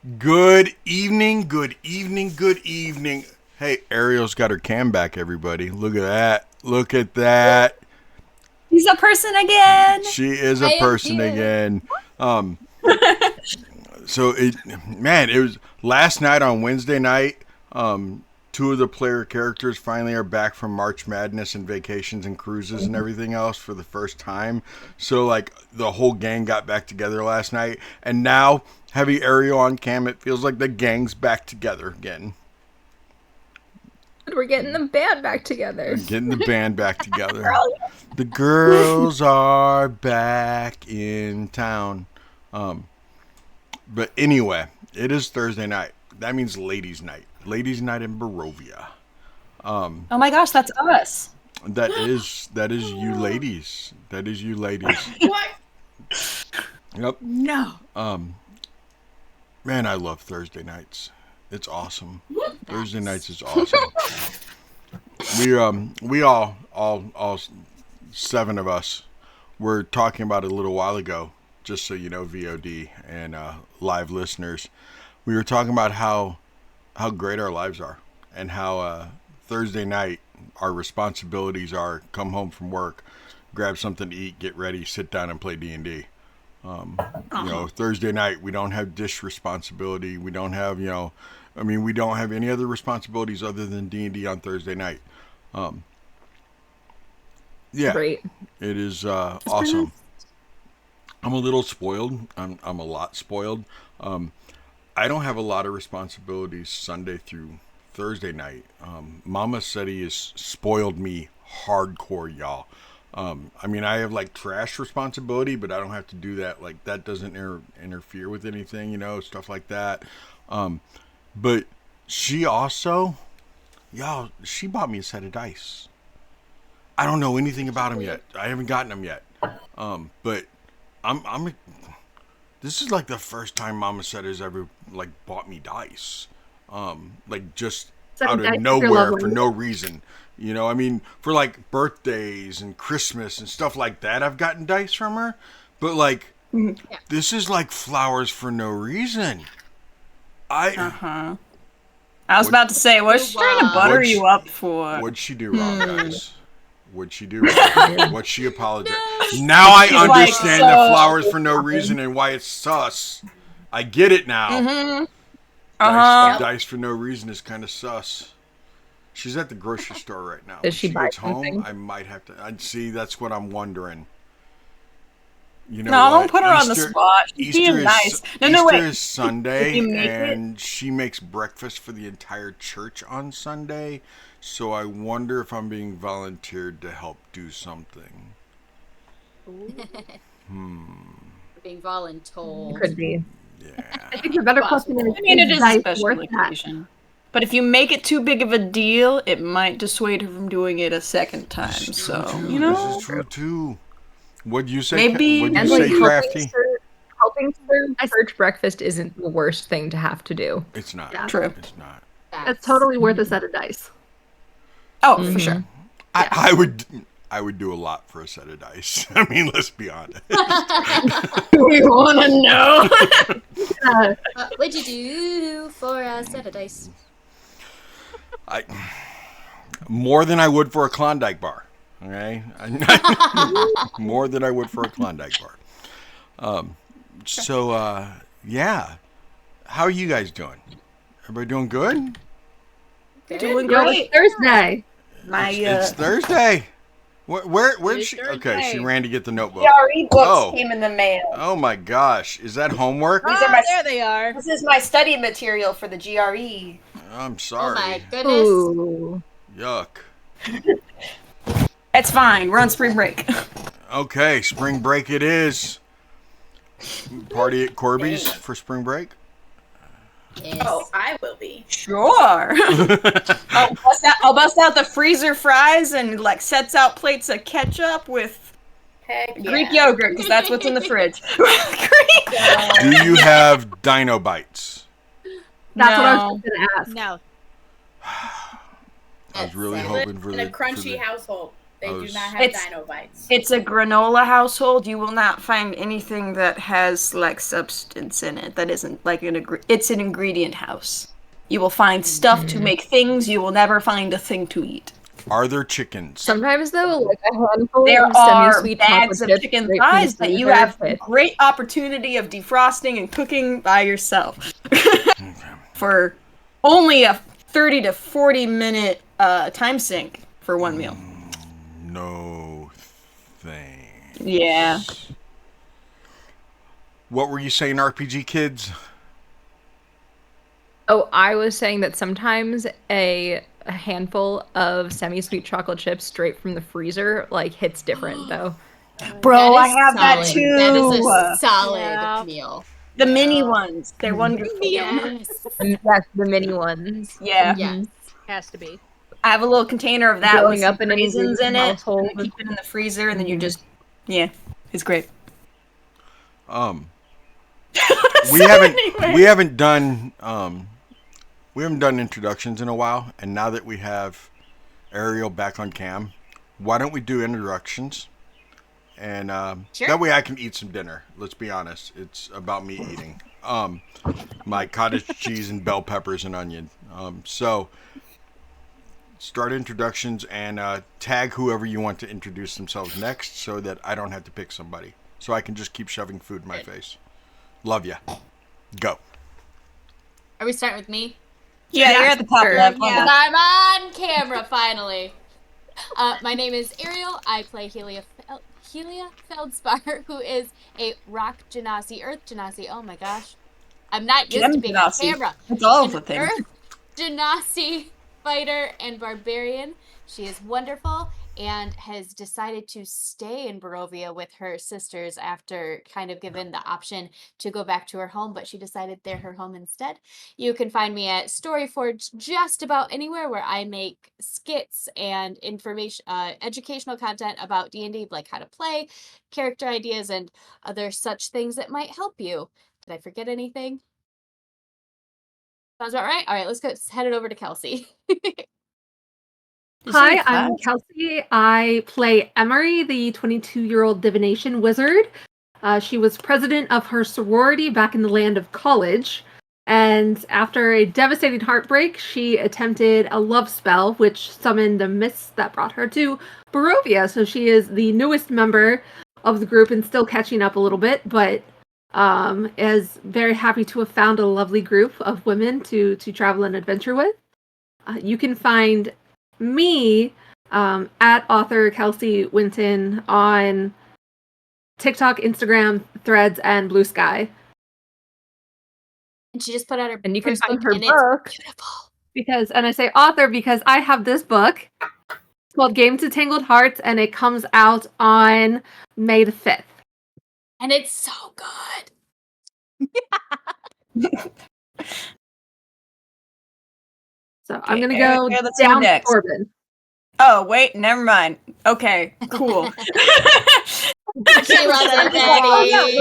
Good evening, good evening, good evening. Hey, Ariel's got her cam back, everybody. Look at that. Look at that. She's a person again. She is a person again. It was last night on Wednesday night. Two of the player characters finally are back from March Madness and vacations and cruises and everything else for the first time. So, like, the whole gang got back together last night. And now, having Ariel on cam, it feels like the gang's back together again. We're getting the band back together. The girls are back in town. But anyway, it is Thursday night. That means ladies' night. Ladies' night in Barovia. Oh my gosh, that's us. That is you ladies. That is you ladies. What? Yep. No. Man, I love Thursday nights. It's awesome. Thursday nights is awesome. We all seven of us were talking about it a little while ago, just so you know, VOD and live listeners. We were talking about how great our lives are and how Thursday night our responsibilities are come home from work, grab something to eat, get ready, sit down and play D&D. Thursday night we don't have dish responsibility. We don't have, we don't have any other responsibilities other than D&D on Thursday night. Great. It is awesome. I'm a little spoiled. I'm a lot spoiled. I don't have a lot of responsibilities Sunday through Thursday night. Mama said he has spoiled me hardcore, y'all. I have like trash responsibility, but I don't have to do that. Like that doesn't interfere with anything, stuff like that. But she also, she bought me a set of dice. I don't know anything about them yet. I haven't gotten them yet. But this is like the first time Mama said has ever like bought me dice. Just out of nowhere for no reason. For like birthdays and Christmas and stuff like that, I've gotten dice from her. But like, this is like flowers for no reason. I was about to say, what's she trying to butter you up for? What'd she do wrong, guys? What'd she do wrong? What'd she apologize? Now I understand the flowers for no reason and why it's sus. I get it now. Dice for no reason is kind of sus. She's at the grocery store right now. Does she buy gets something? home, I might have to. I'd see. That's what I'm wondering. Don't put her on the spot. She's being nice. Easter is Sunday, and she makes breakfast for the entire church on Sunday. So I wonder if I'm being volunteered to help do something. Being voluntold. Could be. Yeah. I think the better question is, it is a special worth occasion. That? But if you make it too big of a deal, it might dissuade her from doing it a second time. This is So, This is true, too. What'd you say? Maybe. What'd you say, Crafty? Helping serve church breakfast isn't the worst thing to have to do. It's not. Yeah. True. It's not. That's totally worth a set of dice. Oh, for sure. I would do a lot for a set of dice. I mean, let's be honest. We want to know. What'd you do for a set of dice? More than I would for a Klondike bar. Okay? More than I would for a Klondike bar. How are you guys doing? Everybody doing good? Doing Yo, great. it's Thursday. It's Thursday. Where'd she? Thursday. Okay, she ran to get the notebook. GRE books came in the mail. Oh my gosh, is that homework? There they are. This is my study material for the GRE. I'm sorry. Oh my goodness. Ooh. Yuck. It's fine. We're on spring break. Okay, spring break it is. Party at Corby's for spring break? Yes. Oh, I will be. Sure. I'll bust out the freezer fries and like sets out plates of ketchup with Heck yeah. Greek yogurt because that's what's in the fridge. Do you have Dino Bites? That's what I was going to ask. No. I was really hoping for In a the crunchy household. They do Those- not have It's- dino bites. It's a granola household. You will not find anything that has like substance in it. That isn't like it's an ingredient house. You will find stuff to make things. You will never find a thing to eat. Are there chickens? Sometimes though, like a handful There of are semi-sweet bags chocolate of chips chicken straight from the thighs that you freezer have with- great opportunity of defrosting and cooking by yourself for only a 30 to 40 minute time sink for one meal. No thanks. Yeah. What were you saying, RPG kids? Oh, I was saying that sometimes a handful of semi-sweet chocolate chips straight from the freezer like hits different though. Bro, That I is have that solid. too. That is a solid Yeah. meal. The mini ones. They're wonderful. Yes. Yes, the mini ones. Yeah. Yes. Has to be. I have a little container of that Growing with some up in an raisins in ingredient it. household. And keep it in the freezer, and then you just, it's great. We haven't done introductions in a while, and now that we have Ariel back on cam, why don't we do introductions? And Sure. that way I can eat some dinner. Let's be honest, it's about me eating. My cottage cheese and bell peppers and onion. So start introductions and tag whoever you want to introduce themselves next, so that I don't have to pick somebody. So I can just keep shoving food in my face. Love ya. Go. Are we starting with me? Yeah, you're at the top sure. left. Yeah. Because I'm on camera finally. My name is Ariel. I play Helia Feldspar, who is a rock genasi, earth genasi. Oh my gosh. I'm not used to being on Genasi. camera. It's all An the things. earth genasi fighter and barbarian. She is wonderful and has decided to stay in Barovia with her sisters after kind of given the option to go back to her home, but she decided they're her home instead. You can find me at Storyforge just about anywhere where I make skits and information, educational content about D&D, like how to play, character ideas, and other such things that might help you. Did I forget anything? Sounds about right. All right, let's go head it over to Kelsey. Hi, I'm Kelsey. I play Emery, the 22-year-old divination wizard. She was president of her sorority back in the land of college. And after a devastating heartbreak, she attempted a love spell, which summoned the mists that brought her to Barovia. So she is the newest member of the group and still catching up a little bit, but is very happy to have found a lovely group of women to travel and adventure with. You can find me at author Kelsey Winton on TikTok, Instagram, Threads, and Blue Sky. And she just put out her And you can first find book, her and it's book beautiful. And I say author because I have this book. It's called Game to Tangled Hearts, and it comes out on May the 5th. And it's so good. So I'm going to Okay, go let's go down to next. Corbin. Oh, wait, never mind. Okay, cool. She wasn't ready.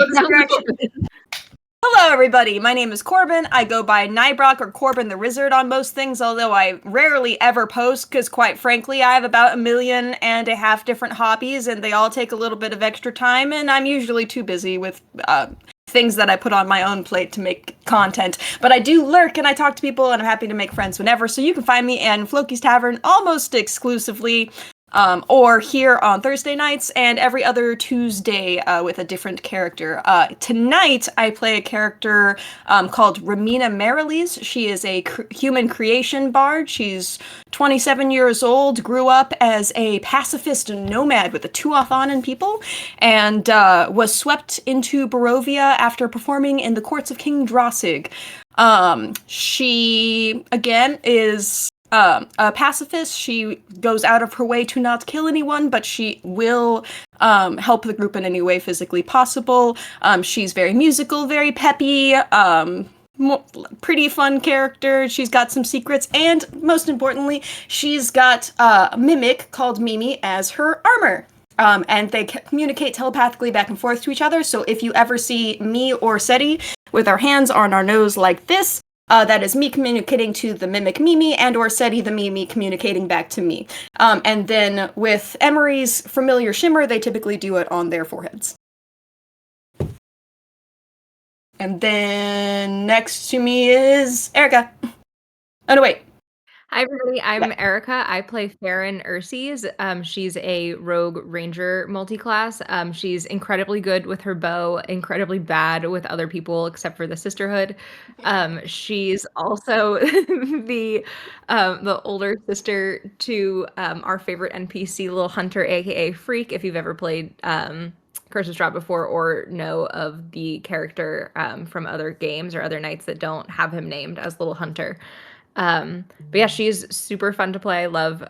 Hello, everybody. My name is Corbin. I go by Nybrock or Corbin the Wizard on most things, although I rarely ever post because, quite frankly, I have about 1.5 million different hobbies, and they all take a little bit of extra time, and I'm usually too busy with things that I put on my own plate to make content. But I do lurk, and I talk to people, and I'm happy to make friends whenever, so you can find me in Floki's Tavern almost exclusively. Or here on Thursday nights and every other Tuesday with a different character. Tonight, I play a character called Ramina Marilis. She is a human creation bard. She's 27 years old, grew up as a pacifist nomad with the Tuathanan people, and was swept into Barovia after performing in the courts of King Drossig. She, again, is a pacifist. She goes out of her way to not kill anyone, but she will help the group in any way physically possible. She's very musical, very peppy, pretty fun character. She's got some secrets, and most importantly, she's got a mimic called Mimi as her armor. And they communicate telepathically back and forth to each other, so if you ever see me or Seti with our hands on our nose like this, That is me communicating to the mimic Mimi and or Seti the Mimi communicating back to me. And then with Emery's familiar shimmer, they typically do it on their foreheads. And then next to me is Erica. Oh, no, wait. Hi, everybody. I'm Erica. I play Farron Urses. She's a rogue ranger multiclass. She's incredibly good with her bow, incredibly bad with other people except for the Sisterhood. She's also the older sister to our favorite NPC, Little Hunter, aka Freak. If you've ever played Curse of Strahd before or know of the character from other games or other nights that don't have him named as Little Hunter. But yeah, she's super fun to play. I love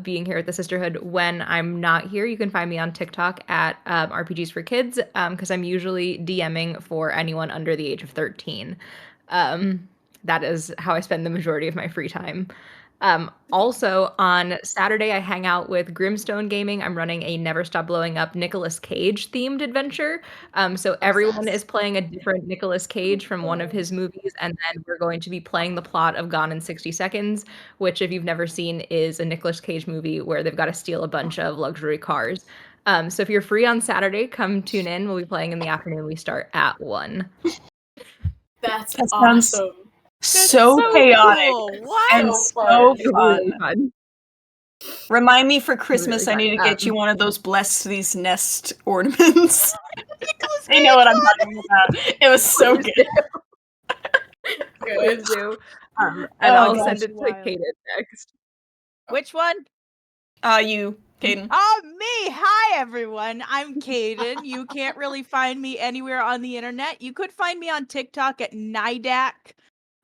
being here at the Sisterhood. When I'm not here, you can find me on TikTok at RPGs for Kids because I'm usually DMing for anyone under the age of 13. That is how I spend the majority of my free time. Also, on Saturday, I hang out with Grimstone Gaming. I'm running a Never Stop Blowing Up Nicolas Cage themed adventure. So everyone is playing a different Nicolas Cage from one of his movies, and then we're going to be playing the plot of Gone in 60 Seconds, which, if you've never seen, is a Nicolas Cage movie where they've got to steal a bunch of luxury cars. So if you're free on Saturday, come tune in. We'll be playing in the afternoon. We start at 1. That's That sounds awesome. so chaotic Cool. Wow. and So so It's fun. really fun. Remind me for Christmas, Really I need to fun. get you one of those Bless These Nest ornaments. I know what I'm talking about. It was so good. Please do. And Oh, I'll gosh, send it to wild. Kaden next. Which one? You, Caden. Oh, me! Hi, everyone. I'm Kaden. You can't really find me anywhere on the internet. You could find me on TikTok at Nidak,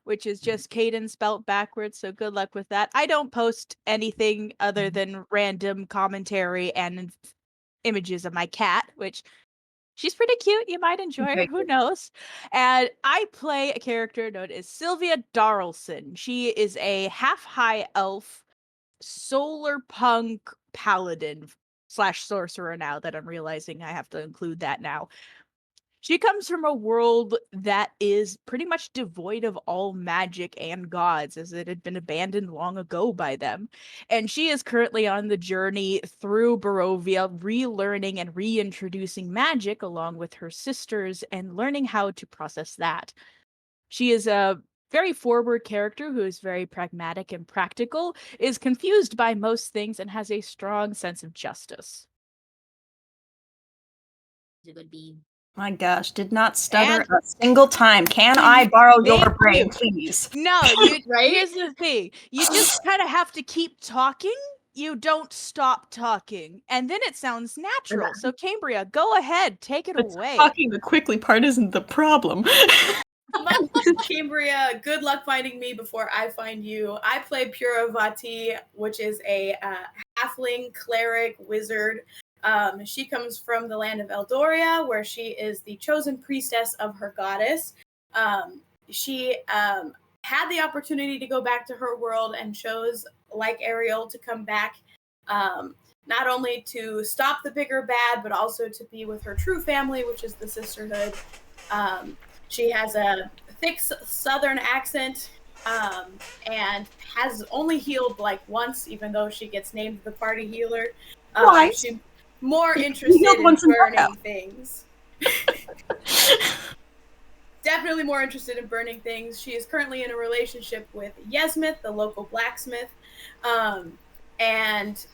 which is just Kaden spelt backwards, so good luck with that. I don't post anything other than random commentary and images of my cat, which she's pretty cute. You might enjoy her. Okay. Who knows? And I play a character known as Sylvia Darlson. She is a half-high elf solar punk paladin / sorcerer now that I'm realizing I have to include that now. She comes from a world that is pretty much devoid of all magic and gods, as it had been abandoned long ago by them. And she is currently on the journey through Barovia, relearning and reintroducing magic along with her sisters and learning how to process that. She is a very forward character who is very pragmatic and practical, is confused by most things, and has a strong sense of justice. She's a good bean. My gosh, did not stutter And- a single time. Can I borrow your Thank brain, you. please? No, you Right? here's the thing. You just kind of have to keep talking. You don't stop talking. And then it sounds natural. So Cambria, go ahead, take it But away. talking the quickly part isn't the problem. My name is Cambria. Good luck finding me before I find you. I play Puravati, which is a halfling cleric wizard. She comes from the land of Eldoria, where she is the chosen priestess of her goddess. She had the opportunity to go back to her world and chose, like Ariel, to come back not only to stop the bigger bad, but also to be with her true family, which is the Sisterhood. She has a thick southern accent and has only healed like once, even though she gets named the party healer. Why? She's more interested healed in once in burning knockout. things. Definitely more interested in burning things. She is currently in a relationship with Yesmith, the local blacksmith, and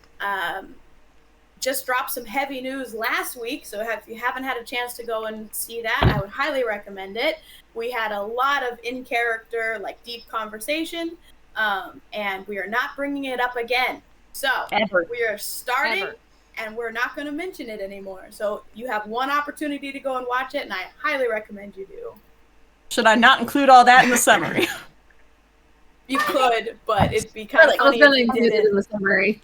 just dropped some heavy news last week. So if you haven't had a chance to go and see that, I would highly recommend it. We had a lot of in-character, like deep conversation, and we are not bringing it up again. So Ever. we are starting. Ever. And we're not going to mention it anymore. So you have one opportunity to go and watch it, and I highly recommend you do. Should I not include all that in the summary? You could, but it'd be kind of I was funny going to if you include it didn't. in the summary.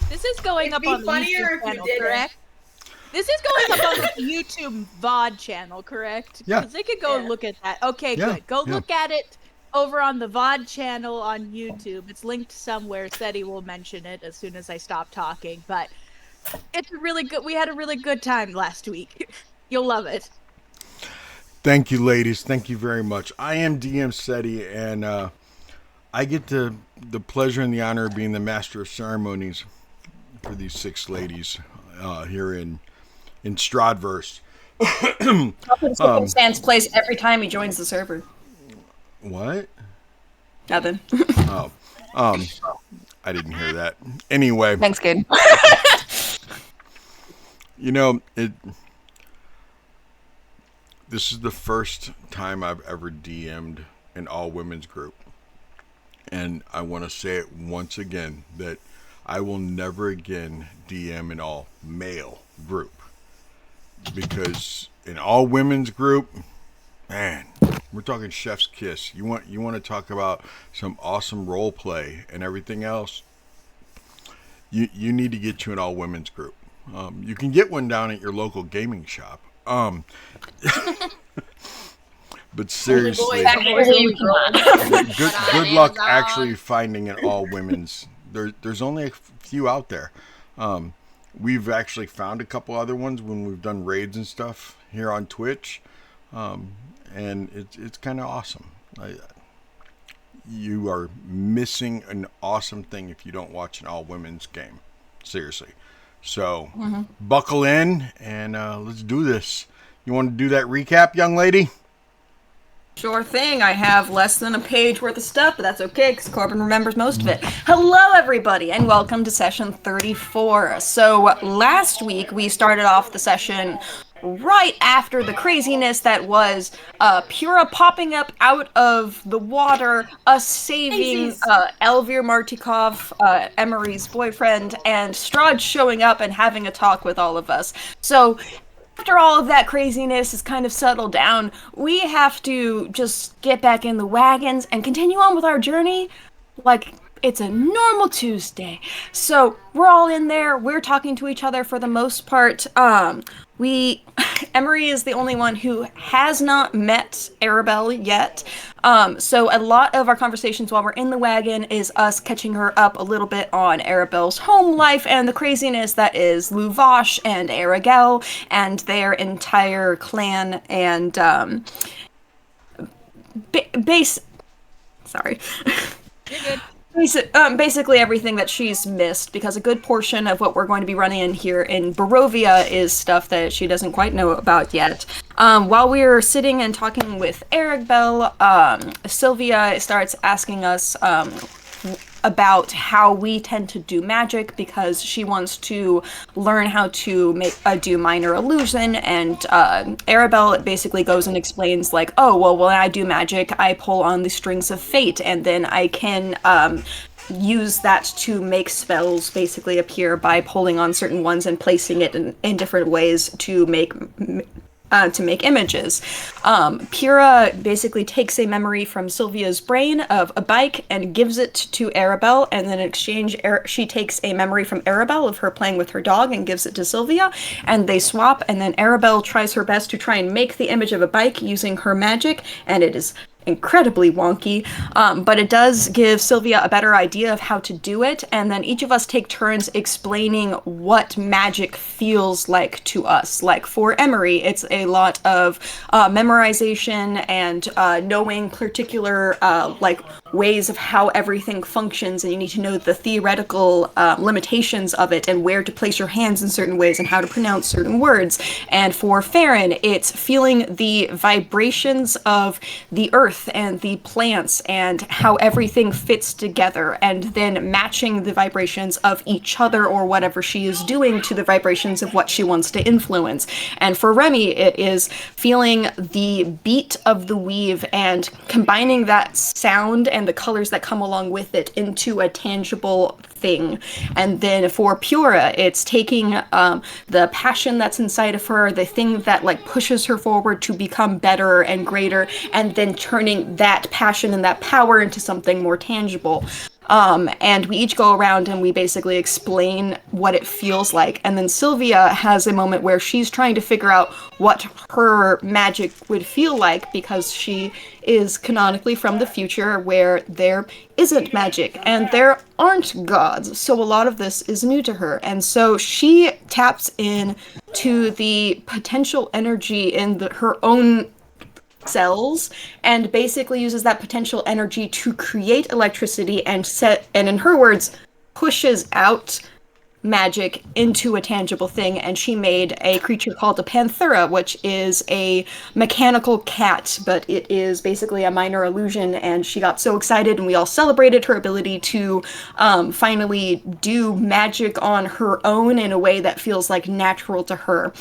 This is going It'd up be on the funnier YouTube if you channel, didn't. correct? This is going up on the YouTube VOD channel, correct? Yeah. Because they could go Yeah. look at that. Okay, Yeah, good. Go yeah. look at it over on the VOD channel on YouTube. It's linked somewhere. Seti will mention it as soon as I stop talking. But it's a really good. We had a really good time last week. You'll love it. Thank you, ladies. Thank you very much. I am DM SETI, and I get the pleasure and the honor of being the master of ceremonies for these 6 ladies here in Stradverse. Stands place every time he joins the server. What? Nothing. Oh, I didn't hear that. Anyway, Thanks, kid. you know it. This is the first time I've ever DM'd an all women's group. And I want to say it once again that I will never again DM an all male group. Because an all women's group, man, we're talking chef's kiss. You want to talk about some awesome role play and everything else. You need to get you an all women's group. You can get one down at your local gaming shop. But seriously, good luck actually finding an all women's. There's only a few out there. We've actually found a couple other ones when we've done raids and stuff here on Twitch, and it's kind of awesome. You are missing an awesome thing if you don't watch an all women's game. Seriously. So buckle in and let's do this. You want to do that recap, young lady? Sure thing. I have less than a page worth of stuff, but that's okay because Corbin remembers most of it. Hello, everybody, and welcome to session 34. So last week we started off the session right after the craziness that was Pura popping up out of the water, us saving Elvir Martikov, Emery's boyfriend, and Strahd showing up and having a talk with all of us. So after all of that craziness is kind of settled down, we have to just get back in the wagons and continue on with our journey like it's a normal Tuesday. So we're all in there, we're talking to each other for the most part. Emery is the only one who has not met Arabelle yet. So a lot of our conversations while we're in the wagon is us catching her up a little bit on Arabelle's home life and the craziness that is Luvash and Aragel and their entire clan and sorry. You're good. Basically everything that she's missed, because a good portion of what we're going to be running in here in Barovia is stuff that she doesn't quite know about yet. While we're sitting and talking with Arabelle, Sylvia starts asking us about how we tend to do magic, because she wants to learn how to do minor illusion, and Arabelle basically goes and explains like, oh, well, when I do magic, I pull on the strings of fate, and then I can use that to make spells basically appear by pulling on certain ones and placing it in different ways to make images. Pura basically takes a memory from Sylvia's brain of a bike and gives it to Arabelle, and then in exchange, she takes a memory from Arabelle of her playing with her dog and gives it to Sylvia, and they swap, and then Arabelle tries her best to try and make the image of a bike using her magic, and it is incredibly wonky, but it does give Sylvia a better idea of how to do it, and then each of us take turns explaining what magic feels like to us. Like for Emery, it's a lot of memorization and knowing particular like ways of how everything functions, and you need to know the theoretical limitations of it and where to place your hands in certain ways and how to pronounce certain words. And for Farron, it's feeling the vibrations of the earth and the plants and how everything fits together, and then matching the vibrations of each other or whatever she is doing to the vibrations of what she wants to influence. And for Remy, it is feeling the beat of the weave and combining that sound and the colors that come along with it into a tangible thing. And then for Pura, it's taking the passion that's inside of her, the thing that like pushes her forward to become better and greater, and then turning that passion and that power into something more tangible. And we each go around and we basically explain what it feels like. And then Sylvia has a moment where she's trying to figure out what her magic would feel like, because she is canonically from the future where there isn't magic and there aren't gods. So a lot of this is new to her. And so she taps in to the potential energy in her own cells and basically uses that potential energy to create electricity and in her words, pushes out magic into a tangible thing. And she made a creature called a panthera, which is a mechanical cat, but it is basically a minor illusion. And she got so excited, and we all celebrated her ability to finally do magic on her own in a way that feels like natural to her.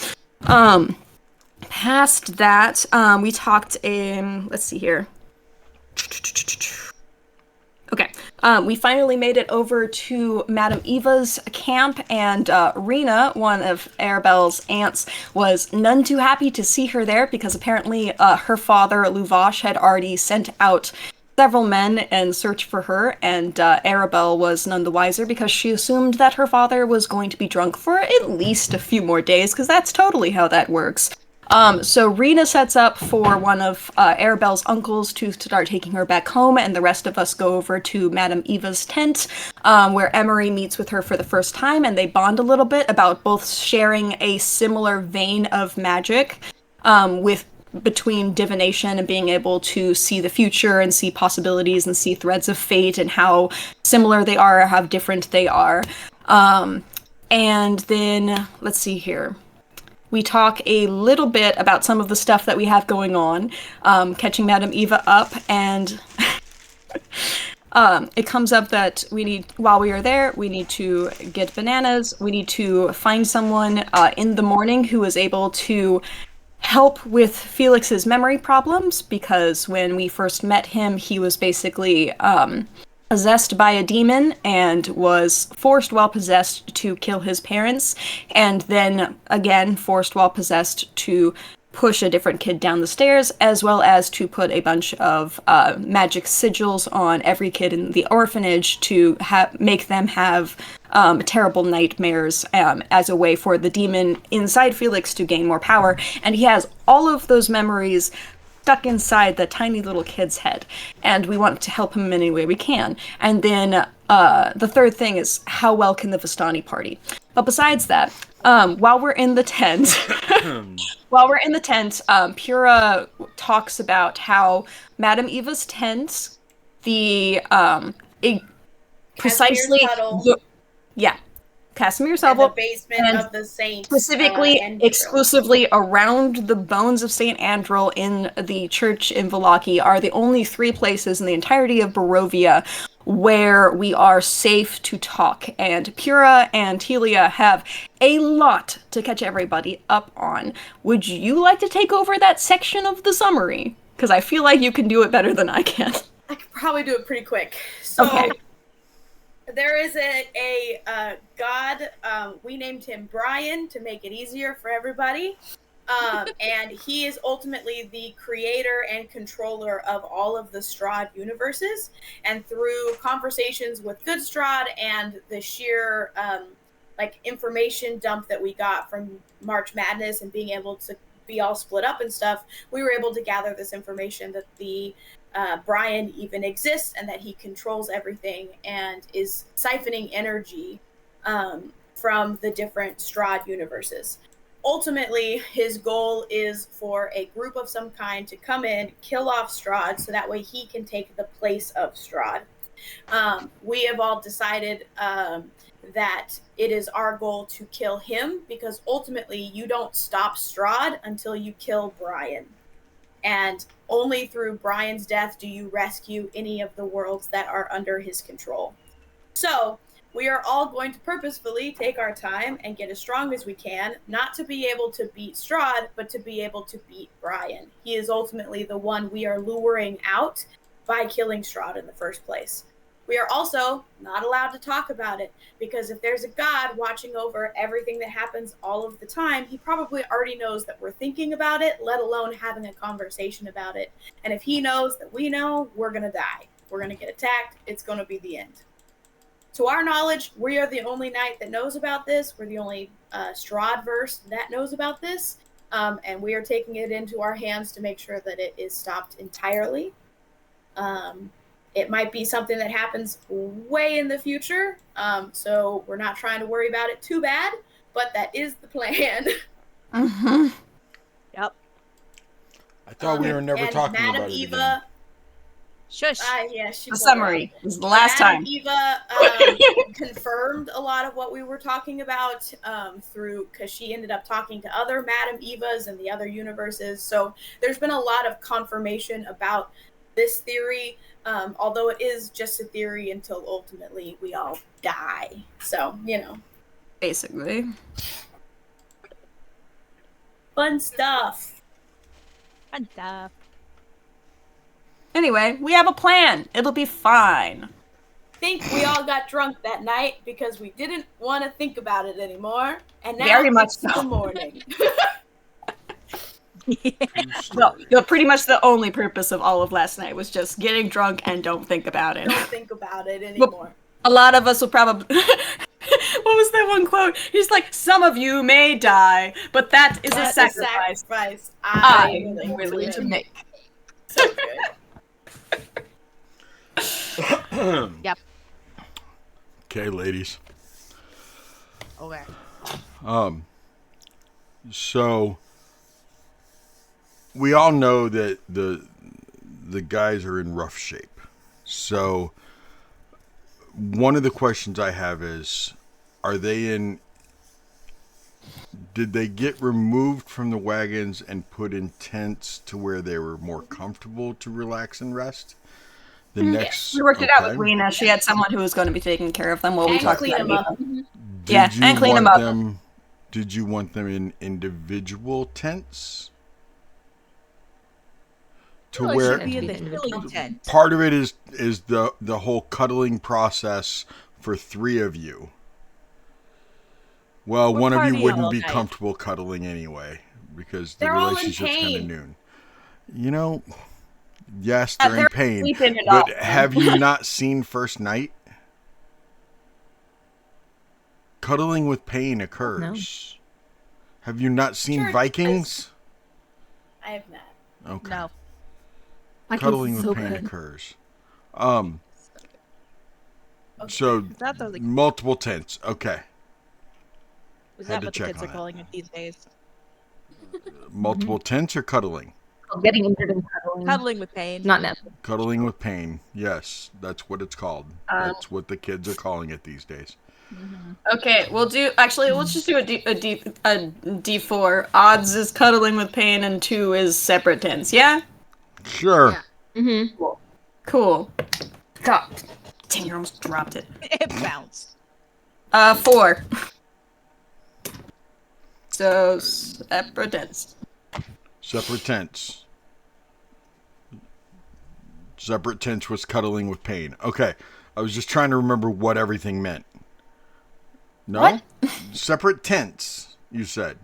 Past that, we talked in, let's see here. Okay, we finally made it over to Madame Eva's camp, and Rena, one of Arabelle's aunts, was none too happy to see her there because apparently her father, Luvash, had already sent out several men in search for her, and Arabelle was none the wiser because she assumed that her father was going to be drunk for at least a few more days, because that's totally how that works. So Rena sets up for one of Arabelle's uncles to start taking her back home, and the rest of us go over to Madame Eva's tent, where Emery meets with her for the first time, and they bond a little bit about both sharing a similar vein of magic, with between divination and being able to see the future and see possibilities and see threads of fate and how similar they are or how different they are. And then, let's see here. We talk a little bit about some of the stuff that we have going on, catching Madame Eva up, and it comes up that while we are there, we need to get bananas, we need to find someone in the morning who is able to help with Felix's memory problems, because when we first met him, he was basically possessed by a demon and was forced while possessed to kill his parents, and then again forced while possessed to push a different kid down the stairs, as well as to put a bunch of magic sigils on every kid in the orphanage to make them have terrible nightmares as a way for the demon inside Felix to gain more power. And he has all of those memories stuck inside the tiny little kid's head, and we want to help him in any way we can. And then the third thing is, how well can the Vestani party? But besides that, while we're in the tent, Pura talks about how Madame Eva's tent, precisely, Casimir's and the Hovel, basement and of the Saint, specifically, exclusively around the bones of Saint Andrel in the church in Vallaki, are the only 3 places in the entirety of Barovia where we are safe to talk. And Pura and Helia have a lot to catch everybody up on. Would you like to take over that section of the summary? Because I feel like you can do it better than I can. I could probably do it pretty quick. So, okay. There is a god, we named him Brian to make it easier for everybody, and he is ultimately the creator and controller of all of the Strahd universes, and through conversations with Good Strahd and the sheer information dump that we got from March Madness and being able to be all split up and stuff, we were able to gather this information that the Brian even exists and that he controls everything and is siphoning energy from the different Strahd universes. Ultimately, his goal is for a group of some kind to come in, kill off Strahd, so that way he can take the place of Strahd. We have all decided that it is our goal to kill him, because ultimately you don't stop Strahd until you kill Brian. And only through Brian's death do you rescue any of the worlds that are under his control. So we are all going to purposefully take our time and get as strong as we can, not to be able to beat Strahd, but to be able to beat Brian. He is ultimately the one we are luring out by killing Strahd in the first place. We are also not allowed to talk about it, because if there's a god watching over everything that happens all of the time, he probably already knows that we're thinking about it, let alone having a conversation about it. And if he knows that we know, we're going to die. We're going to get attacked. It's going to be the end. To our knowledge, we are the only knight that knows about this. We're the only Strahdverse that knows about this. And we are taking it into our hands to make sure that it is stopped entirely. It might be something that happens way in the future, so we're not trying to worry about it too bad, but that is the plan. Mm-hmm. Yep. I thought we were never and talking Madam about it Eva. again. Shush. Yeah, she The pulled her up. summary. This is the last Madam time. Eva confirmed a lot of what we were talking about through because she ended up talking to other Madam Evas in the other universes. So there's been a lot of confirmation about this theory, although it is just a theory until ultimately we all die. So, Basically. fun stuff. Fun stuff. Anyway, we have a plan. It'll be fine. Think we all got drunk that night because we didn't want to think about it anymore. And now Very much it's so. the morning. Well, pretty much the only purpose of all of last night was just getting drunk and don't think about it. Don't think about it anymore. A lot of us will probably... What was that one quote? He's like, some of you may die, but that is That's a sacrifice I'm I'm willing to make. So good. Yep. Okay, ladies. Okay. So we all know that the guys are in rough shape. So one of the questions I have is, did they get removed from the wagons and put in tents to where they were more comfortable to relax and rest? The next, We worked it out with Lena. She had someone who was going to be taking care of them while we And talked clean about them up. Eva. Did Yeah, you and clean want them up. Did you want them in individual tents? To Well, it where should be in the individual healing tent. part of it is the whole cuddling process for three of you. Well, We're one of you partying wouldn't all be night. comfortable cuddling anyway because the They're all in relationship's kind of pain. new. Yes, Yeah, they're in they're pain. sleeping it But off. have you not seen First Night? Cuddling with pain occurs. Have you not seen Sure, Vikings? I have not. Okay. No. Cuddling with so pain good. occurs. Okay. So That does like, multiple tents. Okay. is had that to what the check kids on are that. calling it these days? Multiple tents or cuddling? Getting injured and cuddling. Cuddling with pain. Not necessary. Cuddling with pain. Yes, that's what it's called. That's what the kids are calling it these days. Okay, let's just do a D4. Odds is cuddling with pain and 2 is separate tents, yeah? Sure. Yeah. Mm-hmm. Cool. God. Dang, you almost dropped it. It bounced. 4. So, separate tents. Separate tents. Separate tents was cuddling with pain. Okay. I was just trying to remember what everything meant. No? What? Separate tents, you said.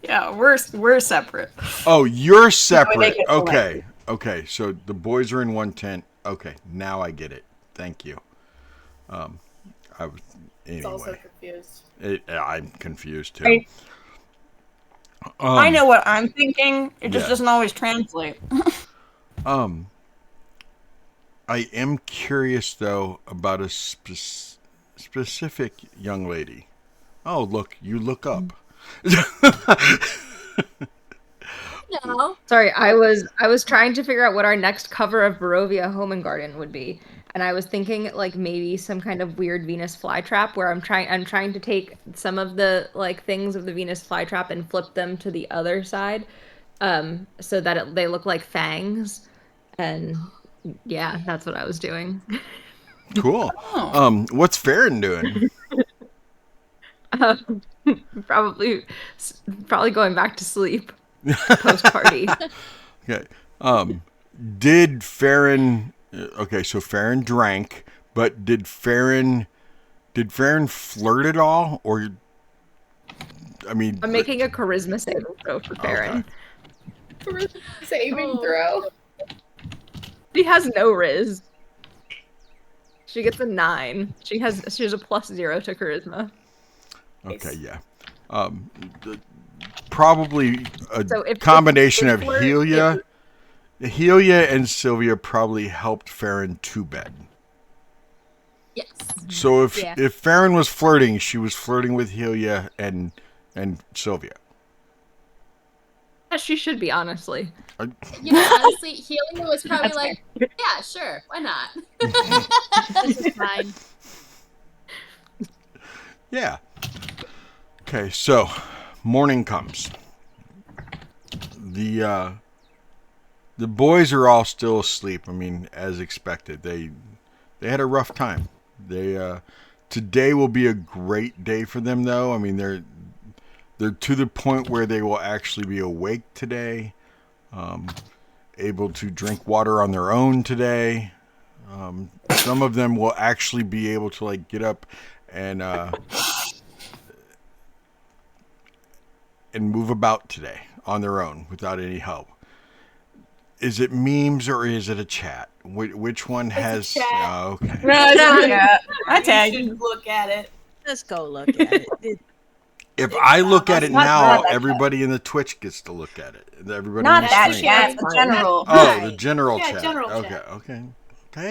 Yeah, we're separate. Oh, you're make separate. it Okay. Okay. So the boys are in one tent. Okay. Now I get it. Thank you. I was It's also anyway. confused. I'm confused too. Right. I know what I'm thinking. It just yeah. doesn't always translate. I am curious though about a specific young lady. Oh, look, you look up. No. Sorry, I was trying to figure out what our next cover of Barovia Home and Garden would be, and I was thinking like maybe some kind of weird Venus flytrap where I'm trying to take some of the like things of the Venus flytrap and flip them to the other side, so that they look like fangs, and yeah, that's what I was doing. Cool. What's Farron doing? Um, probably going back to sleep post party. Okay. Did Farron? Okay, so Farron drank, but did Farron flirt at all, or? I mean, I'm making a charisma saving throw for Farron. Saving throw. She has no riz. She gets a 9. She has a +0 to charisma. Okay, yeah. Probably a So if combination if of flirt- Helia and Sylvia probably helped Farron to bed. Yes. So Yeah. if Farron was flirting, she was flirting with Helia and Sylvia. She should be, honestly. Honestly, Helium was probably That's like, yeah, sure, why not? This is fine. Yeah. Okay, so morning comes. The boys are all still asleep. I mean, as expected. They had a rough time. Today will be a great day for them, though. I mean, they're to the point where they will actually be awake today, able to drink water on their own today. Some of them will actually be able to like get up and move about today on their own without any help. Is it memes or is it a chat? Which one has? a chat. Oh, okay. I tag. You should look at it. Let's go look at it. If I look at it Not now, that everybody in the Twitch gets to look at it. Everybody Not in the that stream. chat, the general. Oh, the general Yeah, chat. general Okay, chat.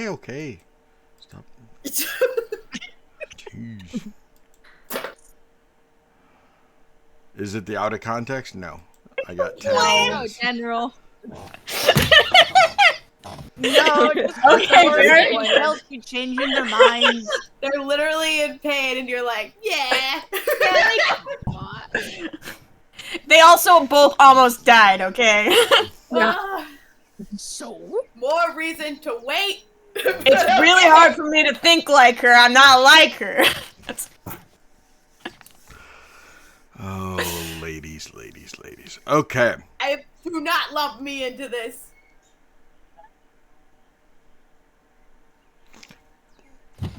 okay. Stop. Jeez. Is it the out of context? No. I got 10. No, General. No, just Okay, very what else be changing their minds. They're literally in pain, and you're like, yeah. They also both almost died, okay? Ah, So? more reason to wait. It's really hard for me to think like her. I'm not like her. Oh, ladies. Okay. Do not lump me into this.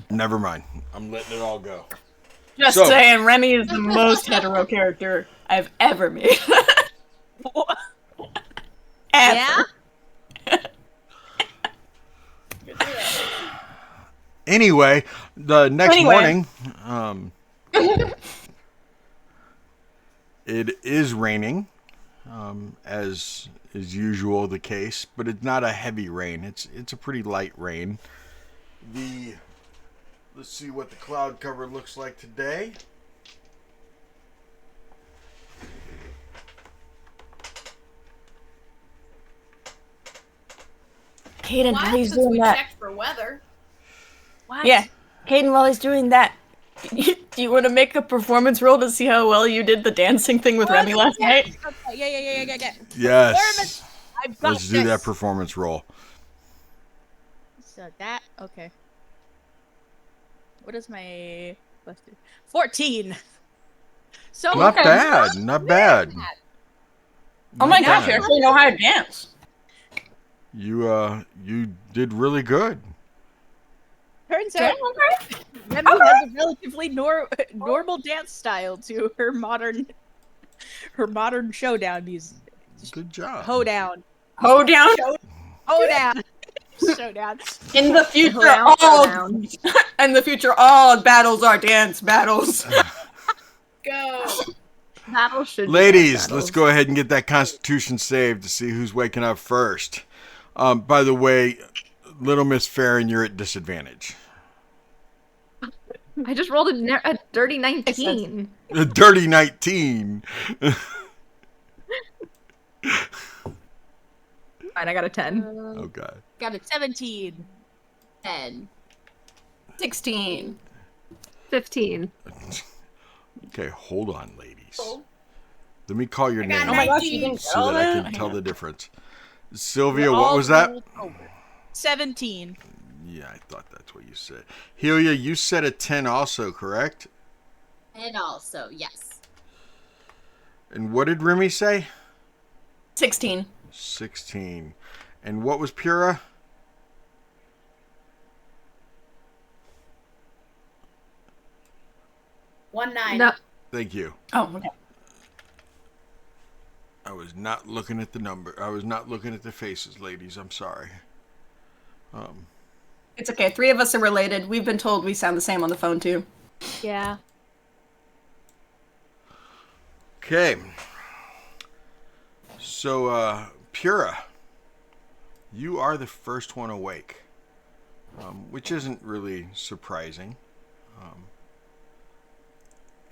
Never mind. I'm letting it all go. Just So- saying, Remy is the most hetero character I've ever made. Ever. Yeah? Anyway, the next Anyway. morning, it is raining, as is usual the case, but it's not a heavy rain. It's a pretty light rain. Let's see what the cloud cover looks like today. Caden, Why? while he's Since doing we that. checked for weather. What? Yeah. Caden, while he's doing that, do you want to make a performance roll to see how well you did the dancing thing with Remy last night? Okay, yeah. Yes. I've got Let's do that this. performance roll. So that, okay. What is my... 14. So, Not Okay. bad. Not bad. Oh my Not gosh, you bad. actually know how to dance. You did really good. turns out Remy has a relatively normal dance style to her modern showdown music. Good job. Hoedown. Ho down. Hoedown. Showdown. In the future, Hoedown, all hoedown. in the future, all battles are dance battles. Go. Battle should be Ladies, battles. let's go ahead and get that Constitution saved to see who's waking up first. By the way, Little Miss Farron, you're at disadvantage. I just rolled a dirty 19. A dirty 19. Fine, I got a 10. Oh, God. Got a 17. 10. 16. 15. Okay, hold on, ladies. Oh. Let me call your I got name Oh my gosh, you 19. didn't so know that I that? can tell the difference. Sylvia, We're what all was that? rolled over. 17. Yeah, I thought that's what you said. Helia, you said a 10 also, correct? And also, yes. And what did Remy say? 16. 16. And what was Pura? One nine. No, Thank you. Oh, okay. I was not looking at the number. I was not looking at the faces, ladies. I'm sorry. It's okay. 3 of us are related. We've been told we sound the same on the phone, too. Yeah. Okay. So, Pura, you are the first one awake, which isn't really surprising.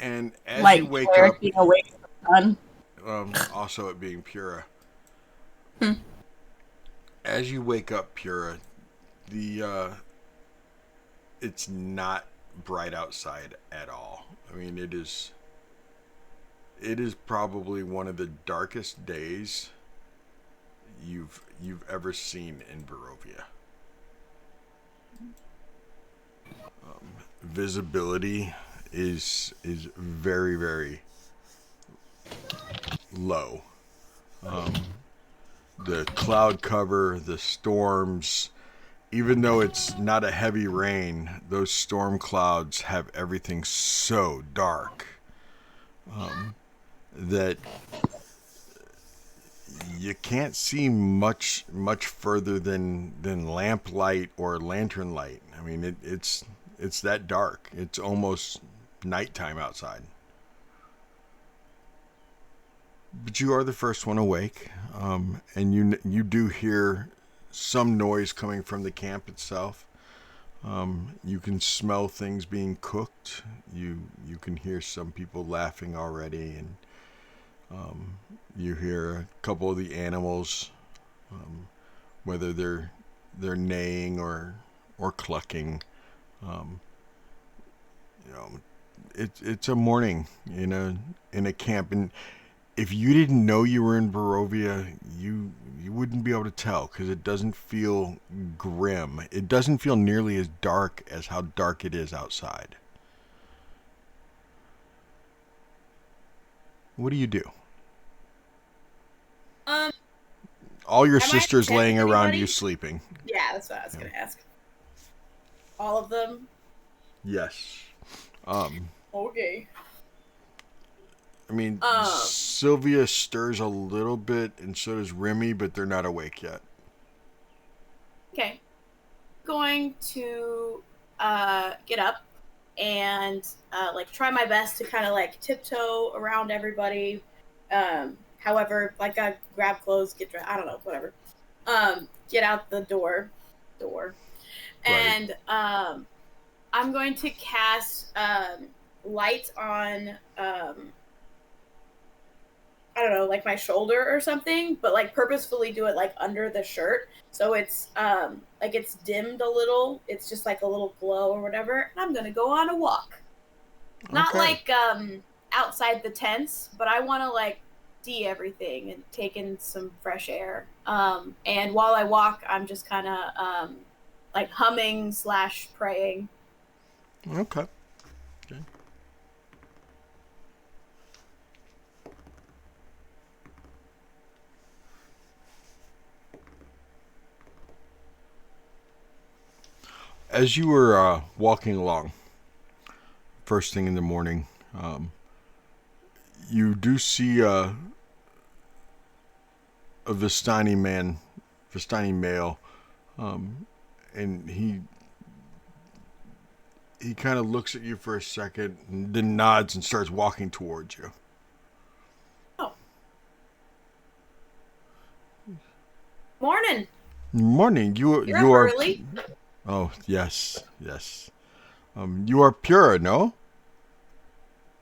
And as you Like, wake Claire up, being awake from the sun. Also, it being Pura. Hmm. As you wake up, Pura, the it's not bright outside at all. I mean, it is probably one of the darkest days you've ever seen in Barovia. Visibility is very very low. The cloud cover, the storms, even though it's not a heavy rain, those storm clouds have everything so dark that you can't see much further than lamplight or lantern light. I mean, it's that dark. It's almost nighttime outside. But you are the first one awake, and you do hear some noise coming from the camp itself. You can smell things being cooked. You can hear some people laughing already, and you hear a couple of the animals, whether they're neighing or clucking. Um, you know, it's a morning in a camp, and if you didn't know you were in Barovia, you wouldn't be able to tell because it doesn't feel grim. It doesn't feel nearly as dark as how dark it is outside. What do you do? Um, All your am I sisters laying detecting around anybody? you sleeping. Yeah, that's what I was gonna ask. All of them. Yes. Um, Okay. I mean, Um. Sylvia stirs a little bit, and so does Remy, but they're not awake yet. Okay. Going to get up and like try my best to kind of like tiptoe around everybody. However, like I grab clothes, get dressed. I don't know, whatever. Get out the door, Right. and I'm going to cast light on I don't know, like my shoulder or something, but like purposefully do it like under the shirt. So it's like it's dimmed a little. It's just like a little glow or whatever. And I'm gonna go on a walk. Not Okay. like outside the tents, but I wanna like see everything and take in some fresh air. And while I walk I'm just kinda like humming slash praying. Okay. Okay. As you were walking along, first thing in the morning, you do see a Vestani male, and he kind of looks at you for a second, and then nods and starts walking towards you. Oh. Morning. Morning. You're You up are. early. Oh yes, yes. You are Pura, no?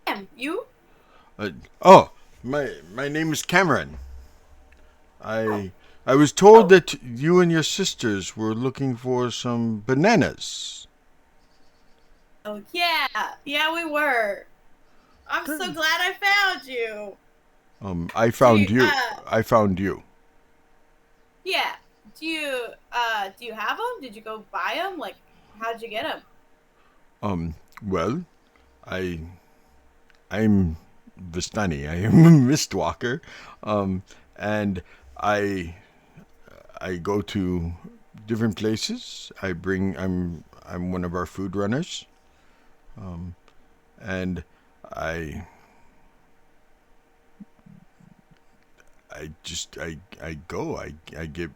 Damn, you? Uh, oh, my name is Cameron. I was told Oh. that you and your sisters were looking for some bananas. Oh yeah, yeah we were. I'm so Good. glad I found you. I Do found you, you. I found you. yeah. Do you have them? Did you go buy them? Like, how'd you get them? Well, I I'm Vestani. I am a Mistwalker. And I I go to different places. I'm one of our food runners. And I I go. I get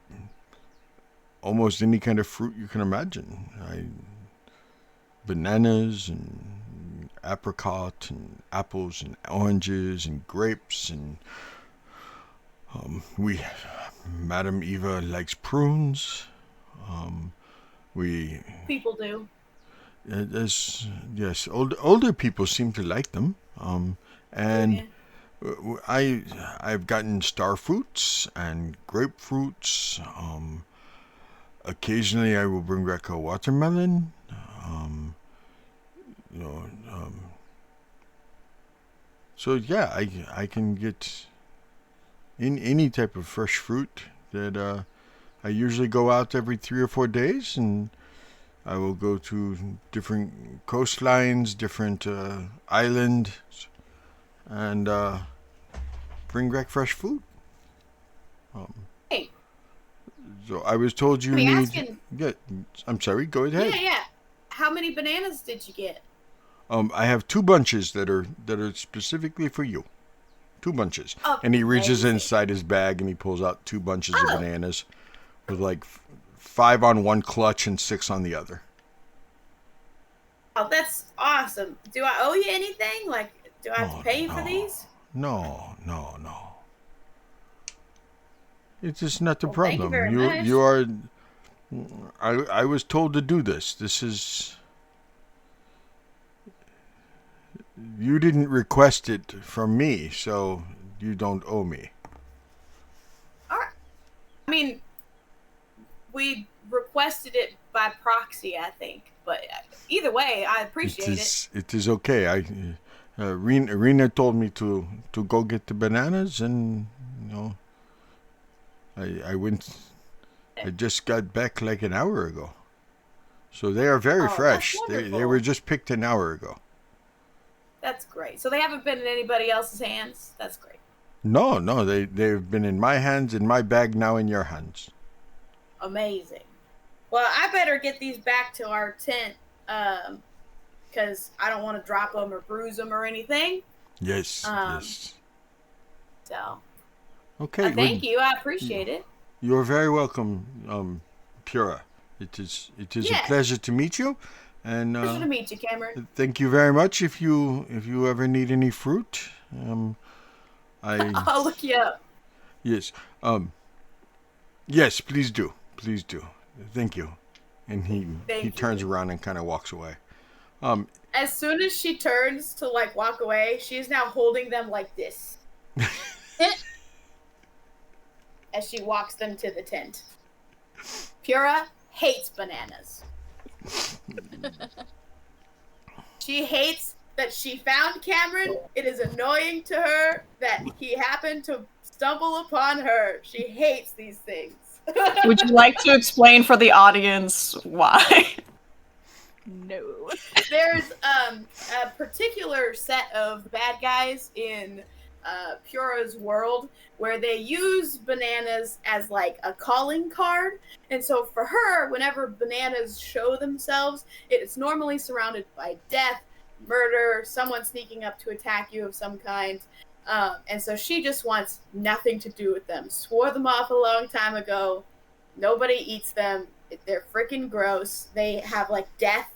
almost any kind of fruit you can imagine. Bananas and apricot and apples and oranges and grapes and we Madam Eva likes prunes. We People do. as yes older people seem to like them. Oh, And yeah. I've gotten star fruits and grapefruits. Occasionally, I will bring back a watermelon. Um, you know, so yeah, I can get in any type of fresh fruit that I usually go out every 3 or 4 days, and I will go to different coastlines, different islands, and bring back fresh food. Um, Hey, so I was told you me need. asking. Yeah, I'm sorry. Go ahead. Yeah. How many bananas did you get? I have 2 bunches that are specifically for you. 2 bunches, Oh, and he reaches amazing. inside his bag and he pulls out 2 bunches of Oh. bananas, with like 5 on one clutch and 6 on the other. Oh, that's awesome. Do I owe you anything? Like, do I have to pay you for these? No. It's just not the Well, thank you problem. very You much. you are. I was told to do this. This is. You didn't request it from me, so you don't owe me. All right. I mean, we requested it by proxy, I think. But either way, I appreciate it. It is okay. Rena told me to go get the bananas, and I went. I just got back like an hour ago, so they are very Oh, fresh. that's They wonderful. were just picked an hour ago. That's great. So they haven't been in anybody else's hands? That's great. No, they've been in my hands, in my bag, now in your hands. Amazing. Well, I better get these back to our tent, because I don't want to drop them or bruise them or anything. Yes, Um, yes. So, Okay. thank you. I appreciate it. You're very welcome, Pura. It is Yeah. a pleasure to meet you, and Pleasure to meet you, Cameron. thank you very much. If you ever need any fruit, I I'll look you up. yes, yes, please do, thank you. And he Thank turns you. around and kind of walks away. As soon as she turns to like walk away, she's now holding them like this as she walks them to the tent. Pura hates bananas. She hates that she found Cameron. It is annoying to her that he happened to stumble upon her. She hates these things. Would you like to explain for the audience why? No. There's a particular set of bad guys in Pura's world where they use bananas as like a calling card, and so for her, whenever bananas show themselves, it's normally surrounded by death, murder, someone sneaking up to attack you of some kind. And so she just wants nothing to do with them. Swore them off a long time ago. Nobody eats them. They're freaking gross. They have like death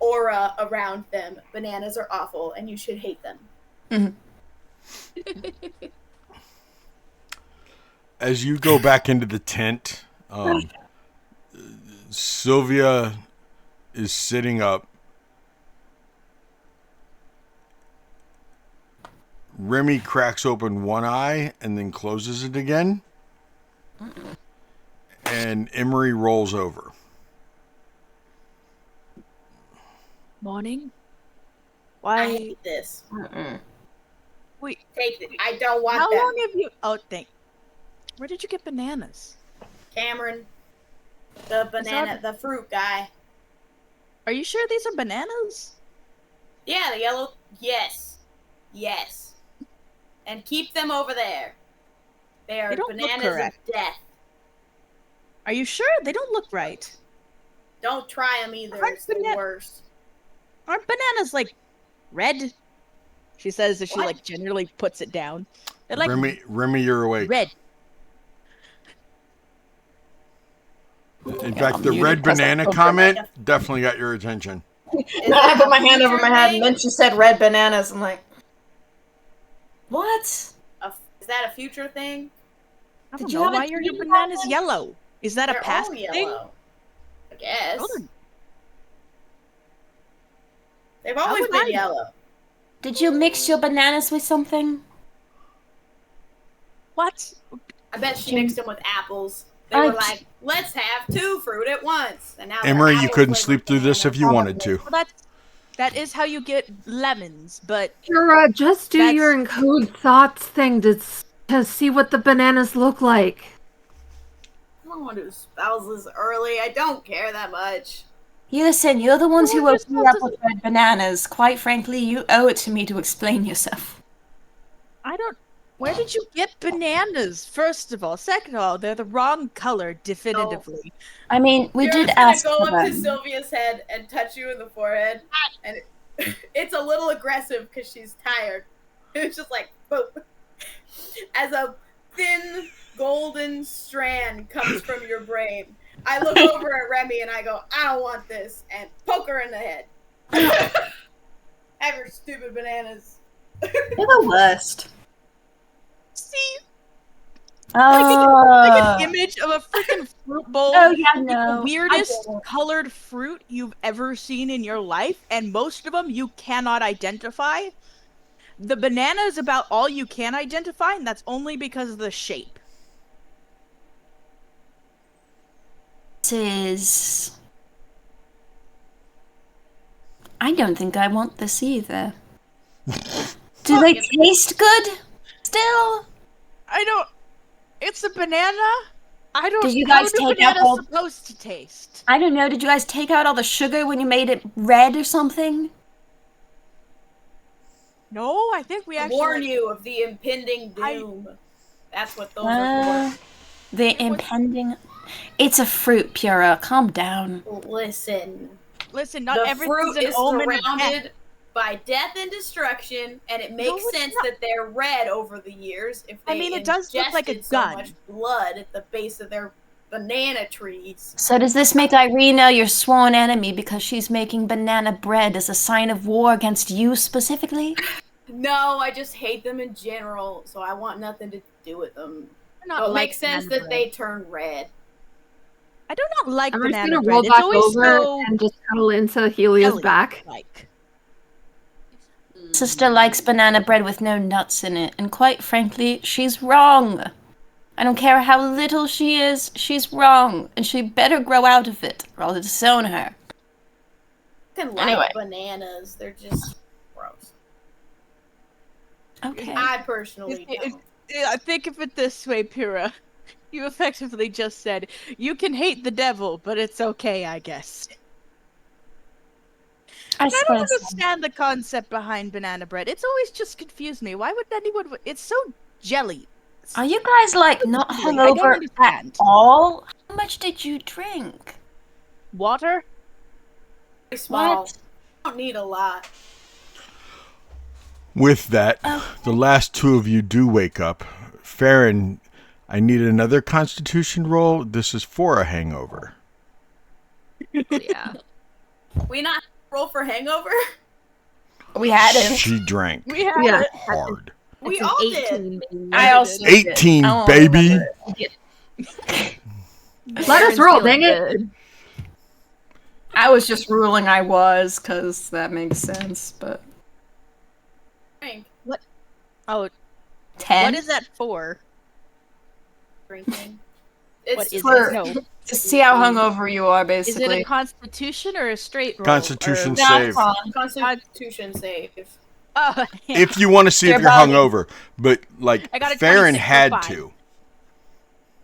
aura around them. Bananas are awful, and you should hate them. As you go back into the tent, Sylvia is sitting up. Remy cracks open one eye and then closes it again. And Emery rolls over. Morning. I Why? hate this. Wait. Take it. I don't want How them. long have you? Oh, where did you get bananas? Cameron, the banana, the fruit guy. Are you sure these are bananas? Yeah, the yellow. Yes. And keep them over there. They are They don't look bananas of correct. death. Are you sure? They don't look right. Don't try them either. Aren't It's the bana- worst. Aren't bananas like red? She says as she What? like generally puts it down. They're like Remy, you're awake. red. In Yeah, fact, I'm the muted red 'cause I banana opened comment definitely got your attention. I put my hand over my head, and then she said red bananas. I'm like, what? Is that a future thing? I Did don't you know have a why are your dream bananas about that? yellow. Is that a They're past all thing? yellow. I guess. Oh, they're- They've always would been I know? yellow. Did you mix your bananas with something? What? I bet she mixed them with apples. They I were j- like, let's have 2 fruit at once. And now they're Emery, you couldn't apple-flavored sleep through this if you wanted bananas. to. Well, that is how you get lemons, but Kira, just do That's- your encode thoughts thing to see what the bananas look like. I don't want to do spouses early. I don't care that much. Listen, you're the ones No, who you're opened me up supposed with red bananas. Quite frankly, you owe it to me to explain yourself. I don't. Where did you get bananas? First of all, second of all, they're the wrong color, definitively. I mean, we Kira's did gonna ask go for up to them. Sylvia's head and touch you in the forehead, and it's a little aggressive because she's tired. It's just like boom, as a thin golden strand comes from your brain. I look over at Remy and I go, I don't want this, and poke her in the head. Have your stupid bananas. You're the worst. See, Oh, like an image of a freaking fruit bowl. Oh, yeah, with no, the I weirdest get it. colored fruit you've ever seen in your life, and most of them you cannot identify. The banana is about all you can identify, and that's only because of the shape. this is. I don't think I want this either. Do they taste good? Still? I don't. It's a banana. I don't. Did you How guys do take out bananas all- supposed to taste? I don't know. Did you guys take out all the sugar when you made it red or something? No, I think we I actually warn you of the impending doom. That's what those are The impending. It's a fruit, Pura. Calm down. for. Listen. listen. Not The everything's fruit an is omen of death. surrounded by death and destruction, and it makes it's sense not. that they're red over the years if they I mean, it does look like a ingested so gun. much blood at the base of their banana trees. So does this make Irina your sworn enemy because she's making banana bread as a sign of war against you specifically? No, I just hate them in general, so I want nothing to do with them. Not So it like makes sense banana that bread. they turn red. I do not like I'm just banana gonna bread. roll It's back always over so and just cuddle into Helia's jelly back. like. Sister likes banana bread with no nuts in it, and quite frankly, she's wrong. I don't care how little she is, she's wrong, and she better grow out of it, or I'll disown her. I can like Anyway. bananas. They're just gross. Okay. I personally don't. Yeah, think of it this way, Pura. You effectively just said, you can hate the devil, but it's okay, I guess. I I don't suppose so. understand the concept behind banana bread. It's always just confused me. Why would anyone... It's so jelly. Are you guys, like, not I don't hungover at understand. all? How much did you drink? Water? Very small. What? Don't need a lot. With that, the last two of you do wake up. Farron, I need another constitution roll. This is for a hangover. Yeah. We not roll for hangover? We had it. She drank We have Yeah. it. hard. We It's an all 18, did. baby. I also did. 18, I won't baby. remember it. Let us roll, dang it. I was just ruling I was, because that makes sense, but... Drink. Oh, 10? what is that for? Drinking. What It's is for- it? No. To see how hungover you are, Is it basically. a constitution or a straight roll? Constitution Or- save. Constitution save. Oh, yeah. If you want to see if Your you're body. hungover. But, like, I got a Farron 26 for had 5. to.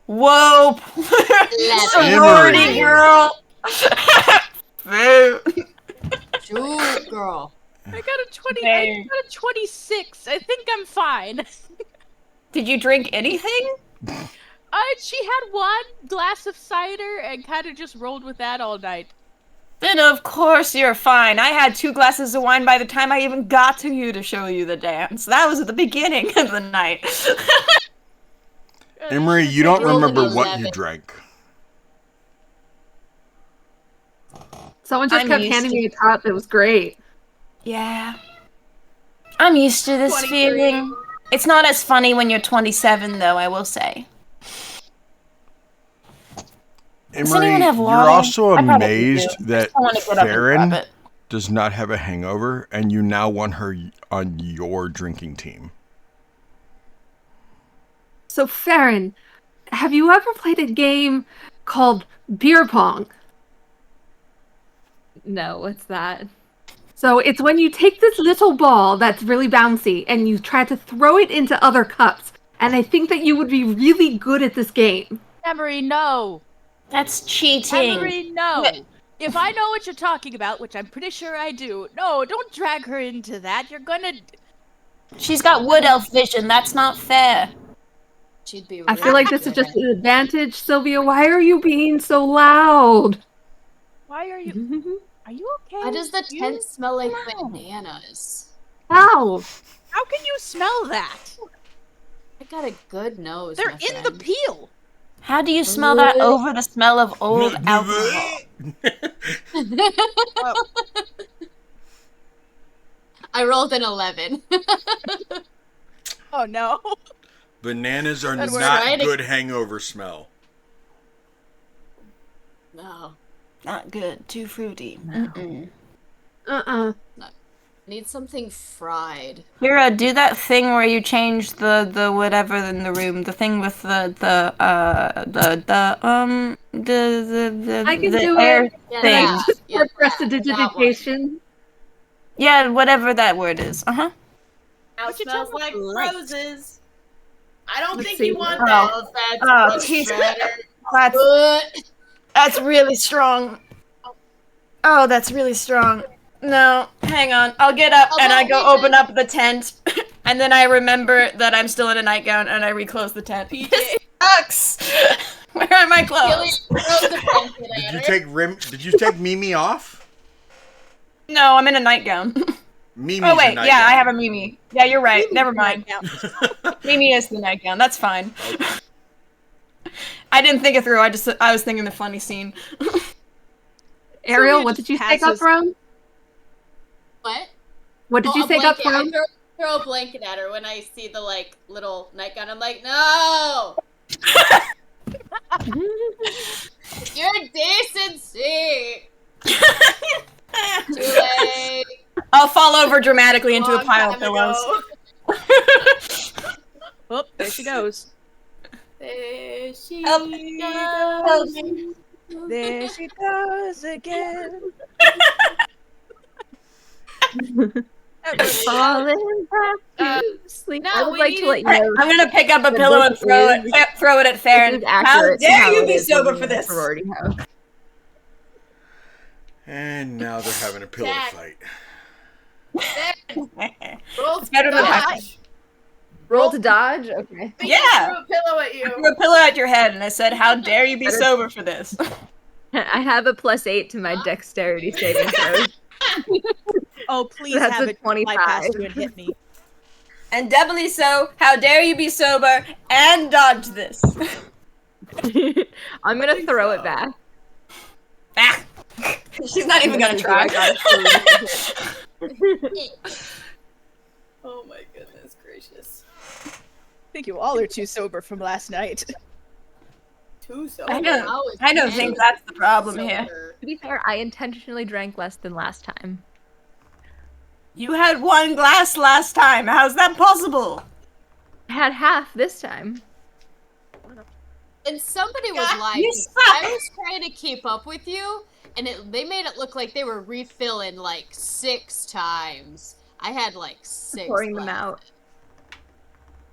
Whoa! Sorority Emery. girl! Shoot, girl. I got a 20. Dang. I got a 26. I think I'm fine. Did you drink anything? She had one glass of cider and kind of just rolled with that all night. Then of course you're fine. I had 2 glasses of wine by the time I even got to you to show you the dance. That was at the beginning of the night. Emery, you don't rolled an remember what you 11. drank. Someone just I'm kept used handing to- me a cup. It was great. Yeah. I'm used to this 23. feeling. It's not as funny when you're 27, though, I will say. Does Emery, anyone have you're water? also I probably amazed do. I that just don't want to get up and grab Farron it. does not have a hangover, and you now want her on your drinking team. So, Farron, have you ever played a game called beer pong? No, what's that? So it's when you take this little ball that's really bouncy and you try to throw it into other cups. And I think that you would be really good at this game. Emery, no. That's cheating. Emery, no. If I know what you're talking about, which I'm pretty sure I do, no, don't drag her into that. You're gonna... She's got wood elf vision. That's not fair. She'd be. I feel like this is just an advantage, Sylvia. Why are you being so loud? Why are you... Are you okay? Why does the tent smell like bananas? Ow! How can you smell that? I got a good nose. They're my in the friend. peel. How do you smell that over the smell of old alcohol? I rolled an 11. Oh no. Bananas are That's not right. good hangover smell. No. Not good. Too fruity. Need something fried. Kira, do that thing where you change the whatever in the room. The thing with the I can the do air it. thing. Yeah, Prestidigitation. Yeah, whatever that word is. Now What it you smells talking like about? roses. I don't Let's think see. you want Oh. that. Oh, that's Oh, much geez. better. That's really strong. Oh, that's really strong. No, hang on. I'll get up and I go open up the tent, and then I remember that I'm still in a nightgown and I reclose the tent. This sucks. Where are my clothes? Did you take Mimi off? No, I'm in a nightgown. Mimi's Oh wait, a yeah, I have a nightgown. Mimi. Yeah, you're right. Never mind. Mimi is the nightgown. That's fine. Okay. I didn't think it through. I was thinking the funny scene. Ariel, Sylvia what just did you take up passes- from? What? What did you a take up blanket. from? I throw a blanket at her when I see the like little nightgown. I'm like, no. Your decency. Too late. I'll fall over dramatically into a Long pile of time pillows. ago. Oh, there she goes. There she Help. goes. There she goes again. Falling back to sleep. no, I would we like to let you need- know I'm gonna pick up a that pillow and this throw it at this Farron. is How accurate to dare how you it be is sober living for in a this? sorority house. And now they're having a pillow Jack. fight. Roll It's better than dodge. nothing. Roll to dodge? Okay. We Yeah. just threw a pillow at I threw you. a pillow at your head and I said, "How dare you be sober for this?" I have a +8 to my dexterity saving throws. Oh, please That's have a it fly 25. past you and hit me. And doubly so, how dare you be sober and dodge this? I'm gonna throw it back. Ah. She's not even gonna try. I got Oh my goodness gracious. I think you all are too sober from last night. Too so. I don't think that's the problem here. To be fair, I intentionally drank less than last time. You had one glass last time. How's that possible? I had half this time. And somebody was God, lying. you 'cause suck. I was trying to keep up with you, and they made it look like they were refilling like 6 times. I had like 6. Pouring them left. out.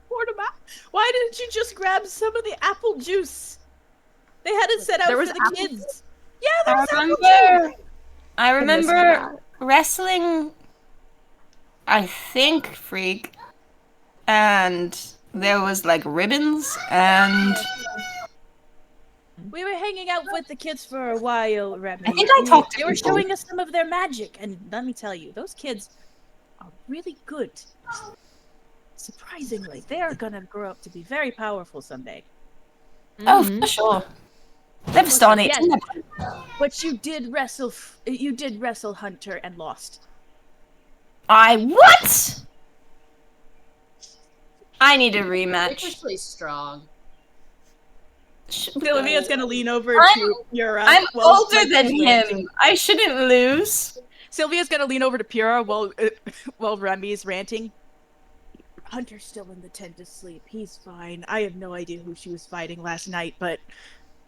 Poured 'em out. Why didn't you just grab some of the apple juice? They had it set out There for was the apple kids. Yeah, there was apple juice. I missed remember that. wrestling, I think, Freak, and there was like ribbons and We were hanging out with the kids for a while, Remy. I think I talked to They were people. showing us some of their magic, and let me tell you, those kids are really good. Surprisingly, they are gonna grow up to be very powerful someday. Oh, for sure. They're Vestani. Yes. But you did wrestle. You did wrestle Hunter and lost. I what? I need a They're rematch. actually strong. Sylvia's gonna lean over I'm- to Pura. I'm while older Mike than is ranting. him. I shouldn't lose. Sylvia's gonna lean over to Pura while Remy's ranting. Hunter's still in the tent asleep. He's fine. I have no idea who she was fighting last night, but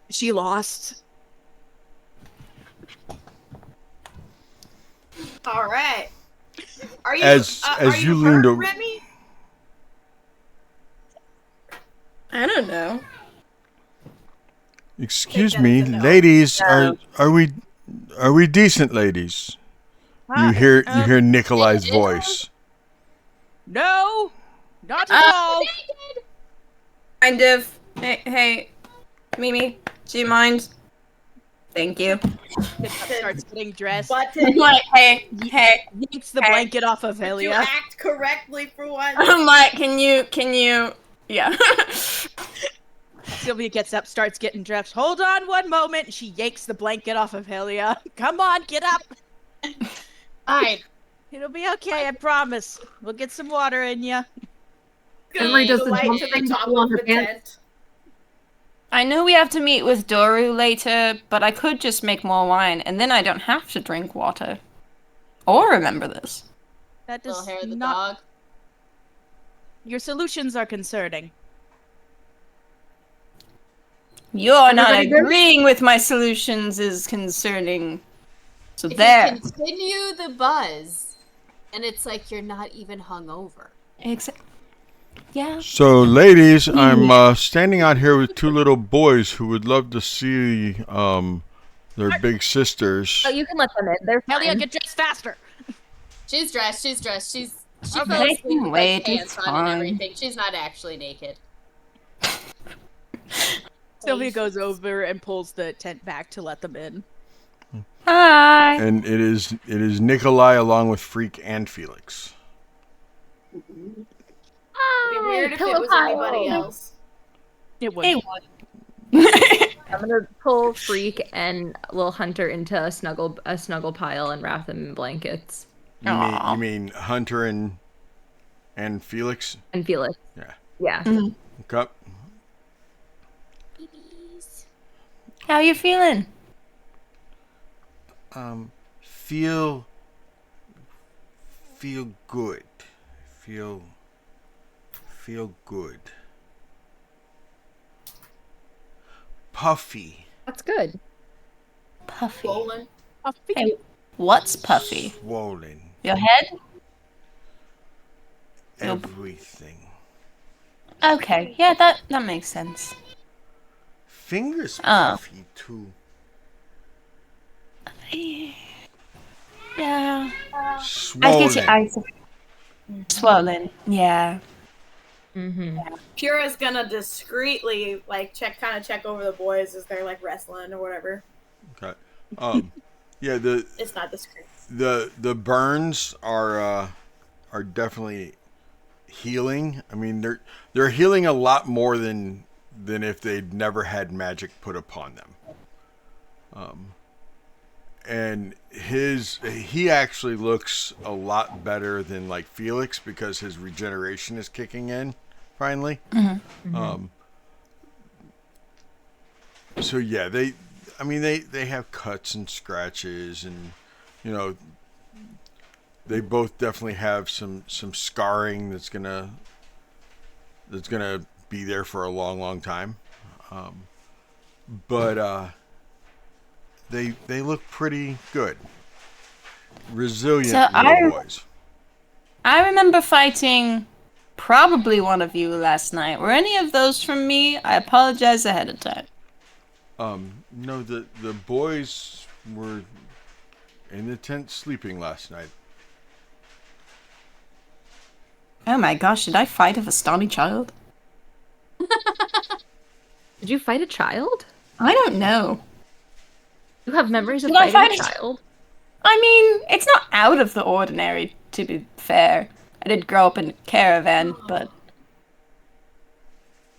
she lost. All right. Are you As are you you leaned hurt, over, Remy? I don't know. excuse that me, as a no. ladies, No. are we decent ladies? You hear Nikolai's voice. No, not at all. Kind of. Hey, Mimi, do you mind? Thank you. Starts getting dressed. Button. Like, hey. Yanks the blanket off of Did you Helia. act correctly for once? I'm like, can you? Yeah. Sylvia gets up, starts getting dressed. Hold on one moment. She yanks the blanket off of Helia. Come on, get up. Fine. It'll be okay, I promise. We'll get some water in you. Emery does the light jump to the thing to top pull on of her the pants. tent. I know we have to meet with Doru later, but I could just make more wine, and then I don't have to drink water. Or remember this. That Little does hair of the not. dog. Your solutions are concerning. You're not Everybody good? agreeing with my solutions is concerning. So If there. you continue the buzz, and it's like you're not even hungover. Yeah. So, ladies, I'm standing out here with two little boys who would love to see their big sisters. Oh, you can let them in. They're Helia, fine. get dressed faster. She's dressed. She Okay. fell They asleep can with wait, like pants it's on and fine. everything. She's not actually naked. Sylvia goes over and pulls the tent back to let them in. Hi. And it is Nikolai along with Freak and Felix. It'd be weird if it pillow was pile. anybody else. It was. Hey, I'm gonna pull Freak and Lil Hunter into a snuggle pile and wrap them in blankets. You mean Hunter and Felix? And Felix. Yeah. Yeah. Okay. Babies. How you feeling? Feel good. Feel good. Puffy. That's good. Puffy. Swollen. Hey, what's puffy? Swollen. Your head? Everything. Okay, yeah, that makes sense. Fingers Oh. puffy too. Yeah. Swollen. Swollen. Yeah. Mm-hmm. Pura's gonna discreetly check over the boys as they're wrestling or whatever. Okay. Yeah, It's not discreet. the burns are definitely healing. I mean, they're healing a lot more than if they'd never had magic put upon them. And he actually looks a lot better than Felix because his regeneration is kicking in finally. So yeah, they have cuts and scratches, and they both definitely have some scarring that's gonna be there for a long time. But they look pretty good, resilient little boys. I remember fighting probably one of you last night. Were any of those from me? I apologize ahead of time. No, the boys were in the tent sleeping last night. Oh my gosh, did I fight a Vestani child? Did you fight a child? I don't know. You have memories of Did I fighting a fight a child? I mean, it's not out of the ordinary, to be fair. I did grow up in a caravan, but...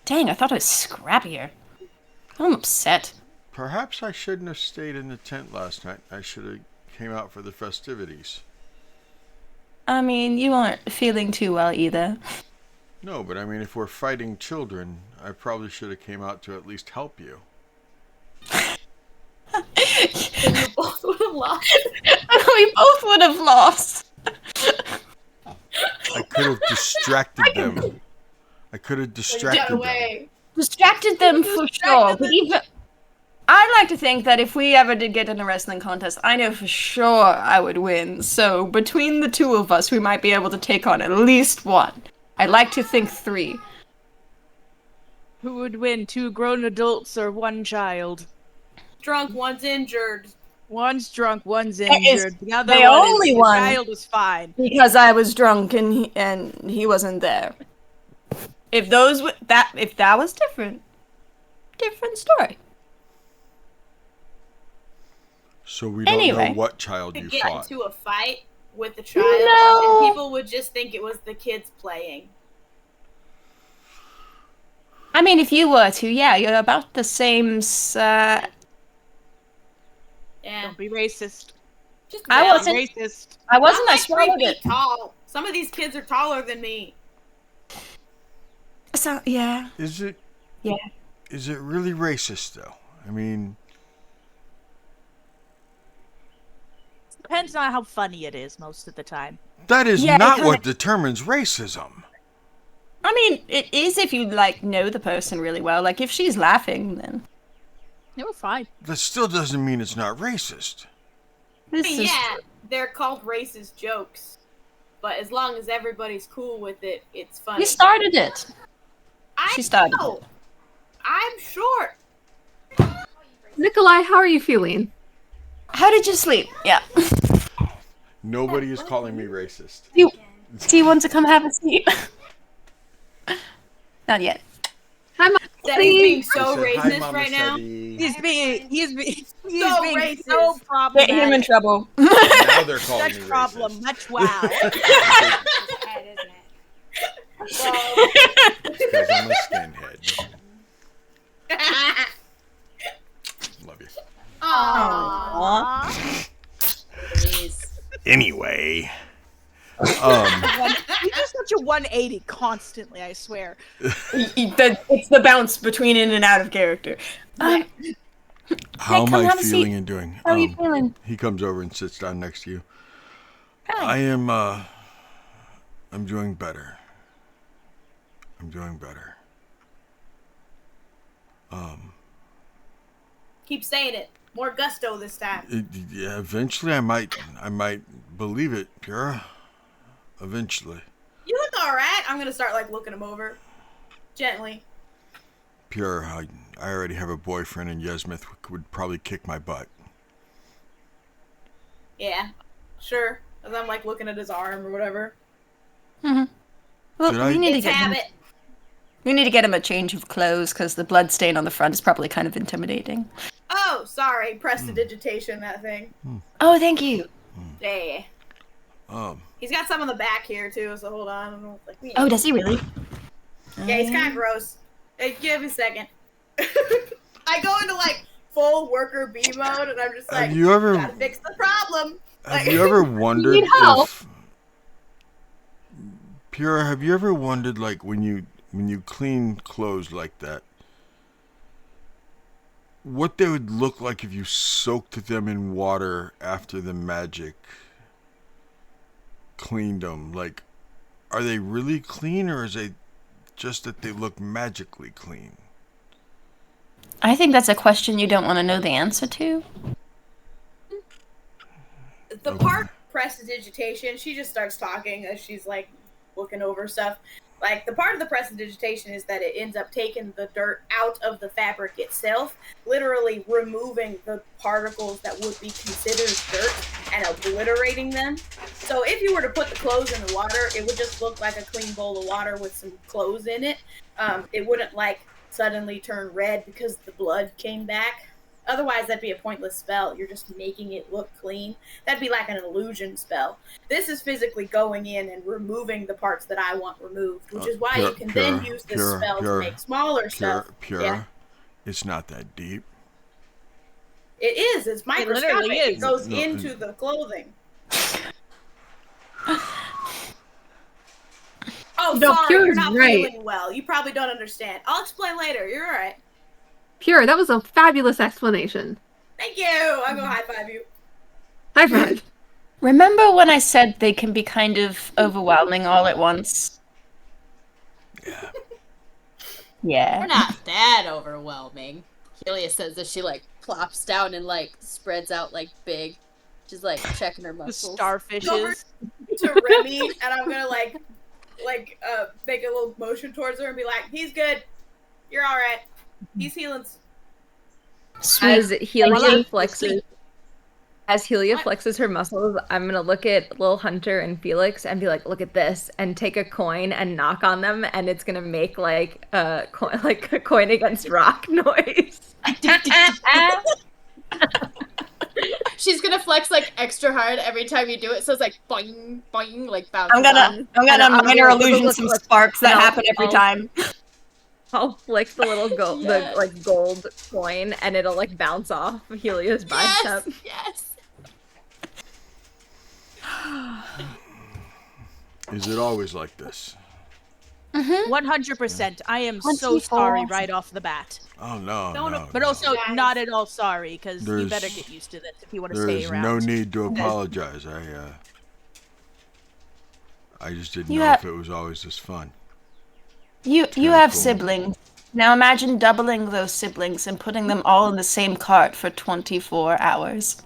Dang, I thought I was scrappier. I'm upset. Perhaps I shouldn't have stayed in the tent last night. I should have came out for the festivities. I mean, you aren't feeling too well either. No, but I mean, if we're fighting children, I probably should have came out to at least help you. You both would have lost. We both would have lost. I could have distracted them. I could have Got distracted them. away. Distracted them for sure, but even I like to think that if we ever did get in a wrestling contest, I know for sure I would win. So between the two of us, we might be able to take on at least one. I'd like to think 3. Who would win, 2 grown adults or 1 child? Drunk, one's injured. One's drunk, one's That is injured. The other the one only is the one. child is fine. Because I was drunk and he wasn't there. If that was different story. So we don't Anyway. know what child To you get fought. into a fight with the child, No. and people would just think it was the kids playing. I mean, if you were to, yeah, you're about the same. Yeah, Don't be racist. just I about. wasn't- Racist. I I'm wasn't. I like 3 swallowed feet it. tall. Some of these kids are taller than me. So yeah. Is it? Yeah. Is it really racist though? I mean, Depends on how funny it is most of the time. that is Yeah, it not kinda- what determines racism. I mean, it is if you like know the person really well. Like if she's laughing, then They were fine. That still doesn't mean it's not racist. this is Yeah, they're called racist jokes. But as long as everybody's cool with it, it's funny. You started it. I she started know. it. I'm short. Nikolai, how are you feeling? How did you sleep? Yeah. Nobody is calling me racist. Do you want to come have a seat? Not yet. Hi, Mom. Daddy's being so I said, "Hi, racist Mama right now. Seti." He's being So being racist. so Get problematic. him in trouble. Now they're calling Such me problem, racist. much wow. Because I'm a skinhead. Love you. Aww. Anyway, He's just such a 180 constantly, I swear. It's the bounce between in and out of character. how am come I have a seat. feeling and doing? How are you feeling? He comes over and sits down next to you. Hi. I'm doing better. I'm doing better. Keep saying it. More gusto this time. Yeah, eventually I might believe it, Pura. Eventually. You look alright. I'm gonna start like looking him over. Gently. Pure, I already have a boyfriend and Yesmith would probably kick my butt. Yeah. Sure. As I'm like looking at his arm or whatever. Well, Did I- we need to It's get him. habit. We need to get him a change of clothes because the blood stain on the front is probably kind of intimidating. Oh, sorry. Prestidigitation, that thing. Oh, thank you. Yeah. Um, He's got some on the back here too, so hold on. I don't know if, like, Oh, does he really? Yeah, he's kind of gross. Hey, give me a second. I go into like full worker B mode, and I'm just like, have you ever gotta fix the problem. have you ever wondered need help? if Pure, have you ever wondered like when you clean clothes like that, what they would look like if you soaked them in water after the magic cleaned them? Like, are they really clean, or is it just that they look magically clean? I think that's a question you don't want to know the answer to. The part prestidigitation, she just starts talking as she's like looking over stuff. Like the part of the prestidigitation is that it ends up taking the dirt out of the fabric itself, literally removing the particles that would be considered dirt and obliterating them. So if you were to put the clothes in the water, it would just look like a clean bowl of water with some clothes in it. It wouldn't like suddenly turn red because the blood came back. Otherwise, that'd be a pointless spell. You're just making it look clean. That'd be like an illusion spell. This is physically going in and removing the parts that I want removed, which is why you can then use this spell to make smaller stuff. Pure, Yeah. it's not that deep. It is. It's microscopic. literally is. It goes No, into the clothing. Oh, No, sorry, Pure's you're not right. feeling well. You probably don't understand. I'll explain later. You're all right. Pure, that was a fabulous explanation. Thank you. I'll go high five you. High five. Remember when I said they can be kind of overwhelming all at once? Yeah. Yeah. We're not that overwhelming. Helia says as she like plops down and like spreads out like big. She's like checking her The muscles. starfishes. To Remy, and I'm gonna make a little motion towards her and be like, "He's good. You're all right. He's healing." Sweet. As Helia Sleep. flexes her muscles, I'm gonna look at Lil Hunter and Felix and be like, "Look at this," and take a coin and knock on them, and it's gonna make like a coin against rock noise. She's gonna flex like extra hard every time you do it, so it's like boing boing like bounces. I'm gonna I'll minor look, illusion some look, sparks that and happen every time. I'll flick the little Yes. the like gold coin, and it'll like bounce off Helia's bicep. Yes. Is it always like this? 100%. I am so sorry right off the bat. Oh no, Don't- no. But no. also Guys. not at all sorry, because you There's- better get used to this if you want to stay There's around. no need to apologize. I just didn't You know ha- if it was always this fun. You kinda have cool. siblings. Now imagine doubling those siblings and putting them all in the same cart for 24 hours.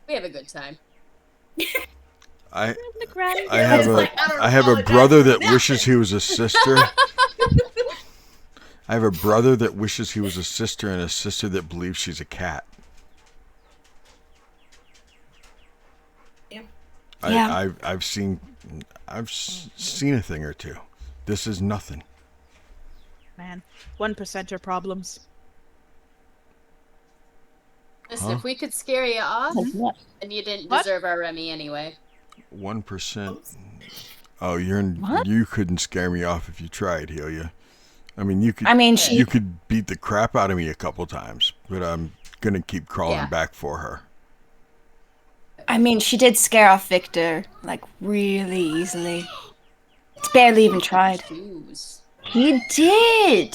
We have a good time. I Right. have a like, I don't I have a apologize brother for that nothing. wishes he was a sister. I have a brother that wishes he was a sister and a sister that believes she's a cat. Yeah. Yeah. I've seen seen a thing or two. This is nothing. Man, 1%er problems. Listen, Huh? if we could scare you off, What? then you didn't What? deserve our Remy anyway. 1%. Oh, What? you couldn't scare me off if you tried, Helia. I mean, you could. I mean, you could beat the crap out of me a couple times, but I'm gonna keep crawling Yeah. back for her. she did scare off Victor, like, really easily. It's barely even tried. Shoes. He did!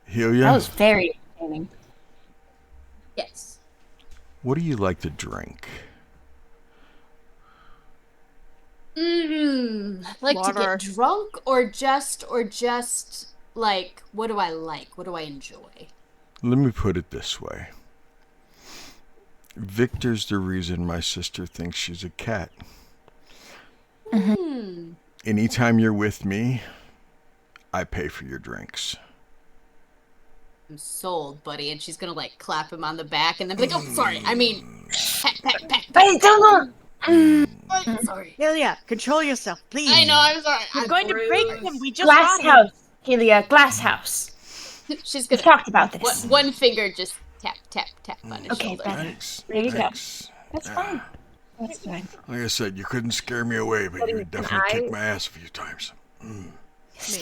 Helia, That was very entertaining. Yes. what do you like to drink? Like to Water. get drunk or just like what do I like? What do I enjoy? Let me put it this way. Victor's the reason my sister thinks she's a cat. Anytime you're with me, I pay for your drinks. I'm sold, buddy. And she's gonna like clap him on the back and then be like, oh sorry, I mean pat. Wait, don't Oh, sorry. Yeah, control yourself, please. I know, I'm sorry. You're I'm going to break rude. him. We just Glass got him. house, Helia, glass house. She's We've gonna talked about this. one finger just tap on his Okay, shoulder. better. Thanks. There you go. Thanks. That's fine. That's fine. Like I said, you couldn't scare me away, but you would definitely kick my ass a few times. Victor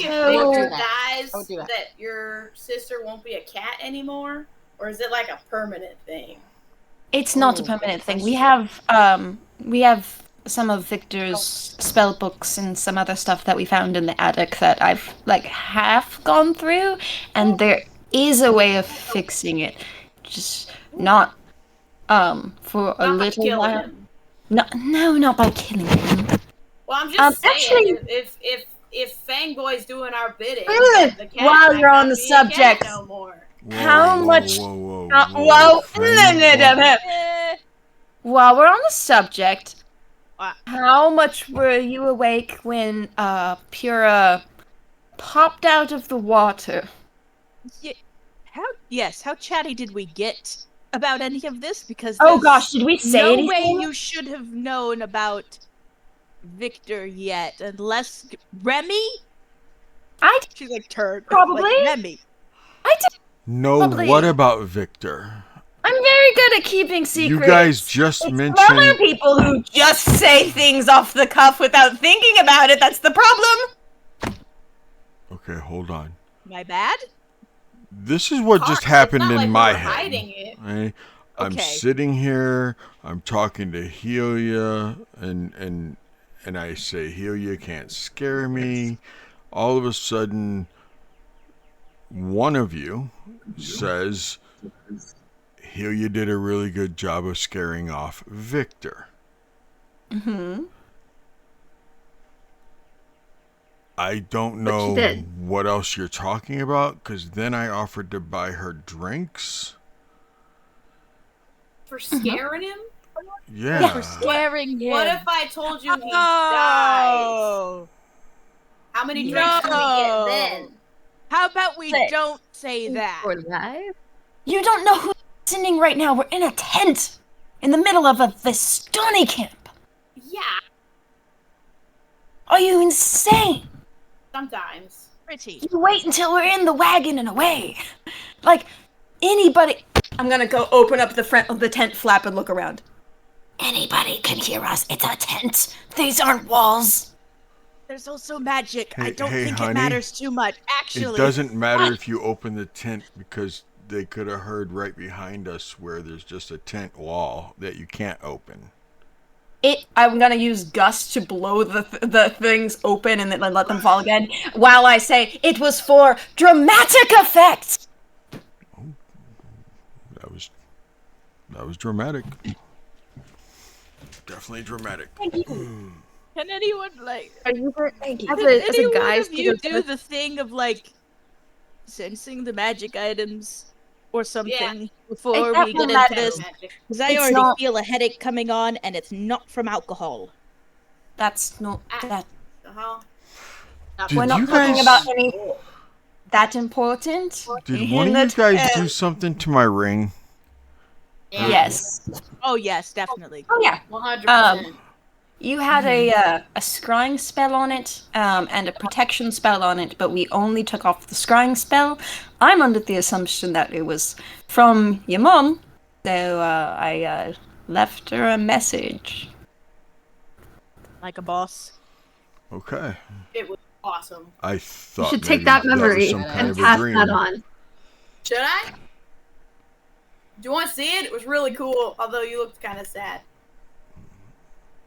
do that. dies, I would do that. that your sister won't be a cat anymore, or is it like a permanent thing? It's not a Ooh, permanent thing. good We have some of Victor's spell books and some other stuff that we found in the attic that I've like half gone through, and there is a way of fixing it. Just not for a Not by little killing while. him. No, not by killing him. Well, I'm just saying, actually- if Fangboy's doing our bidding, Ugh, the cat while might you're on not the be a cat subject. no more. How much- Whoa, Whoa, Fang, While we're on the subject, Uh. how much were you awake when Pura popped out of the water? How chatty did we get about any of this? Because Oh there's gosh, did we say no anything? way you should have known about Victor yet, unless Remy. I did. She's like turned. Probably. Like, Remy. I did. No, Probably. what about Victor? I'm very good at keeping secrets. You guys just It's mentioned. other people who just say things off the cuff without thinking about it. That's the problem. Okay, hold on. My bad. This is what just It's happened not in like my we're head. hiding it. Right? I'm Okay. sitting here. I'm talking to Helia, and I say, Helia can't scare me. All of a sudden, one of you says, Helia did a really good job of scaring off Victor. Mm-hmm. I don't But she know did. what else you're talking about, because then I offered to buy her drinks. For scaring him? Yeah. For scaring him. What if I told you he dies? Oh. How many drinks do we get then? How about we Say- don't say that? For life? You don't know who's listening right now. We're in a tent in the middle of a Vestani camp. Yeah, Are you insane? sometimes. Pretty. You wait until we're in the wagon and away. Like, anybody... I'm gonna go open up the front of the tent flap and look around. Anybody can hear us. It's a tent. These aren't walls. There's also magic. I Hey- don't hey, think honey. it matters too much. Actually, It doesn't matter if you open the tent, because they could have heard right behind us where there's just a tent wall that you can't open. I'm gonna use gust to blow the things open and then let them fall again, while I say it was for dramatic effect. That was dramatic. Definitely dramatic. can anyone like? Are you Thank you. as Can a any guy one of you do the thing of like sensing the magic items or something before That we will get matter. into this? Because I It's already not- feel a headache coming on, and it's not from alcohol. That's not that. Uh-huh. Did We're not you talking guys- about any that important. Did one of you guys do something to my ring? Yes. Oh yes, definitely. Oh yeah. 100%. You had a scrying spell on it, and a protection spell on it, but we only took off the scrying spell. I'm under the assumption that it was from your mom, so I left her a message. Like a boss. Okay. It was awesome. I You thought should take maybe that was memory some kind and of a pass dream. that on. Should I? Do you want to see it? It was really cool, although you looked kind of sad.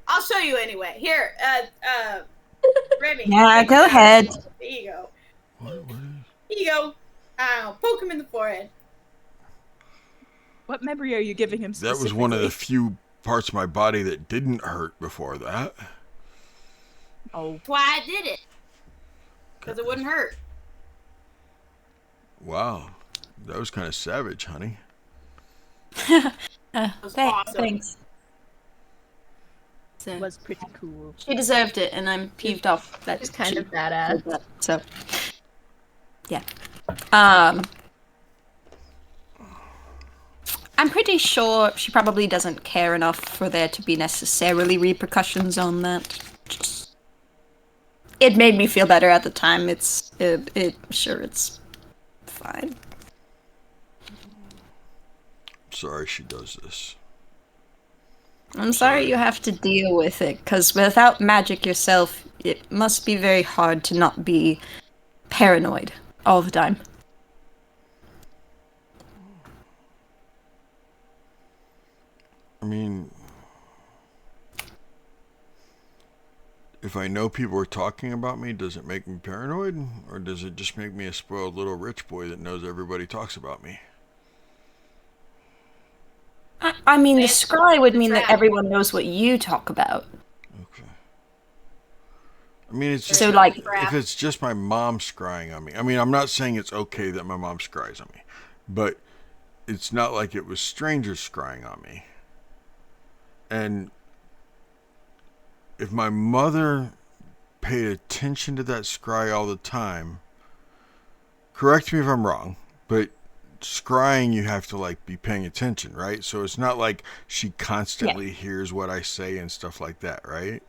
I'll show you anyway. Here, Remy. Yeah, take go that. ahead. There you go. What is- Here you go. Poke him in the forehead. What memory are you giving him? That was one of the specifically? few parts of my body that didn't hurt before that. Oh, That's why I did it. Because it wouldn't hurt. Wow. That was kind of savage, honey. was awesome. Thanks. So, was pretty cool. she deserved it, and I'm peeved off that She's kind she of badass. did that. So, yeah. I'm pretty sure she probably doesn't care enough for there to be necessarily repercussions on that. Just, it made me feel better at the time. It's fine. Sorry she does this. I'm sorry you have to deal with it, because without magic yourself, it must be very hard to not be paranoid all the time. I mean, if I know people are talking about me, does it make me paranoid? Or does it just make me a spoiled little rich boy that knows everybody talks about me? I mean, the It's scry would the mean that trap. everyone knows what you talk about. Okay. I mean, it's just, So, like- if it's just my mom scrying on me. I mean, I'm not saying it's okay that my mom scries on me, but it's not like it was strangers scrying on me. And if my mother paid attention to that scry all the time, correct me if I'm wrong, but scrying, you have to like be paying attention, right? So it's not like she constantly hears what I say and stuff like that, right?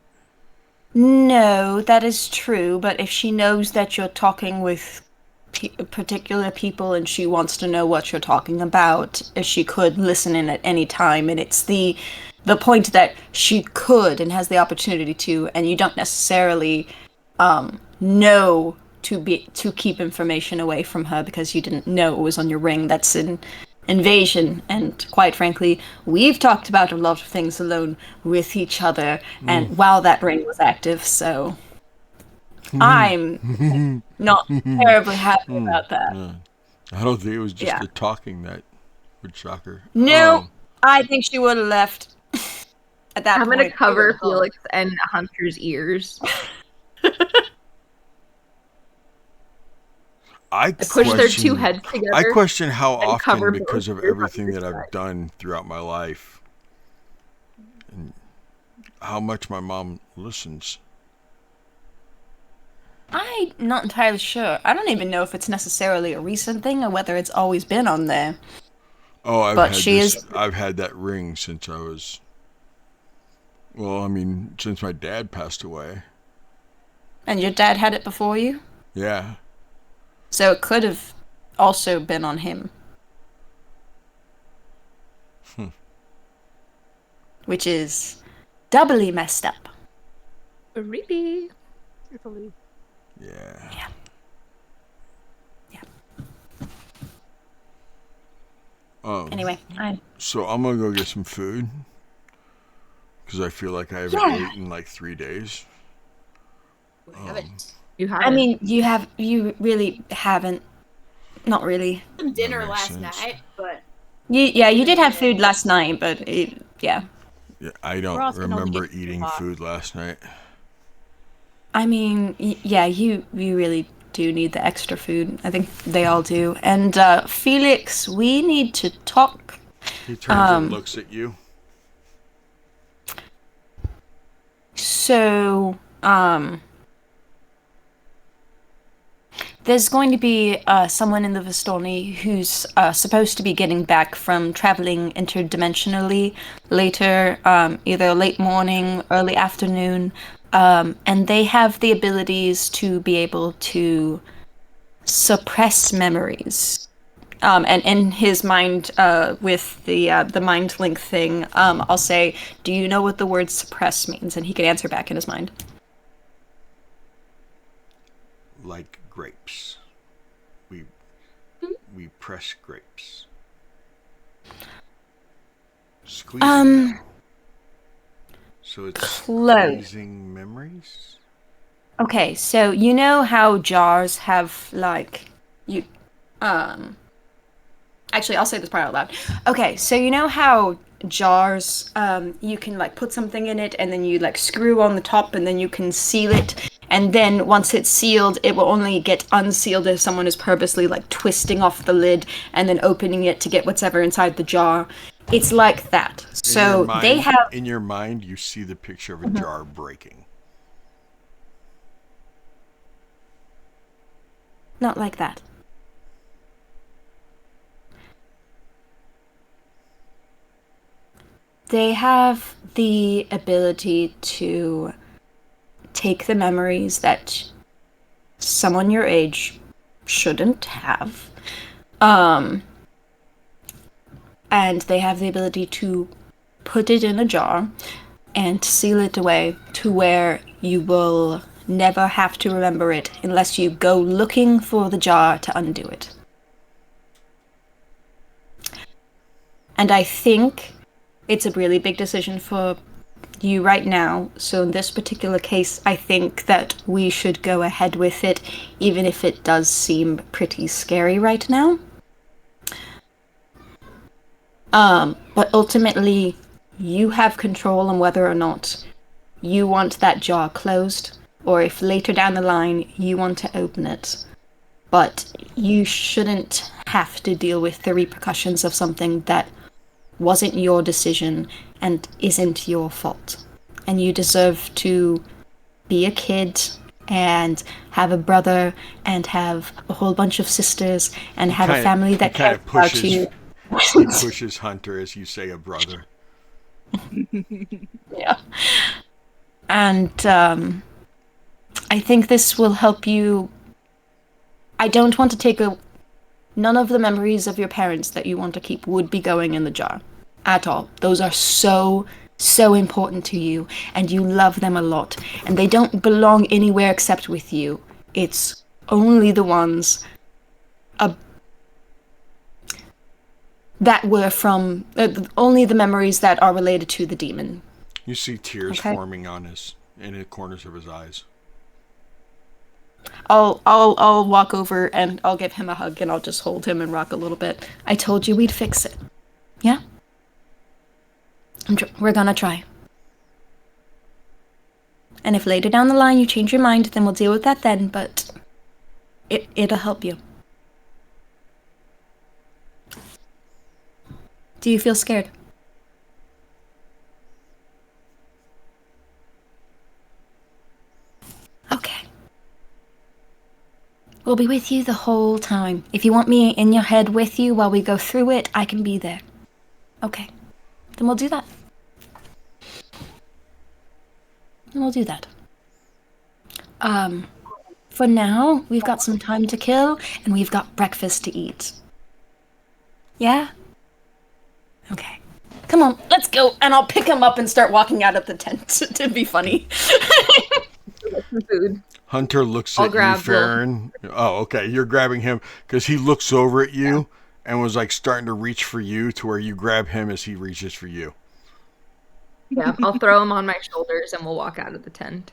No, that is true, but if she knows that you're talking with particular people and she wants to know what you're talking about, she could listen in at any time, and it's the point that she could and has the opportunity to, and you don't necessarily know to keep information away from her because you didn't know it was on your ring. That's an invasion, and quite frankly, we've talked about a lot of things alone with each other, and while that ring was active, so I'm not terribly happy about that. Yeah. I don't think it was just Yeah. the talking that would shock her. No, I think she would have left at that I'm point. gonna cover Oh. Felix and Hunter's ears. I I push their two question. heads I together question how and often, cover both because of ears on everything either that I've side. done throughout my life, and how much my mom listens. I'm not entirely sure. I don't even know if it's necessarily a recent thing or whether it's always been on there. Oh, But she is. I've had that ring since I was. Well, I mean, since my dad passed away. And your dad had it before you? Yeah. So it could have also been on him. Which is doubly messed up. Creepy. Yeah. Yeah. Yeah. Anyway, So I'm gonna go get some food because I feel like I haven't Yeah. ate in like 3 days. We haven't. You have I mean, you really haven't. Not really. Some dinner makes last sense. night, but You did have food last night, but yeah. Yeah, I We're don't also gonna only remember get two eating hot. food last night. I mean, yeah, you really do need the extra food. I think they all do. And Felix, we need to talk. He turns and looks at you. So, there's going to be someone in the Vestani who's supposed to be getting back from traveling interdimensionally later, either late morning, early afternoon, and they have the abilities to be able to suppress memories. And in his mind, with the mind link thing, I'll say, "Do you know what the word suppress means?" And he can answer back in his mind. Like grapes. We press grapes. Squeezing them. So it's Close. squeezing memories? Okay, so you know how jars have like you actually I'll say this part out loud. Okay, so you know how jars you can like put something in it and then you like screw on the top and then you can seal it, and then once it's sealed it will only get unsealed if someone is purposely like twisting off the lid and then opening it to get whatever inside the jar. It's like that. So they have in your mind you see the picture of a jar breaking. not like that. They have the ability to take the memories that someone your age shouldn't have. And they have the ability to put it in a jar and seal it away to where you will never have to remember it unless you go looking for the jar to undo it. And I think it's a really big decision for you right now. So in this particular case, I think that we should go ahead with it, even if it does seem pretty scary right now. But ultimately, you have control on whether or not you want that jar closed, or if later down the line you want to open it. But you shouldn't have to deal with the repercussions of something that wasn't your decision and isn't your fault. And you deserve to be a kid and have a brother and have a whole bunch of sisters and have a family that cares about you. He pushes Hunter as you say a brother. Yeah. And I think this will help you. I don't want to take a. None of the memories of your parents that you want to keep would be going in the jar. At all. Those are so important to you, and you love them a lot. And they don't belong anywhere except with you. It's only the ones that were from. Only the memories that are related to the demon. You see tears forming in the corners of his eyes. I'll walk over and I'll give him a hug and I'll just hold him and rock a little bit. I told you we'd fix it. Yeah? We're gonna try. And if later down the line you change your mind, then we'll deal with that then, but it'll help you. Do you feel scared? Okay. We'll be with you the whole time. If you want me in your head with you while we go through it, I can be there. Okay. Then we'll do that. For now, we've got some time to kill, and we've got breakfast to eat. Yeah? Okay. Come on, let's go, and I'll pick him up and start walking out of the tent to be funny. Some food. Hunter looks I'll at you, grab Farron. Oh, okay. You're grabbing him because he looks over at you and was like starting to reach for you to where you grab him as he reaches for you. Yeah, I'll throw him on my shoulders and we'll walk out of the tent.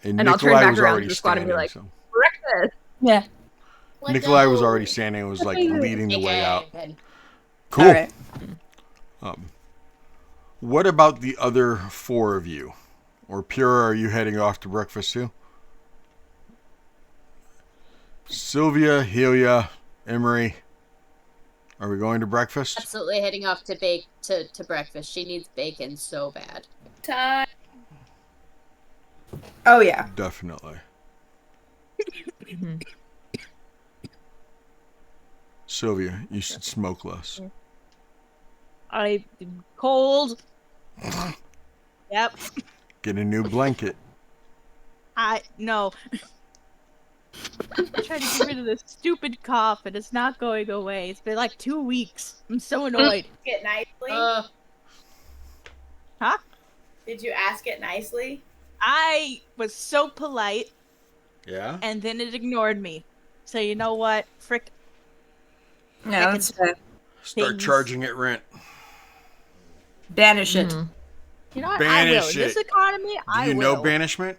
And I'll turn Nikolai back was around already to the squad and standing. be like, So. breakfast! Yeah. Nikolai was already standing and was like leading the way out. Bacon. Cool. All right. What about the other 4 of you? Or Pura, are you heading off to breakfast too? Sylvia, Helia, Emery, are we going to breakfast? Absolutely heading off to to breakfast. She needs bacon so bad. Time. Oh, yeah. Definitely. Sylvia, you should smoke less. I'm cold. Yep. Get a new blanket. No. I'm trying to get rid of this stupid cough and it's not going away. It's been like 2 weeks. I'm so annoyed. It nicely. Huh? Did you ask it nicely? I was so polite Yeah? and then it ignored me. So you know what? Frick. No, it's Start things. charging it rent. banish it. You know what? Banish I will. In this it. economy, Do you know banishment?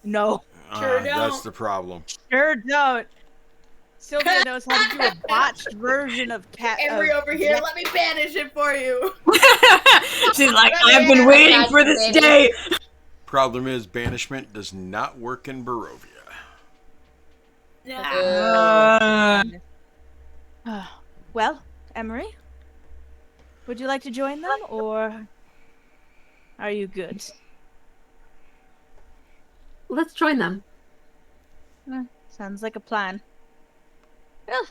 No. Sure That's don't. the problem. Sure don't. Sylvia knows how to do a botched version of cat. Emery over here, let me banish it for you. She's like, I've been waiting for this day. Problem is, banishment does not work in Barovia. Yeah. Well, Emery, would you like to join them, or are you good? Let's join them. Sounds like a plan. Well,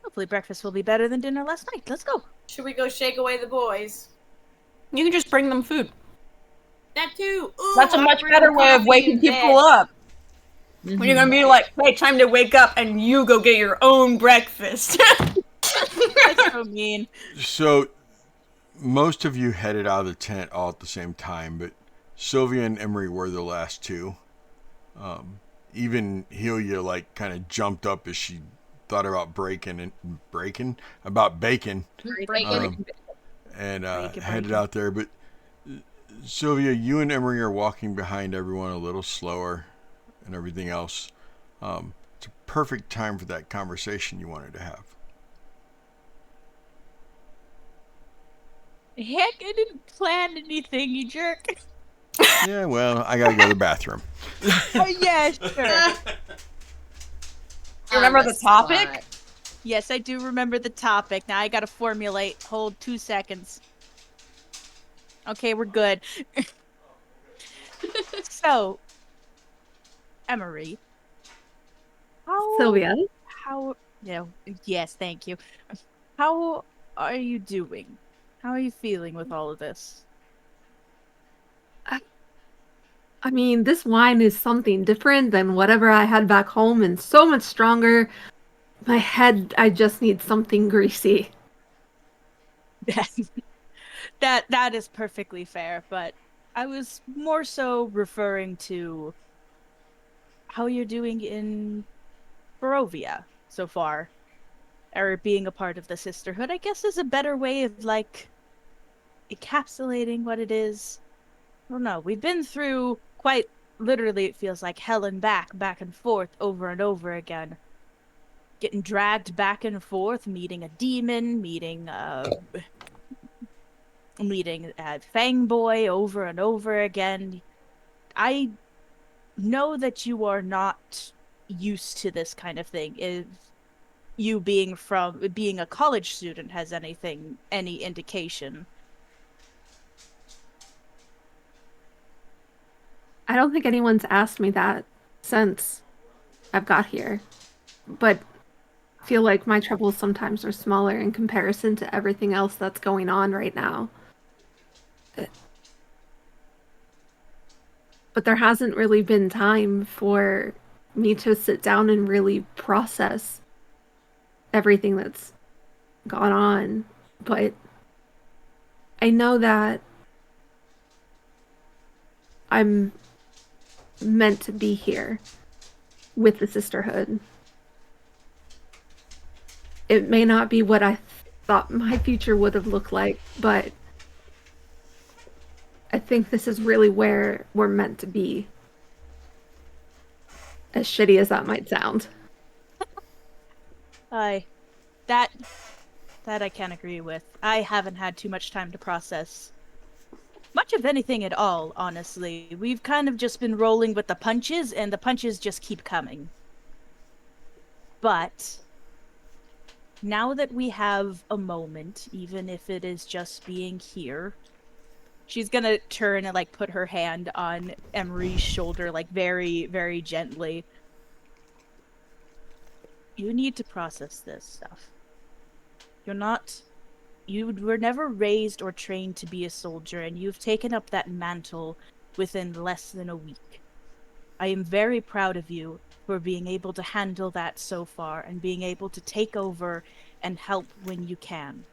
hopefully breakfast will be better than dinner last night. Let's go. Should we go shake away the boys? You can just bring them food. That too. Ooh, That's a I'll much bring better way of coffee waking in people bed. up. When you're gonna be like, hey, time to wake up, and you go get your own breakfast. That's so mean. So, most of you headed out of the tent all at the same time, but Sylvia and Emery were the last 2. Even Helia like kind of jumped up as she thought about bacon, Breaking. and headed out there. But Sylvia, you and Emery are walking behind everyone a little slower and everything else. It's a perfect time for that conversation you wanted to have. Heck, I didn't plan anything, you jerk. Yeah, well, I gotta go to the bathroom. Yeah, sure. Remember the topic? Yes, I do remember the topic. Now I gotta formulate. Hold 2 seconds. Okay, we're good. So, Emery, Sylvia. yes, thank you. How are you doing? How are you feeling with all of this? I mean, this wine is something different than whatever I had back home and so much stronger. My head, I just need something greasy. That is perfectly fair, but I was more so referring to how you're doing in Barovia so far. Or being a part of the Sisterhood, I guess, is a better way of like encapsulating what it is. I don't know. We've been through quite literally, it feels like hell and back and forth over and over again. Getting dragged back and forth, meeting a demon, meeting Fangboy over and over again. I know that you are not used to this kind of thing. you being a college student has any indication. I don't think anyone's asked me that since I've got here, but I feel like my troubles sometimes are smaller in comparison to everything else that's going on right now. But there hasn't really been time for me to sit down and really process everything that's gone on. But I know that I'm meant to be here with the Sisterhood. It may not be what I thought my future would have looked like, but I think this is really where we're meant to be. As shitty as that might sound. That I can agree with. I haven't had too much time to process much of anything at all, honestly. We've kind of just been rolling with the punches, and the punches just keep coming. But now that we have a moment, even if it is just being here, she's gonna turn and like put her hand on Emery's shoulder, like very, very gently. You need to process this stuff. You were never raised or trained to be a soldier, and you've taken up that mantle within less than a week. I am very proud of you for being able to handle that so far and being able to take over and help when you can.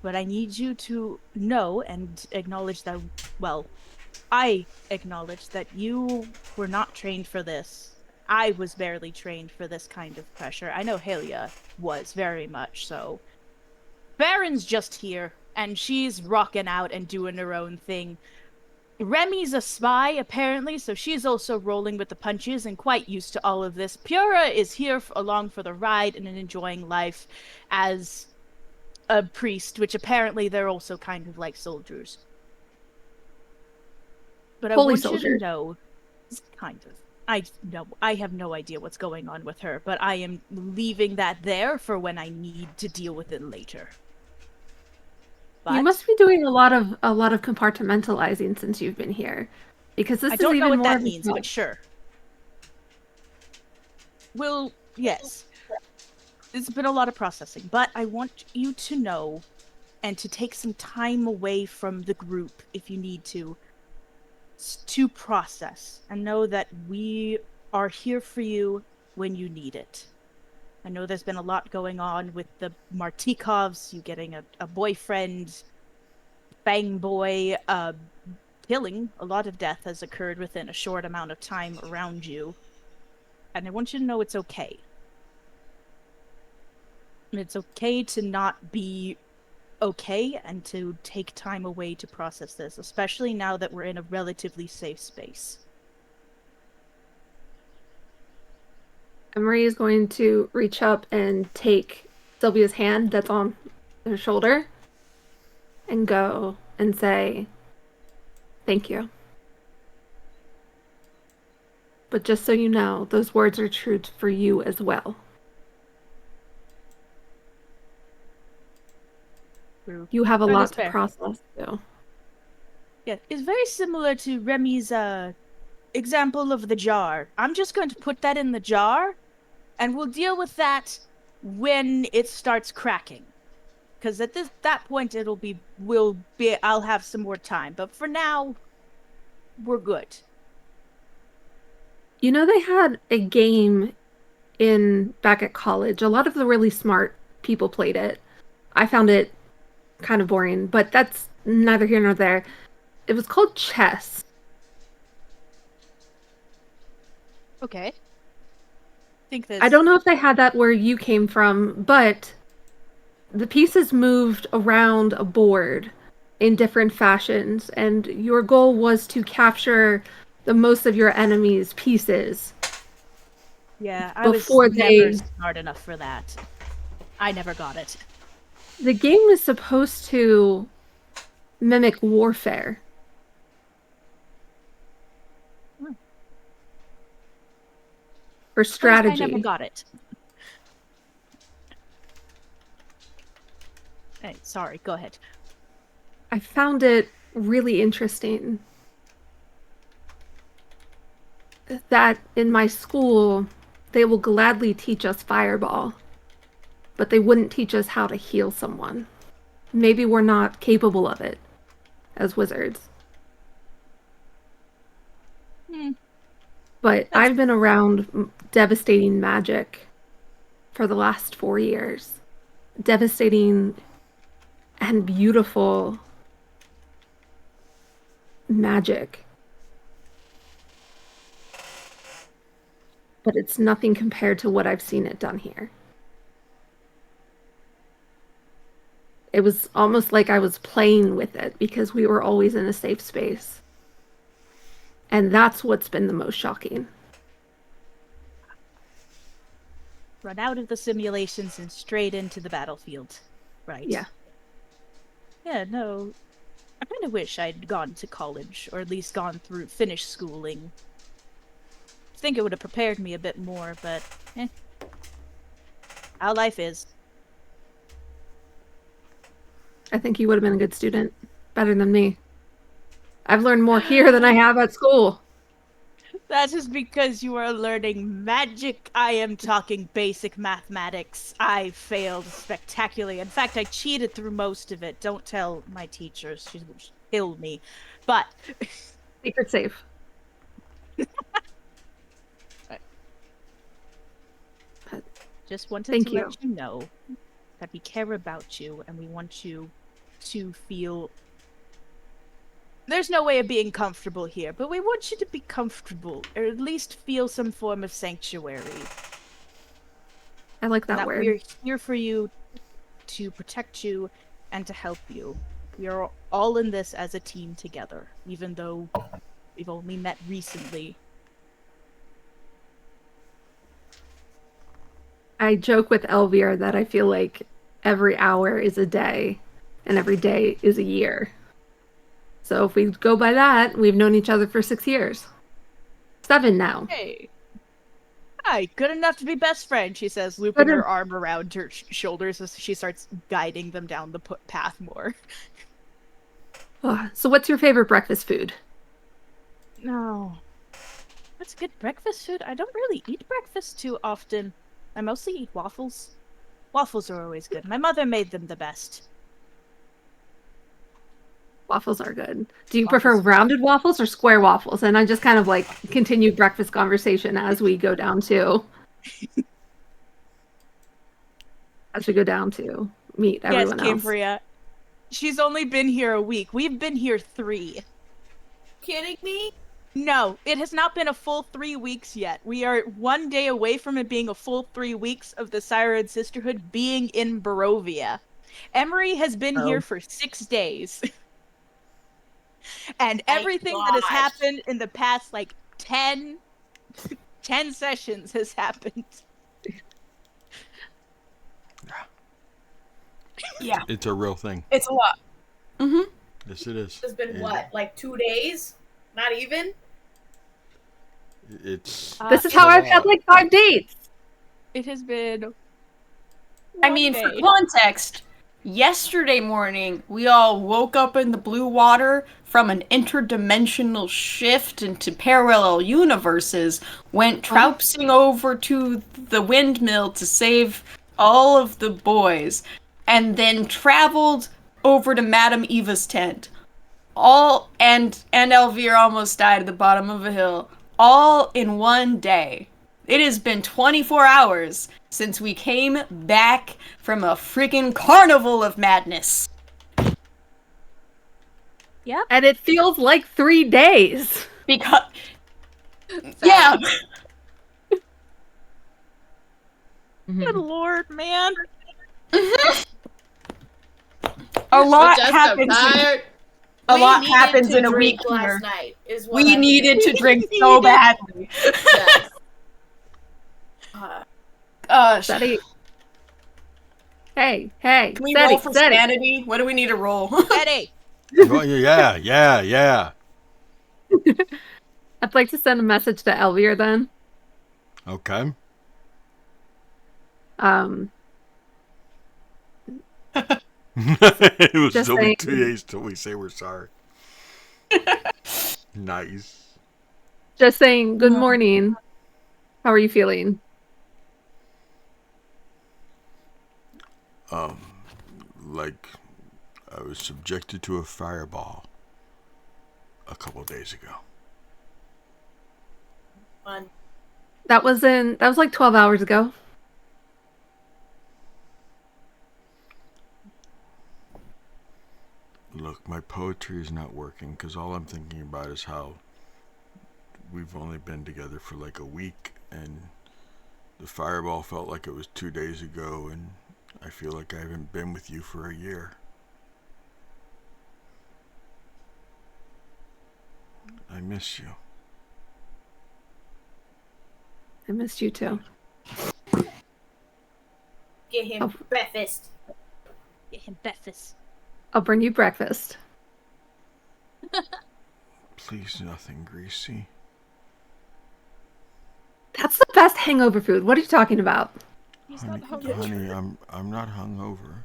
But I need you to know and acknowledge that, well, I acknowledge that you were not trained for this. I was barely trained for this kind of pressure. I know Helia was very much so. Baron's just here, and she's rocking out and doing her own thing. Remy's a spy, apparently, so she's also rolling with the punches and quite used to all of this. Pura is here along for the ride and enjoying life as a priest, which apparently they're also kind of like soldiers. But I Holy want you to soldier. know, kind of. I have no idea what's going on with her, but I am leaving that there for when I need to deal with it later. You must be doing a lot of compartmentalizing since you've been here, because this I is don't know even what more that of a means, but sure. Well, yes. It's been a lot of processing, but I want you to know and to take some time away from the group if you need to process and know that we are here for you when you need it. I know there's been a lot going on with the Martikovs, you getting a boyfriend, Bang Boy, killing. A lot of death has occurred within a short amount of time around you. And I want you to know it's okay. And it's okay to not be okay and to take time away to process this, especially now that we're in a relatively safe space. Emery is going to reach up and take Sylvia's hand that's on her shoulder and go and say, "Thank you. But just so you know, those words are true for you as well. You have a lot to process, too." Yeah, it's very similar to Remy's example of the jar. I'm just going to put that in the jar, and we'll deal with that when it starts cracking. Because at that point, I'll have some more time. But for now, we're good. You know, they had a game back at college. A lot of the really smart people played it. I found it kind of boring, but that's neither here nor there. It was called chess. Okay. I don't know if they had that where you came from, but the pieces moved around a board in different fashions, and your goal was to capture the most of your enemy's pieces. Yeah, I was never smart enough for that. I never got it. The game is supposed to mimic warfare. Or strategy. I never got it. Hey, sorry, go ahead. I found it really interesting that in my school, they will gladly teach us Fireball, but they wouldn't teach us how to heal someone. Maybe we're not capable of it as wizards. But I've been around devastating magic for the last 4 years. Devastating and beautiful magic. But it's nothing compared to what I've seen it done here. It was almost like I was playing with it because we were always in a safe space. And that's what's been the most shocking. Run out of the simulations and straight into the battlefield. Right. Yeah. Yeah, no. I kind of wish I'd gone to college, or at least finished schooling. I think it would have prepared me a bit more, but how life is. I think you would have been a good student. Better than me. I've learned more here than I have at school. That is because you are learning magic. I am talking basic mathematics. I failed spectacularly. In fact, I cheated through most of it. Don't tell my teachers. She will kill me. But Secret safe. just wanted Thank to you. let you know that we care about you and we want you to feel. There's no way of being comfortable here, but we want you to be comfortable, or at least feel some form of sanctuary. I like that word. We're here for you, to protect you, and to help you. We are all in this as a team together, even though we've only met recently. I joke with Elvira that I feel like every hour is a day, and every day is a year. So if we go by that, we've known each other for 6 years. 7 now. Hey. Hi, good enough to be best friends, she says, looping her arm around her shoulders as she starts guiding them down the path more. So what's your favorite breakfast food? No. What's good breakfast food? I don't really eat breakfast too often. I mostly eat waffles. Waffles are always good. My mother made them the best. Waffles are good. Do you prefer rounded waffles or square waffles? And I just kind of like continue breakfast conversation as we go down to meet everyone else. Cambria. She's only been here a week. We've been here 3. Kidding me? No, it has not been a full 3 weeks yet. We are 1 day away from it being a full 3 weeks of the Siren Sisterhood being in Barovia. Emery has been here for 6 days. And everything that has happened in the past, 10 sessions has happened. Yeah. It's a real thing. It's a lot. Mm-hmm. Yes, it is. It's been what, 2 days? Not even? It's. This is how I've had 5 dates. It has been. I mean, for context, yesterday morning, we all woke up in the blue water from an interdimensional shift into parallel universes, went trouncing over to the windmill to save all of the boys, and then traveled over to Madame Eva's tent. And Elvira almost died at the bottom of a hill. All in 1 day. It has been 24 hours since we came back from a freaking carnival of madness. Yeah. And it feels like 3 days. Because... yeah. Good lord, man. A lot happens. A lot happens in a week here. Night is what We needed to drink so badly. Yes. Steady. Hey. Can we roll for sanity? What do we need to roll? Steady. Oh, yeah. I'd like to send a message to Elvira then. It will Just still be saying. 2 days till we say we're sorry. Nice. Just saying, good morning. How are you feeling? Like I was subjected to a fireball a couple days ago. Fun. That was like 12 hours ago. Look, my poetry is not working because all I'm thinking about is how we've only been together for like a week, and the fireball felt like it was 2 days ago, and I feel like I haven't been with you for a year. I miss you. I missed you too. Get him breakfast. Get him breakfast. I'll bring you breakfast. Please, nothing greasy. That's the best hangover food. What are you talking about? He's Honey, not hungry. honey, I'm not hungover.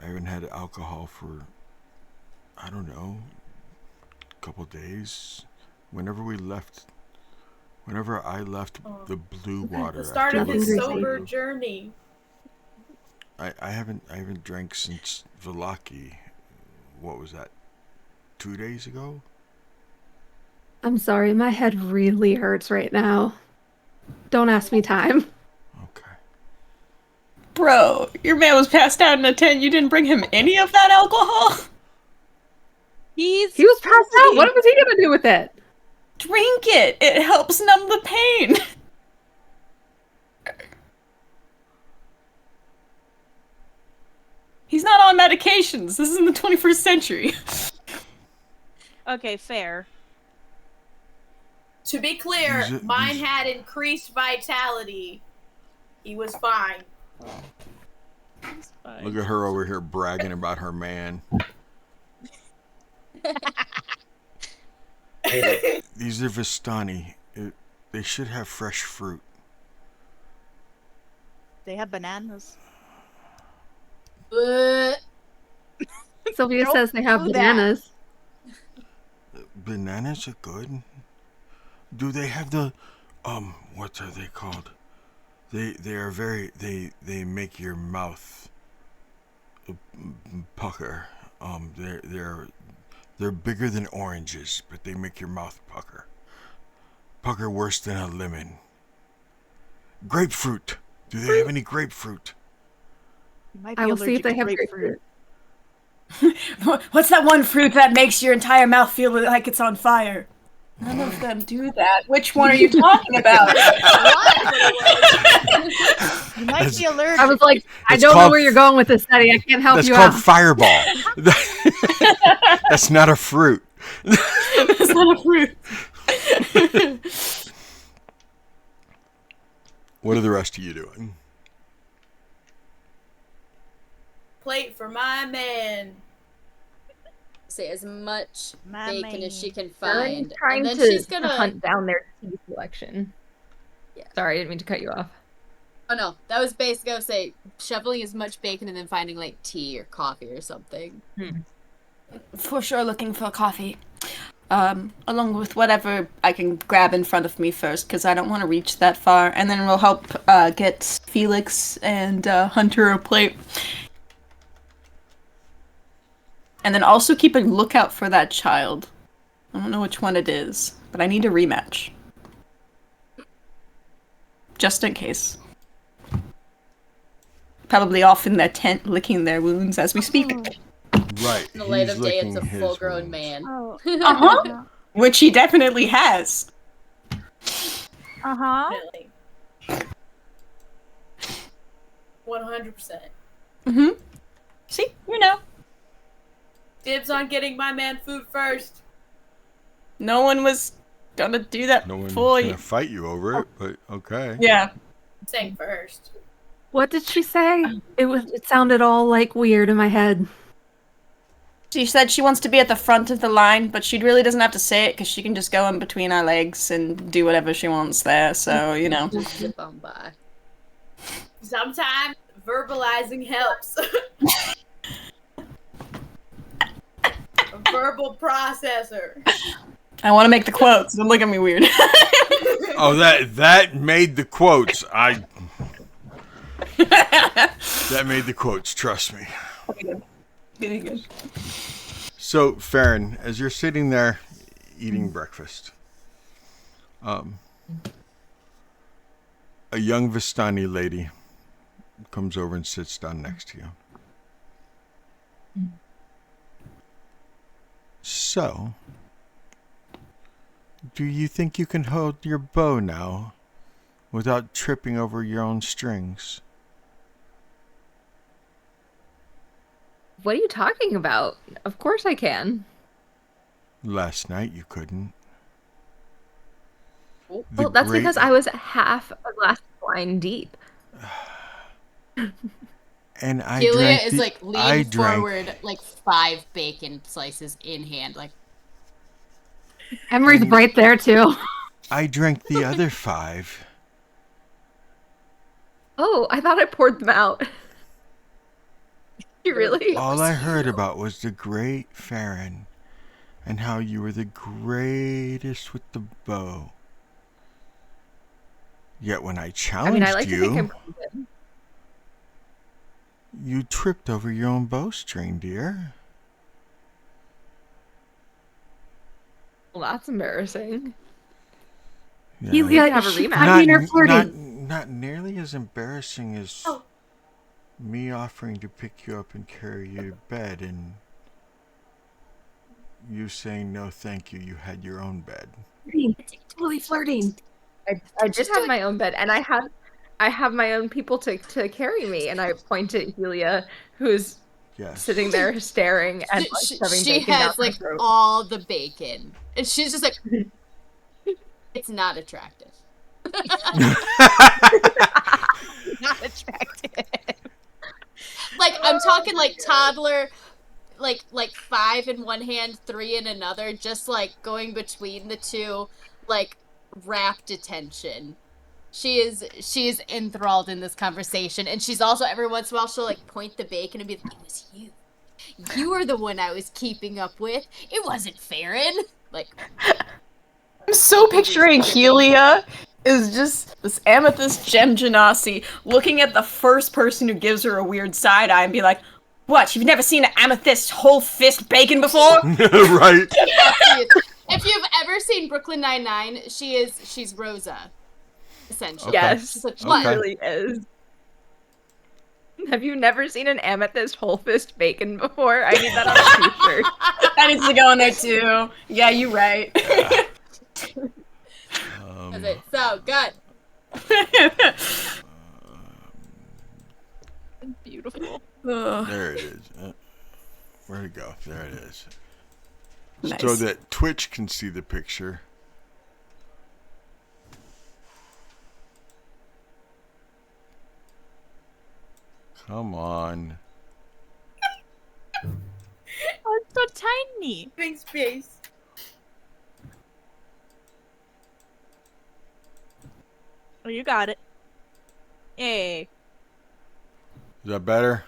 I haven't had alcohol for, I don't know, a couple days. Whenever I left the blue water. The start of after his Nothing sober greasy. journey. I haven't drank since Velaki. What was that? 2 days ago? I'm sorry, my head really hurts right now. Don't ask me time. Okay. Bro, your man was passed out in a tent. You didn't bring him any of that alcohol? He was passed out. What was he gonna do with it? Drink it. It helps numb the pain. He's not on medications. This is in the 21st century. Okay, fair. To be clear, These are- mine these- had increased vitality. He was fine. He's fine. Look at her over here bragging about her man. These are Vestani. They should have fresh fruit. They have bananas. Sylvia Don't says they have do that. bananas. Bananas are good. Do they have the what are they called? They are very they make your mouth pucker. They're bigger than oranges, but they make your mouth pucker. Pucker worse than a lemon. Grapefruit. Do they have any grapefruit? You might be I will see if allergic they to have grapefruit. grapefruit. What's that one fruit that makes your entire mouth feel like it's on fire? None of them do that. Which one are you talking about? You might be allergic. I was like, I It's don't know called- where you're going with this, Eddie. I can't help That's you called out. fireball. That's not a fruit. It's not a fruit. What are the rest of you doing? Plate for my man. Say as much My bacon as she man. can Erin's find, trying and then to she's gonna. hunt down their tea selection. Yeah. Sorry, I didn't mean to cut you off. Oh no, that was basically I would say shoveling as much bacon and then finding like tea or coffee or something. For sure looking for coffee. Along with whatever I can grab in front of me first, because I don't want to reach that far. And then we'll help get Felix and Hunter a plate. And then also keep a lookout for that child. I don't know which one it is, but I need a rematch. Just in case. Probably off in their tent licking their wounds as we speak. Right. In the light he's of day, it's a licking his full-grown wounds. man. Oh. Uh-huh. Which he definitely has. Uh-huh. Definitely. 100%. Mm-hmm. See? You know. Dibs on getting my man food first. No one was gonna do that No one's before gonna you. fight you over it, but okay. Yeah. I'm saying first. What did she say? It sounded all like weird in my head. She said she wants to be at the front of the line, but she really doesn't have to say it because she can just go in between our legs and do whatever she wants there. So, you know. Just zip on by. Sometimes verbalizing helps. A verbal processor. I want to make the quotes. Don't look at me weird. Oh, that made the quotes. That made the quotes. Trust me. Good. So, Farron, as you're sitting there eating breakfast, a young Vestani lady comes over and sits down next to you. So, do you think you can hold your bow now without tripping over your own strings? What are you talking about? Of course I can. Last night you couldn't. Well, that's because I was half a glass of wine deep. And I Julia drank is the, like I leaning drank, forward, like 5 bacon slices in hand. Like, Emery's right there too. I drank the other 5. Oh, I thought I poured them out. You really? All I heard about was the great Farron and how you were the greatest with the bow. Yet when I challenged I like to think I'm you, pretty good. you tripped over your own bowstring, dear. Well, that's embarrassing. Yeah. Helia, have a she- rematch. I mean, her flirting. Not nearly as embarrassing as me offering to pick you up and carry you to bed and you saying no thank you, you had your own bed. Totally flirting. I did have my own bed, and I have my own people to carry me, and I point at Helia, who's Yes. sitting there staring and like, shoving she bacon down has her like throat. all the bacon, and she's just like, it's not attractive. Not attractive. Like, I'm talking like toddler, like 5 in one hand, 3 in another, just like going between the two, like rapt attention. She's enthralled in this conversation, and she's also every once in a while she'll like point the bacon and be like, "It was you. You were the one I was keeping up with. It wasn't Farron." Like, I'm so picturing Helia is just this amethyst gem genasi looking at the first person who gives her a weird side eye and be like, "What? You've never seen an amethyst whole fist bacon before?" Right. if you've ever seen Brooklyn Nine-Nine, she's Rosa, essentially. Okay. Yes, She's like, she what? really is. Have you never seen an amethyst whole fist bacon before? I need that on a t-shirt. That needs to go in there too. Yeah, you're right. That's it. So good. Beautiful. There it is. Where'd it go? There it is. Nice. So that Twitch can see the picture. Come on. Oh, it's so tiny. Big space. Oh, you got it. Yay. Is that better?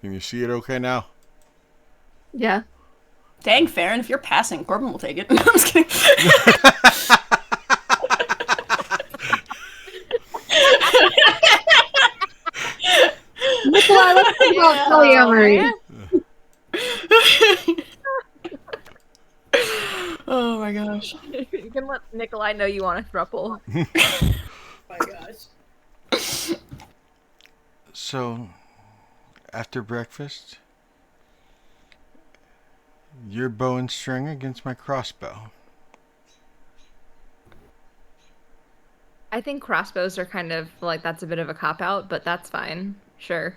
Can you see it okay now? Yeah. Dang, Farron, if you're passing, Corbin will take it. I'm just kidding. Nikolai, let's think about polyamory. Oh my gosh. You can let Nikolai know you want a throuple. Oh my gosh. So, after breakfast, your bow and string against my crossbow. I think crossbows are kind of like that's a bit of a cop out, but that's fine. Sure.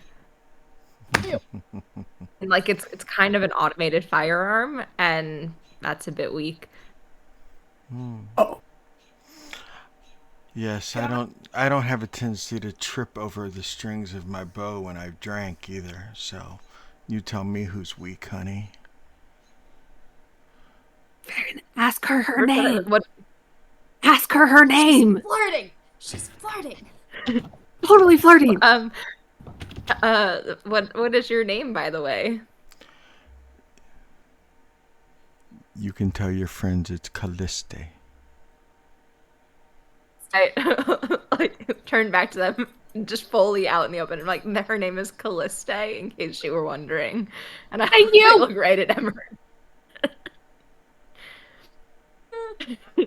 And like it's kind of an automated firearm, and that's a bit weak. Oh. Yes, I don't have a tendency to trip over the strings of my bow when I've drank either. So, you tell me who's weak, honey. Ask her her name. What? Ask her her name. Flirting. She's flirting. Totally flirting. What is your name, by the way? You can tell your friends it's Calliste. I like turn back to them, just fully out in the open. I'm like, her name is Calliste, in case you were wondering. And I look right at Emery.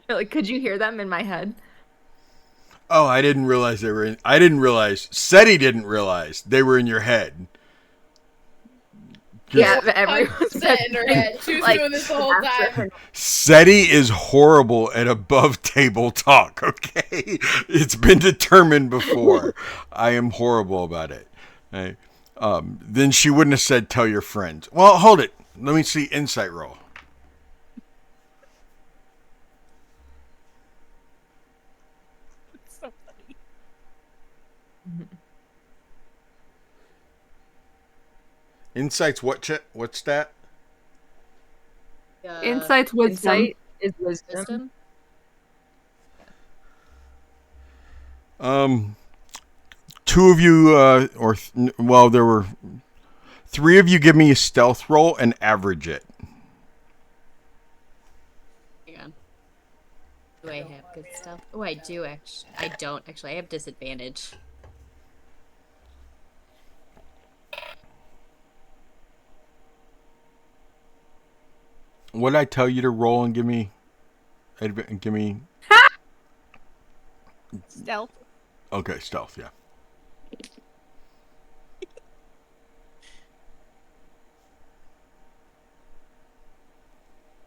Like, could you hear them in my head? Oh, I didn't realize they were in. I didn't realize. Seti didn't realize they were in your head. Yeah, but everyone's in her head. She was doing this the whole time. Seti is horrible at above table talk, okay? It's been determined before. I am horrible about it. Right? Then she wouldn't have said, tell your friends. Well, hold it. Let me see insight roll. It's so funny. Insight's what what's that? Insight's wisdom. Insight is wisdom. Two of you, there were three of you. Give me a stealth roll and average it. Hang on. Do I have good stuff? Oh, I do actually. I don't actually. I have disadvantage. What did I tell you to roll and give me? Stealth. Okay, stealth. Yeah.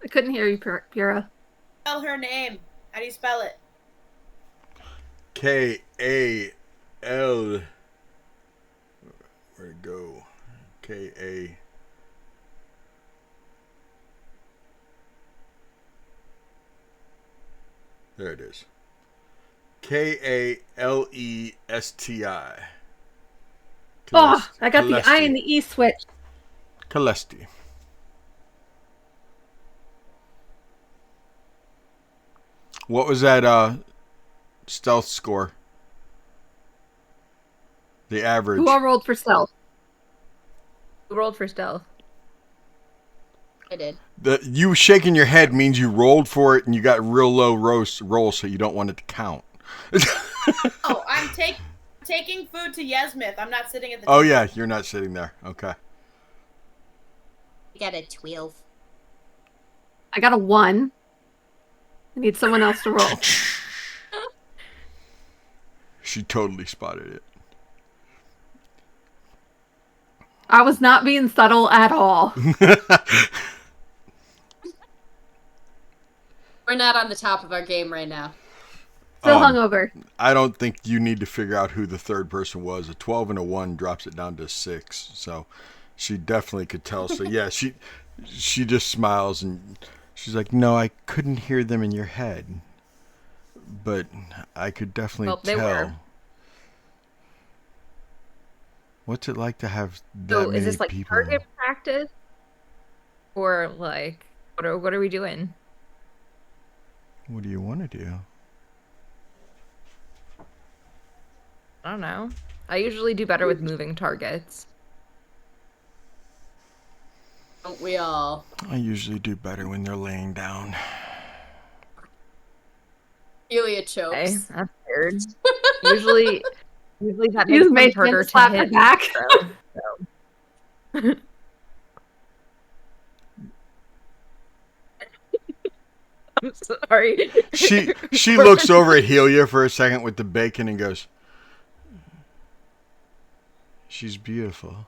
I couldn't hear you, Pura. Spell her name. How do you spell it? K-A-L. Where'd it go? K-A. There it is. K-A-L-E-S-T-I. Oh, I got the I and the E switch. Calliste. What was that stealth score? The average. Who all rolled for stealth? Who rolled for stealth? I did. You shaking your head means you rolled for it and you got real low roll, so you don't want it to count. Oh, I'm taking food to Yesmith. I'm not sitting at the Oh table. yeah, you're not sitting there. Okay. I got a 12. I got a 1. I need someone else to roll. She totally spotted it. I was not being subtle at all. We're not on the top of our game right now. Still hungover. I don't think you need to figure out who the third person was. A 12 and a 1 drops it down to 6. So she definitely could tell. So yeah, she just smiles and she's like, "No, I couldn't hear them in your head, but I could definitely tell." Were. What's it like to have that many is this like people? target practice, or like what are we doing? What do you want to do? I don't know. I usually do better with moving targets. Don't we all? I usually do better when they're laying down. Ilya chokes. Okay, that's weird. Usually that You makes just them harder to slap hit. her back. So. I'm sorry. She looks over at Helia for a second with the bacon and goes, "She's beautiful.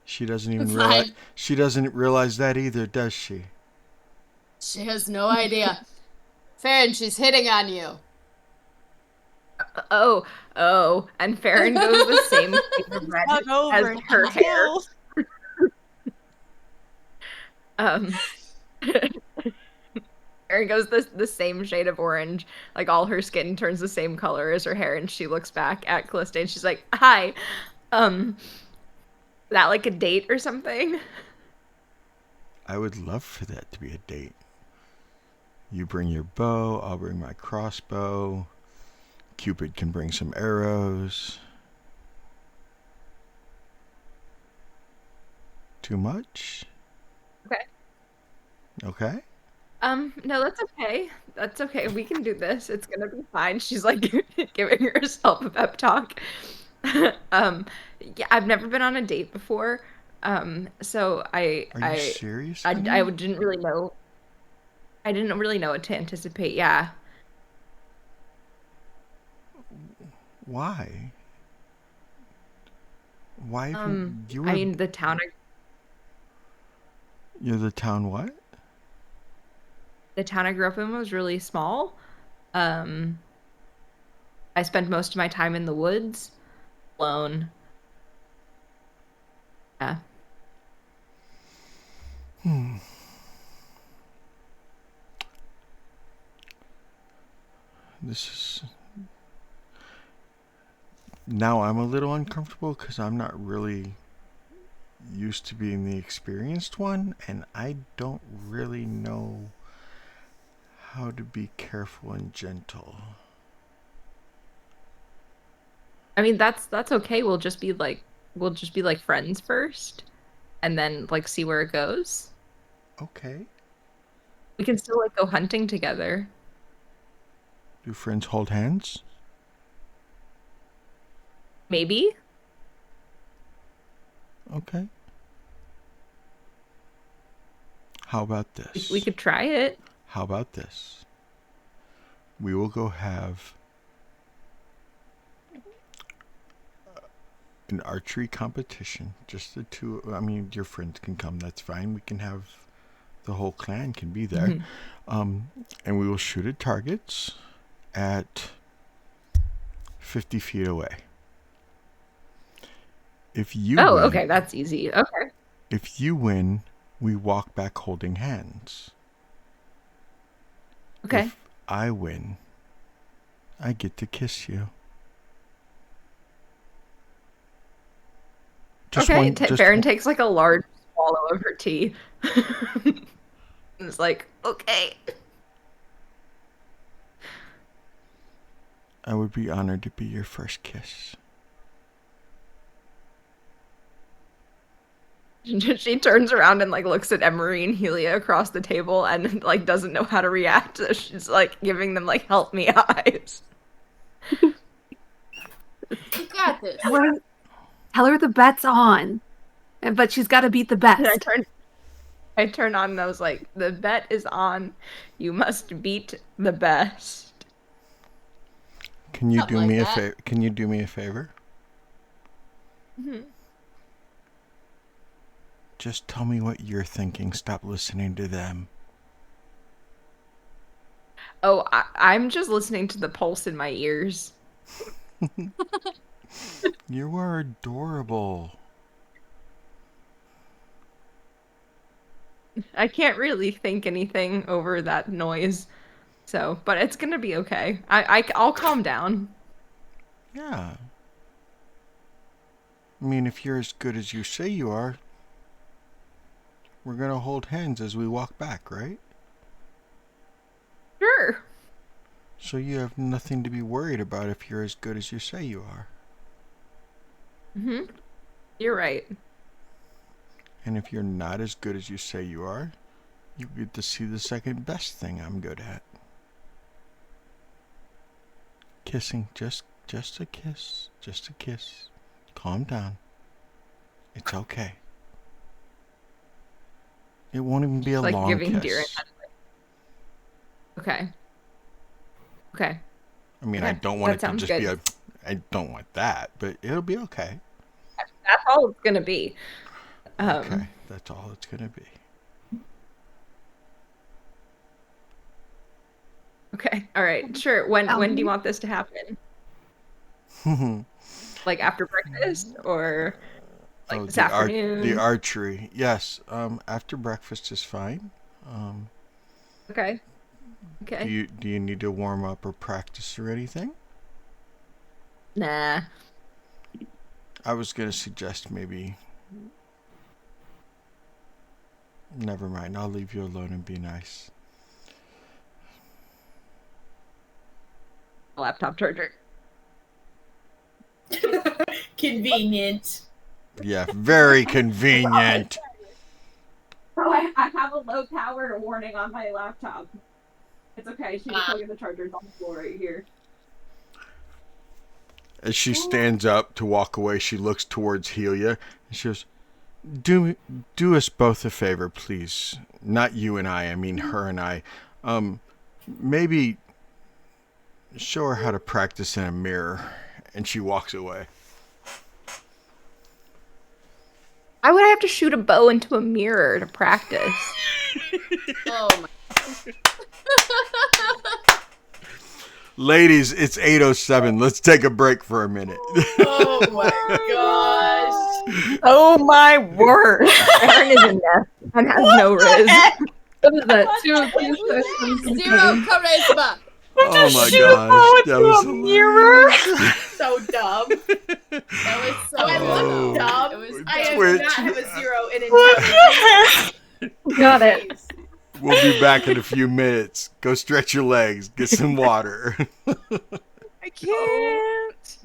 She doesn't even realize. She doesn't realize that either, does she?" She has no idea. Farron, she's hitting on you. Oh, and Farron goes the same shade of red as her hair. Farron goes the same shade of orange. Like all her skin turns the same color as her hair, and she looks back at Callista and she's like, "Hi, that like a date or something?" I would love for that to be a date. You bring your bow, I'll bring my crossbow. Cupid can bring some arrows. Too much? Okay. Okay. No, that's okay. That's okay. We can do this. It's gonna be fine. She's like giving herself a pep talk. Um, yeah, I've never been on a date before. So Are you serious, I honey? didn't really know. I didn't really know what to anticipate. Yeah. Why? Why have you I were mean, you're the town what? the town I grew up in was really small. Um, I spent most of my time in the woods alone. Yeah. This is now I'm a little uncomfortable because I'm not really used to being the experienced one, and I don't really know how to be careful and gentle. I mean, that's okay. We'll just be like friends first and then like see where it goes. Okay. We can still like go hunting together. Do friends hold hands? Maybe. Okay. How about We this? could try it. How about this? We will go have an archery competition. Just the two. I mean, your friends can come. That's fine. We can have the whole clan can be there. And we will shoot at targets at 50 feet away. If you Oh, win, okay, that's easy. Okay. if you win, we walk back holding hands. Okay. If I win, I get to kiss you. Okay, Baron one. takes like a large swallow of her tea. It's like, okay. I would be honored to be your first kiss. She turns around and like looks at Emery and Helia across the table and like doesn't know how to react. So she's like giving them like help me eyes. You got this. Tell her the bet's on. But she's got to beat the And best. I turn on and I was like, the bet is on. You must beat the best. Can you Something do like me a that. favor? Can you do me a favor? Just tell me what you're thinking. Stop listening to them. Oh, I'm just listening to the pulse in my ears. You are adorable. I can't really think anything over that noise. So, but it's gonna be okay. I'll calm down. Yeah. I mean, if you're as good as you say you are, we're gonna hold hands as we walk back, right? Sure. So you have nothing to be worried about if you're as good as you say you are. You're right. And if you're not as good as you say you are, you get to see the second best thing I'm good at. Kissing, just a kiss, just a kiss. Calm down. It's okay. It won't even be a Like long giving kiss. deer. Okay. Okay. I mean, Okay, I don't want that it to sounds just be good. I don't want that, but it'll be okay. That's all it's gonna be. Okay, that's all it's gonna be. Okay. All right. Sure. When do you want this to happen? Like after breakfast or like Oh, this the afternoon? archery. Yes. After breakfast is fine. Okay. Do Okay. you need to warm up or practice or anything? Nah. I was gonna suggest maybe. Never mind. I'll leave you alone and be nice. Laptop charger. Convenient. Yeah, very convenient. Oh, I have a low power warning on my laptop. It's okay. She was plugging the chargers on the floor right here. As she stands up to walk away, she looks towards Helia and she goes, "Do us both a favor, please. Not you and I mean her and I. Maybe show her how to practice in a mirror." And she walks away. Why would I have to shoot a bow into a mirror to practice? Oh my. Ladies, it's 8:07. Let's take a break for a minute. Oh my gosh. Oh my word. Siren is a nest and has no riz. What is that? Zero charisma. Oh my Shoot a bow gosh. That into was a mirror. So dumb. That was so Do I look dumb? It was I do Twitch. not have a 0 in What intelligence. the heck? Got it. Jeez. We'll be back in a few minutes. Go stretch your legs. Get some water. I can't.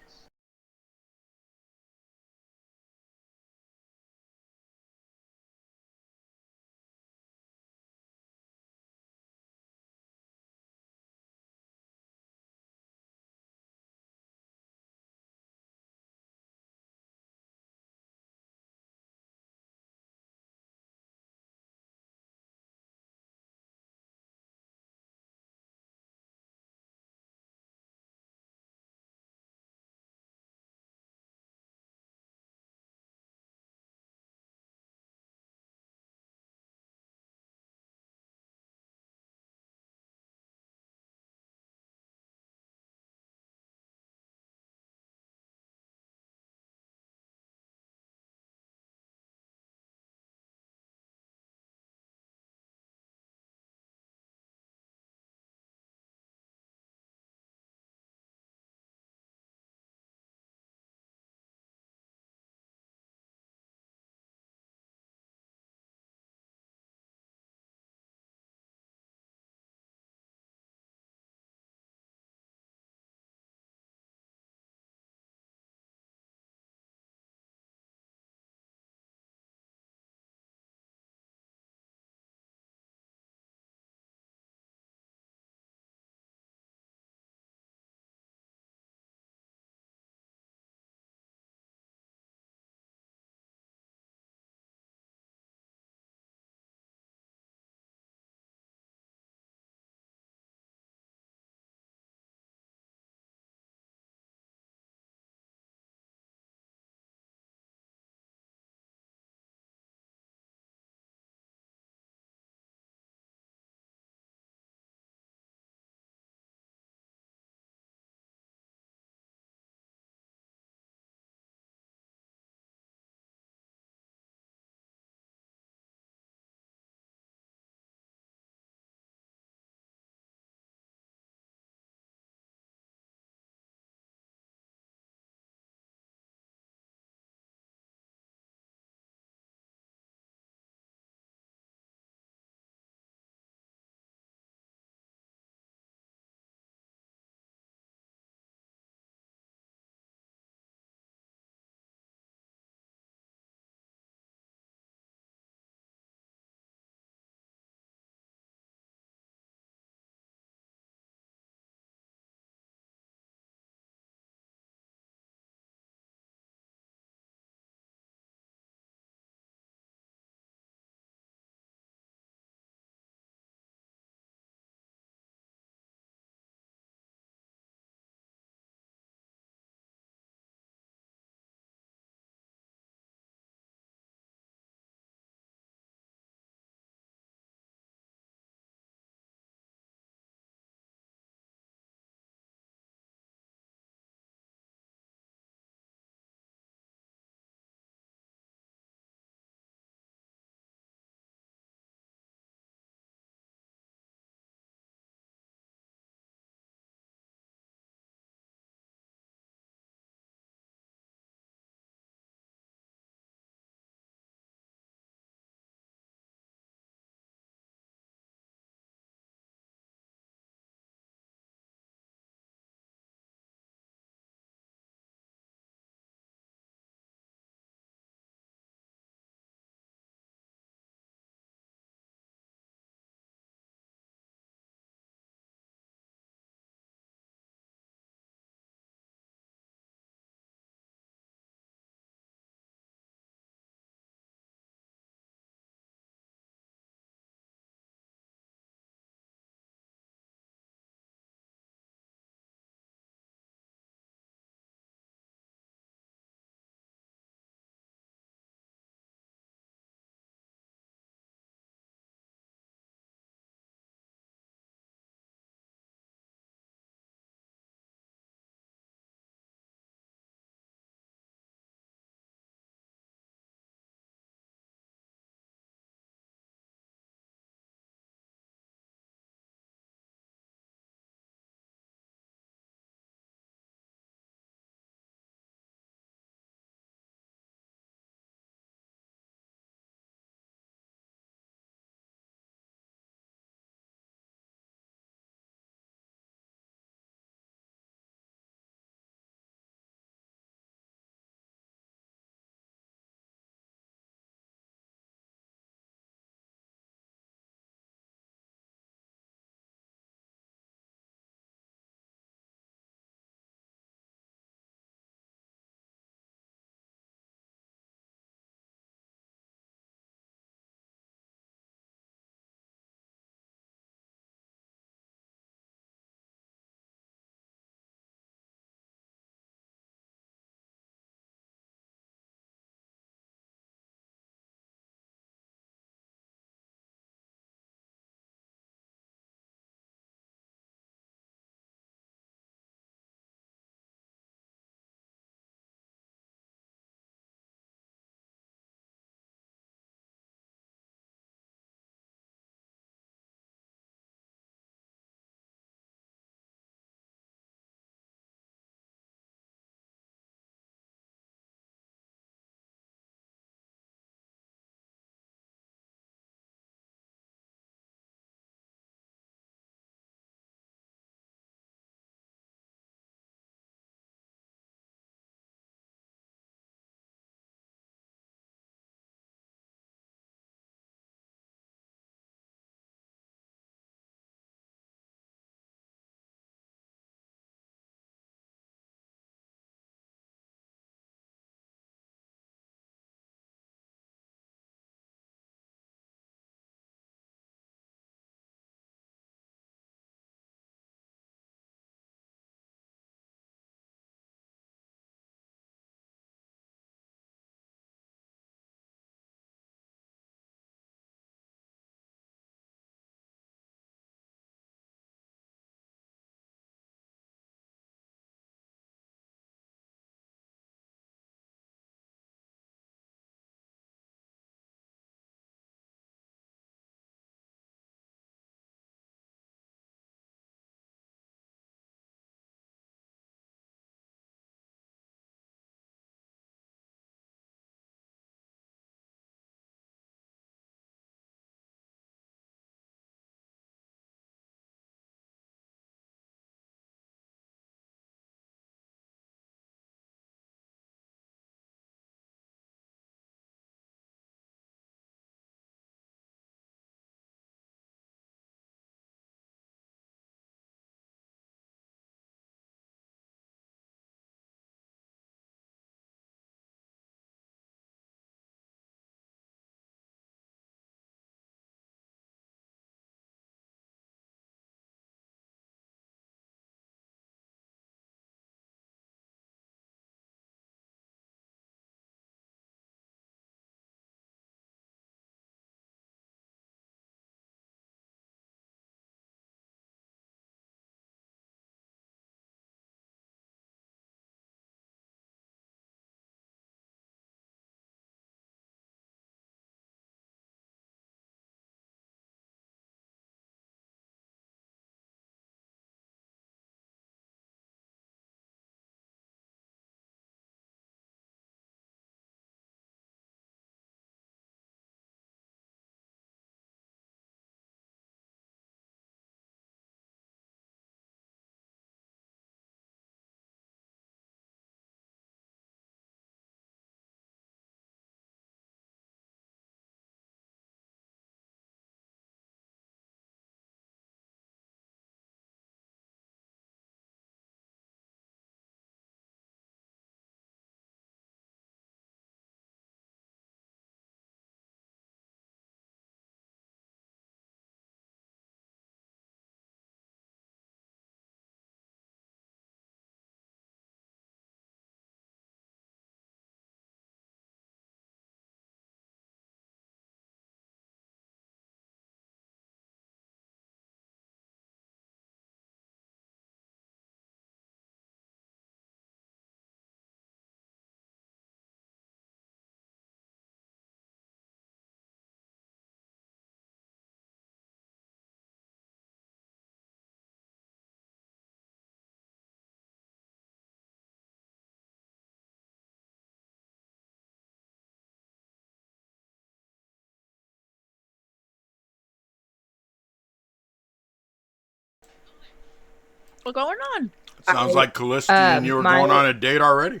What's going on? Sounds like Callisti and you were going on a date already.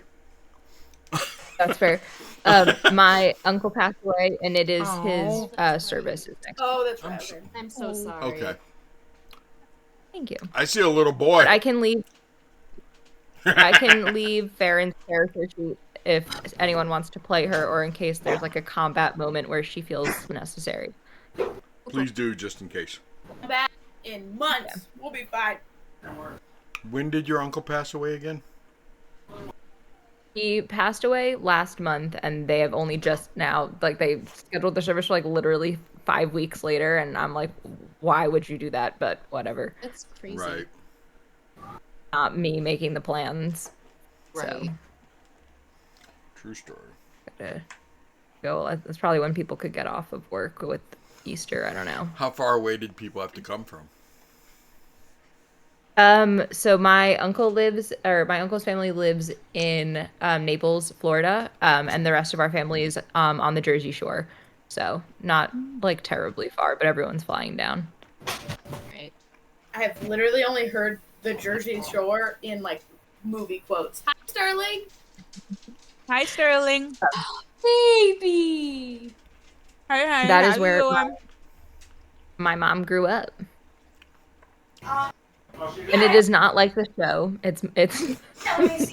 That's fair. My uncle passed away, and it is his service is next. Oh, that's right. Okay. I'm so sorry. Okay. Thank you. I see a little boy. But I can leave. I can leave Farron's character sheet if anyone wants to play her, or in case there's like a combat moment where she feels necessary. Please do, just in case. Come back in months. Yeah. We'll be fine. When did your uncle pass away again? He passed away last month, and they have only just now, like, they scheduled the service for like literally 5 weeks later, and I'm like, why would you do that? But whatever. That's crazy. Right. Not me making the plans. Right. So. True story. Go. That's probably when people could get off of work with Easter. I don't know. How far away did people have to come from? So my uncle's family lives in Naples, Florida, and the rest of our family is on the Jersey Shore. So not like terribly far, but everyone's flying down. Right. I have literally only heard the Jersey Shore in like movie quotes. Hi, Sterling. Hi, Sterling. Baby. Hi. That is where my mom grew up. And it is not like the show. It's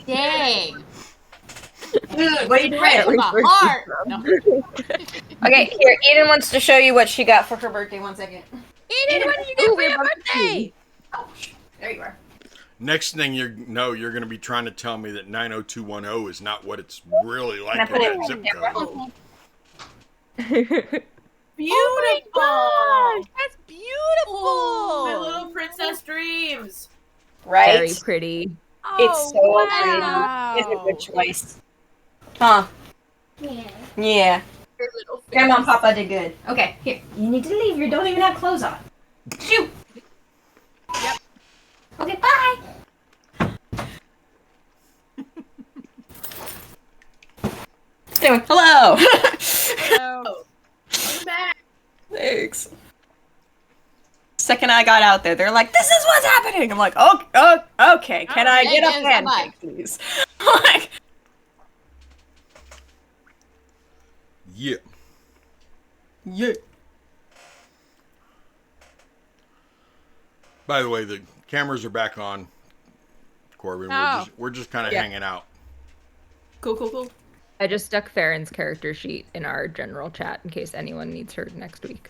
Dang. Dude, what are you doing? Right from my heart. No. Okay, here, Eden wants to show you what she got for her birthday. 1 second. Eden, what did you get for your birthday? Oh, there you are. Next thing you're going to be trying to tell me that 90210 is not what it's really like in that zip code. Beautiful. Oh my gosh, that's beautiful. My little princess dreams. Right? very pretty. It's so wow. pretty. It's a good choice. Huh? Yeah. Your little Grandma and Papa did good. Okay, here. You need to leave. You don't even have clothes on. Shoot. Yep. Okay, bye. Anyway, hello. Hello. Welcome back. Thanks. Second I got out there, they're like, "This is what's happening." I'm like, "Oh, okay. Can I get a pancake, please?" Like, Yeah. yeah. By the way, the cameras are back on, Corbin. Oh. We're just kind of Yeah. hanging out. Cool. I just stuck Farron's character sheet in our general chat in case anyone needs her next week.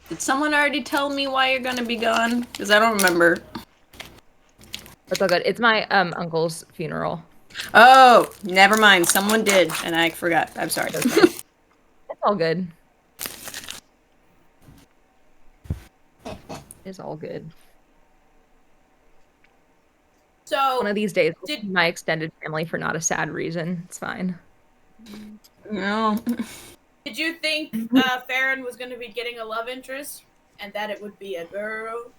Did someone already tell me why you're gonna be gone? Because I don't remember. That's all good. It's my uncle's funeral. Oh, never mind. Someone did, and I forgot. I'm sorry. It's all good. It's all good. So One of these days, I'll see my extended family for not a sad reason. It's fine. No. did you think Farron was going to be getting a love interest and that it would be a girl?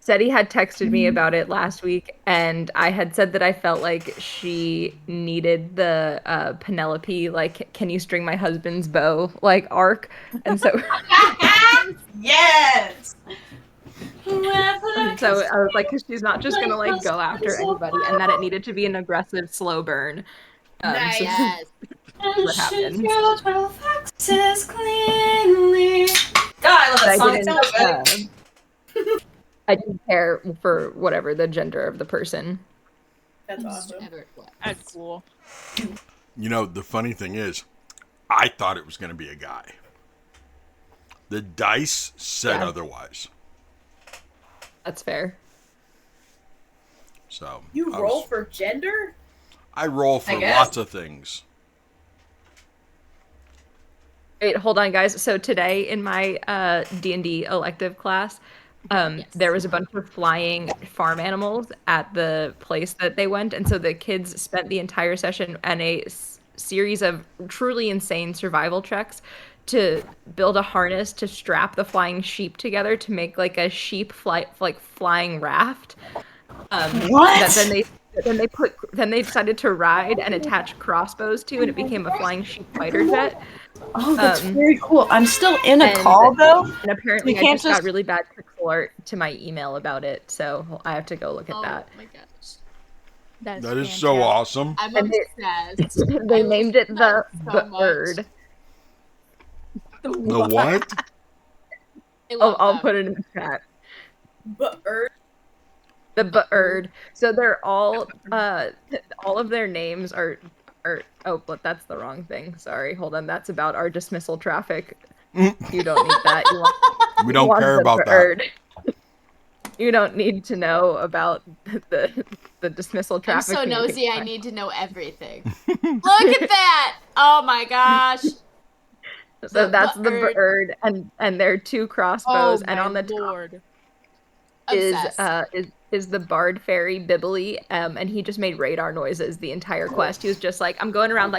Seti had texted me about it last week, and I had said that I felt like she needed the Penelope, like, can you string my husband's bow, like, arc. And so Yes. so I was like, 'cause she's not just gonna like go after anybody, and that it needed to be an aggressive slow burn. Nice. So Yes. what happens. God, I love that But song. It's so good. I didn't care for whatever the gender of the person. That's awesome. Ever it was. That's cool. You know, the funny thing is, I thought it was going to be a guy. The dice said Yeah. otherwise. That's fair. So You roll for gender? I roll for I guess. lots of things. Wait, hold on, guys. So today in my D&D elective class, there was a bunch of flying farm animals at the place that they went, and so the kids spent the entire session on a series of truly insane survival checks to build a harness to strap the flying sheep together to make like a sheep flying raft. What? That then they decided to ride and attach crossbows to, and it became a flying sheep fighter jet. Oh, that's Um, very cool. I'm still in a and- call though. And apparently, We I can't just got just- really bad pixel art to my email about it, so I have to go look at Oh that. my gosh. That is so awesome. I'm And obsessed. They I named love it that the so much. bird. The what? I love I'll them. put it in the chat. But The bird. So they're all of their names are oh, but that's the wrong thing. Sorry, hold on. That's about our dismissal traffic. You don't need that. You want, We you don't want care the about that. bird. You don't need to know about the dismissal I'm traffic. so and you can nosy, I find- need to know everything. Look at that! Oh my gosh. So The that's the bird. bird, and there are two crossbows, and on the top Lord. Obsessed. is the bard fairy Bibbly, and he just made radar noises the entire quest. He was just like, I'm going around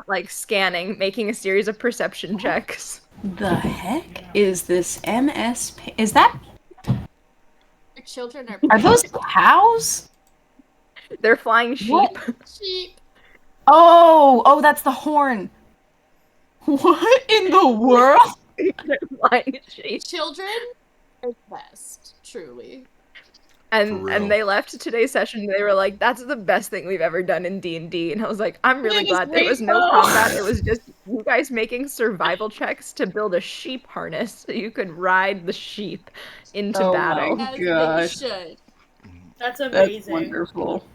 like scanning, making a series of perception checks. The heck is this MSP? Is that? Your children Are those cows? They're flying sheep. What? sheep. Oh, that's the horn. What in the world? They're flying sheep. Children are best, truly. And real. they left today's session. They were like, "That's the best thing we've ever done in D&D." And I was like, "I'm really It is glad there was no rainbow. combat. It was just you guys making survival checks to build a sheep harness so you could ride the sheep into Oh battle." my As gosh. they should. that's That's amazing. wonderful.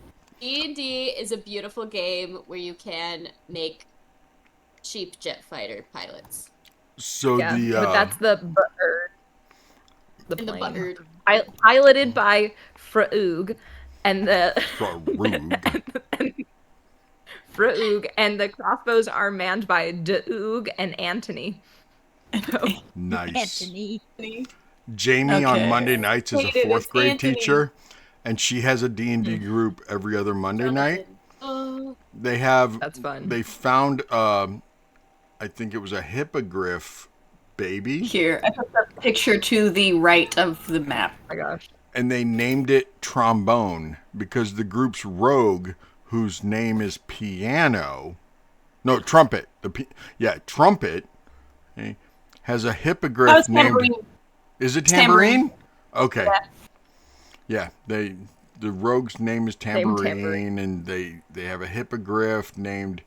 D&D is a beautiful game where you can make sheep jet fighter pilots. So Yeah, the but that's the bird. The And the plane. bird. Piloted by Fraug, and the Farouk. Fraug, and the crossbows are manned by Daug and Antony. So, Nice. Anthony. Jamie on Okay. Monday nights is a Hate it, fourth it's grade Anthony. teacher, and she has a D&D group every other Monday night. Oh, They have That's fun. They found I think it was a hippogriff baby, Here, I put the picture to the right of the map. oh my gosh. and they named it Trombone because the group's rogue, whose name is Piano, no, Trumpet. Trumpet, okay, has a hippogriff Oh, it's named. tambourine. Is it Tambourine. Tambourine? Okay. Yeah. Yeah, the rogue's name is Named Tambourine, Tambourine. and they have a hippogriff named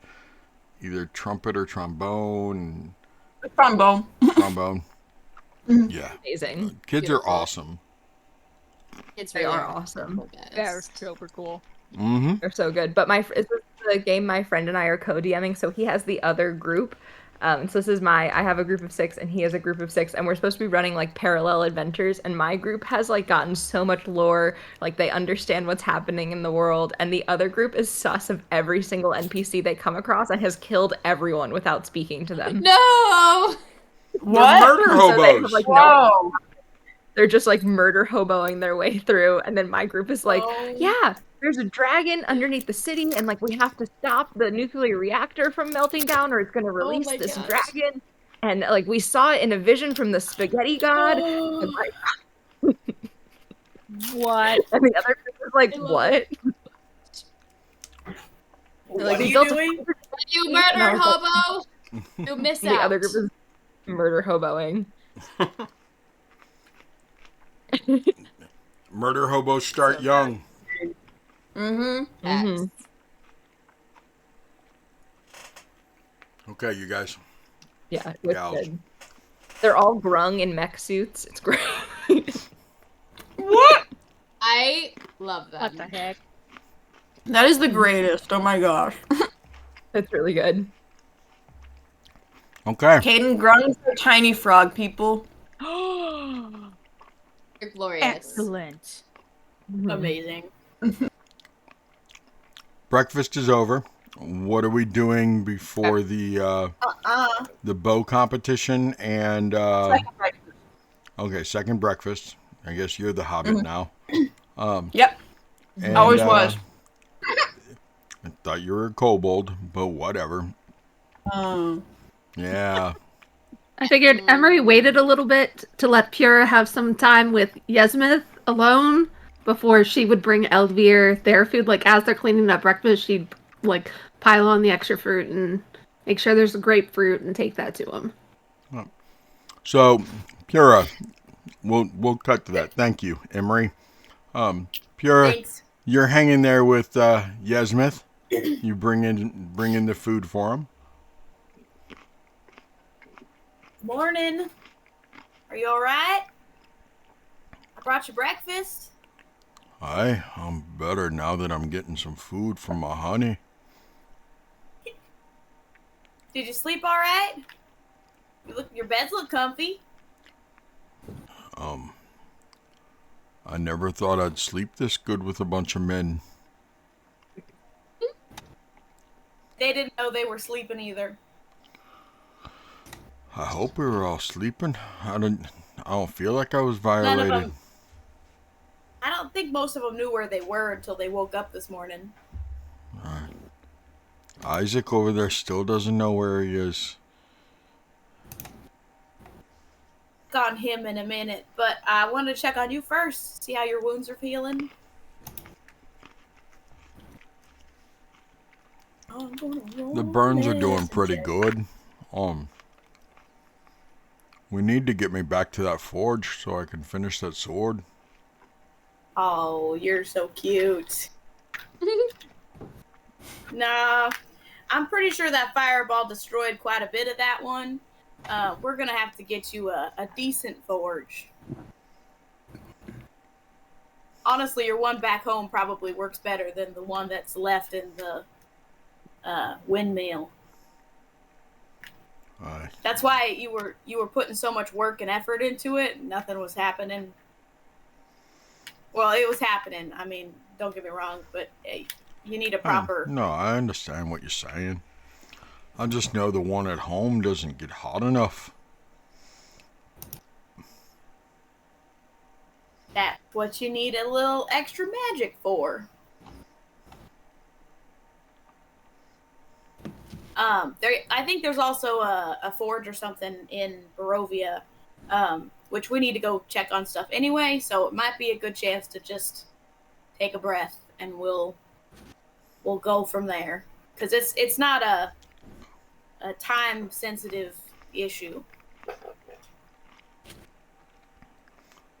either Trumpet or Trombone. Trombone. Trombone. Yeah, Amazing. kids are Beautiful. awesome. it's They really are awesome. They're super cool. Mm-hmm. They're so good. But this is the game my friend and I are co-DMing, so he has the other group. So this is I have a group of 6 and he has a group of 6, and we're supposed to be running like parallel adventures, and my group has like gotten so much lore, like they understand what's happening in the world, and the other group is sus of every single NPC they come across and has killed everyone without speaking to them. No! What? They're murder So they have, hobos. like, no, Whoa. they're just like murder hoboing their way through, and then my group is like, Oh. yeah, there's a dragon underneath the city, and like we have to stop the nuclear reactor from melting down, or it's gonna release my this gosh. dragon. And like we saw it in a vision from the spaghetti god, and, like, What? and the other group is like, I love what? it. Like, What are we you built a- doing? You murdered hobo! You miss The out. other group is murder hoboing. Murder hobos start young. Mm-hmm. Yes. Mhm. Okay, you guys. Yeah, it's Gals. good. They're all grung in mech suits. It's great. What? I love them. What the heck? That is the greatest. Oh my gosh. It's really good. Okay. Caden Grung's a tiny frog, people. You're glorious. Excellent. Amazing. Breakfast is over. What are we doing before the bow competition and okay, second breakfast. I guess you're the hobbit now. Yep. And, Always was. I thought you were a kobold, but whatever. Yeah. I figured Emery waited a little bit to let Pura have some time with Yasmith alone before she would bring Elvir their food. Like, as they're cleaning up breakfast, she'd, like, pile on the extra fruit and Make sure there's a grapefruit and take that to him. So, Pura, we'll cut to that. Thank you, Emery. Pura, Thanks. you're hanging there with Yasmith. You bring in the food for him. Morning. Are you all right? I brought you breakfast. I'm better now that I'm getting some food from my honey. Did you sleep all right? Your beds look comfy. I never thought I'd sleep this good with a bunch of men. They didn't know they were sleeping either. I hope we were all sleeping. I don't feel like I was None of violated. them. I don't think most of them knew where they were until they woke up this morning. Isaac over there still doesn't know where he is. On him in a minute, but I wanted to check on you first, see how your wounds are feeling. The burns are doing pretty good. We need to get me back to that forge so I can finish that sword. Oh, you're so cute. Nah, I'm pretty sure that fireball destroyed quite a bit of that one. We're gonna have to get you a decent forge. Honestly, your one back home probably works better than the one that's left in the windmill. That's why you were putting so much work and effort into it. Nothing was happening. Well, it was happening. I mean, don't get me wrong, but hey, you need a proper. No, I understand what you're saying. I just know the one at home doesn't get hot enough. That's what you need a little extra magic for. I think there's also a forge or something in Barovia, which we need to go check on stuff anyway. So it might be a good chance to just take a breath, and we'll go from there. Because it's not a time sensitive issue.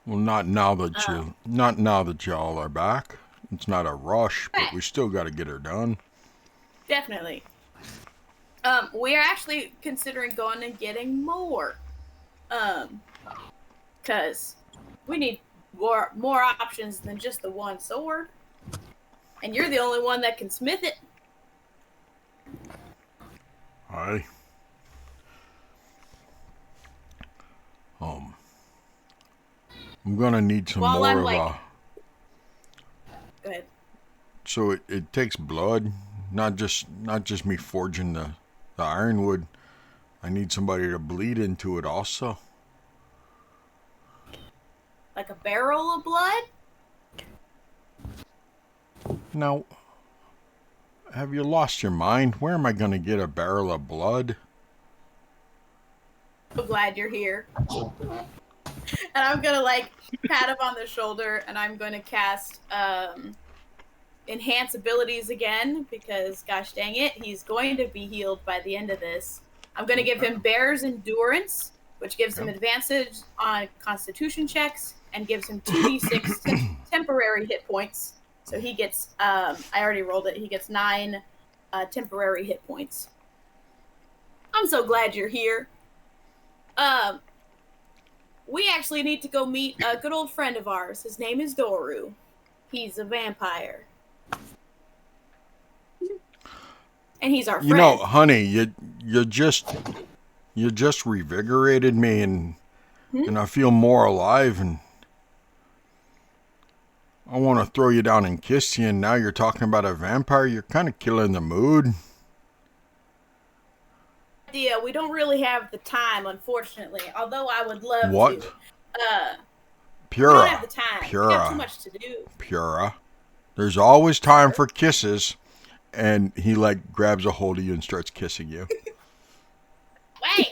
Well, not now that y'all are back. It's not a rush, but we still got to get her done. Definitely. We are actually considering going and getting more. Because we need more options than just the one sword. And you're the only one that can smith it. Aye. I'm gonna need some While more I'm of like- a. Go ahead. So it takes blood, not just me forging the ironwood. I need somebody to bleed into it also. Like a barrel of blood? Now, have you lost your mind? Where am I gonna get a barrel of blood? So glad you're here. And I'm gonna pat him on the shoulder, and I'm gonna cast enhance abilities again, because gosh dang it, he's going to be healed by the end of this. I'm gonna give him Bear's Endurance, which gives him advantage on Constitution checks and gives him 2d6 temporary hit points. So he gets I already rolled it. He gets 9 temporary hit points. I'm so glad you're here. We actually need to go meet a good old friend of ours. His name is Doru. He's a vampire. And he's our friend. You know, honey, you just revigorated me, and I feel more alive, and I want to throw you down and kiss you, and now you're talking about a vampire. You're kind of killing the mood. Yeah, we don't really have the time, unfortunately. Although I would love What? to. Pura. We don't have the time. Pura. We got too much to do. Pura. There's always time for kisses. And he grabs a hold of you and starts kissing you. Wait.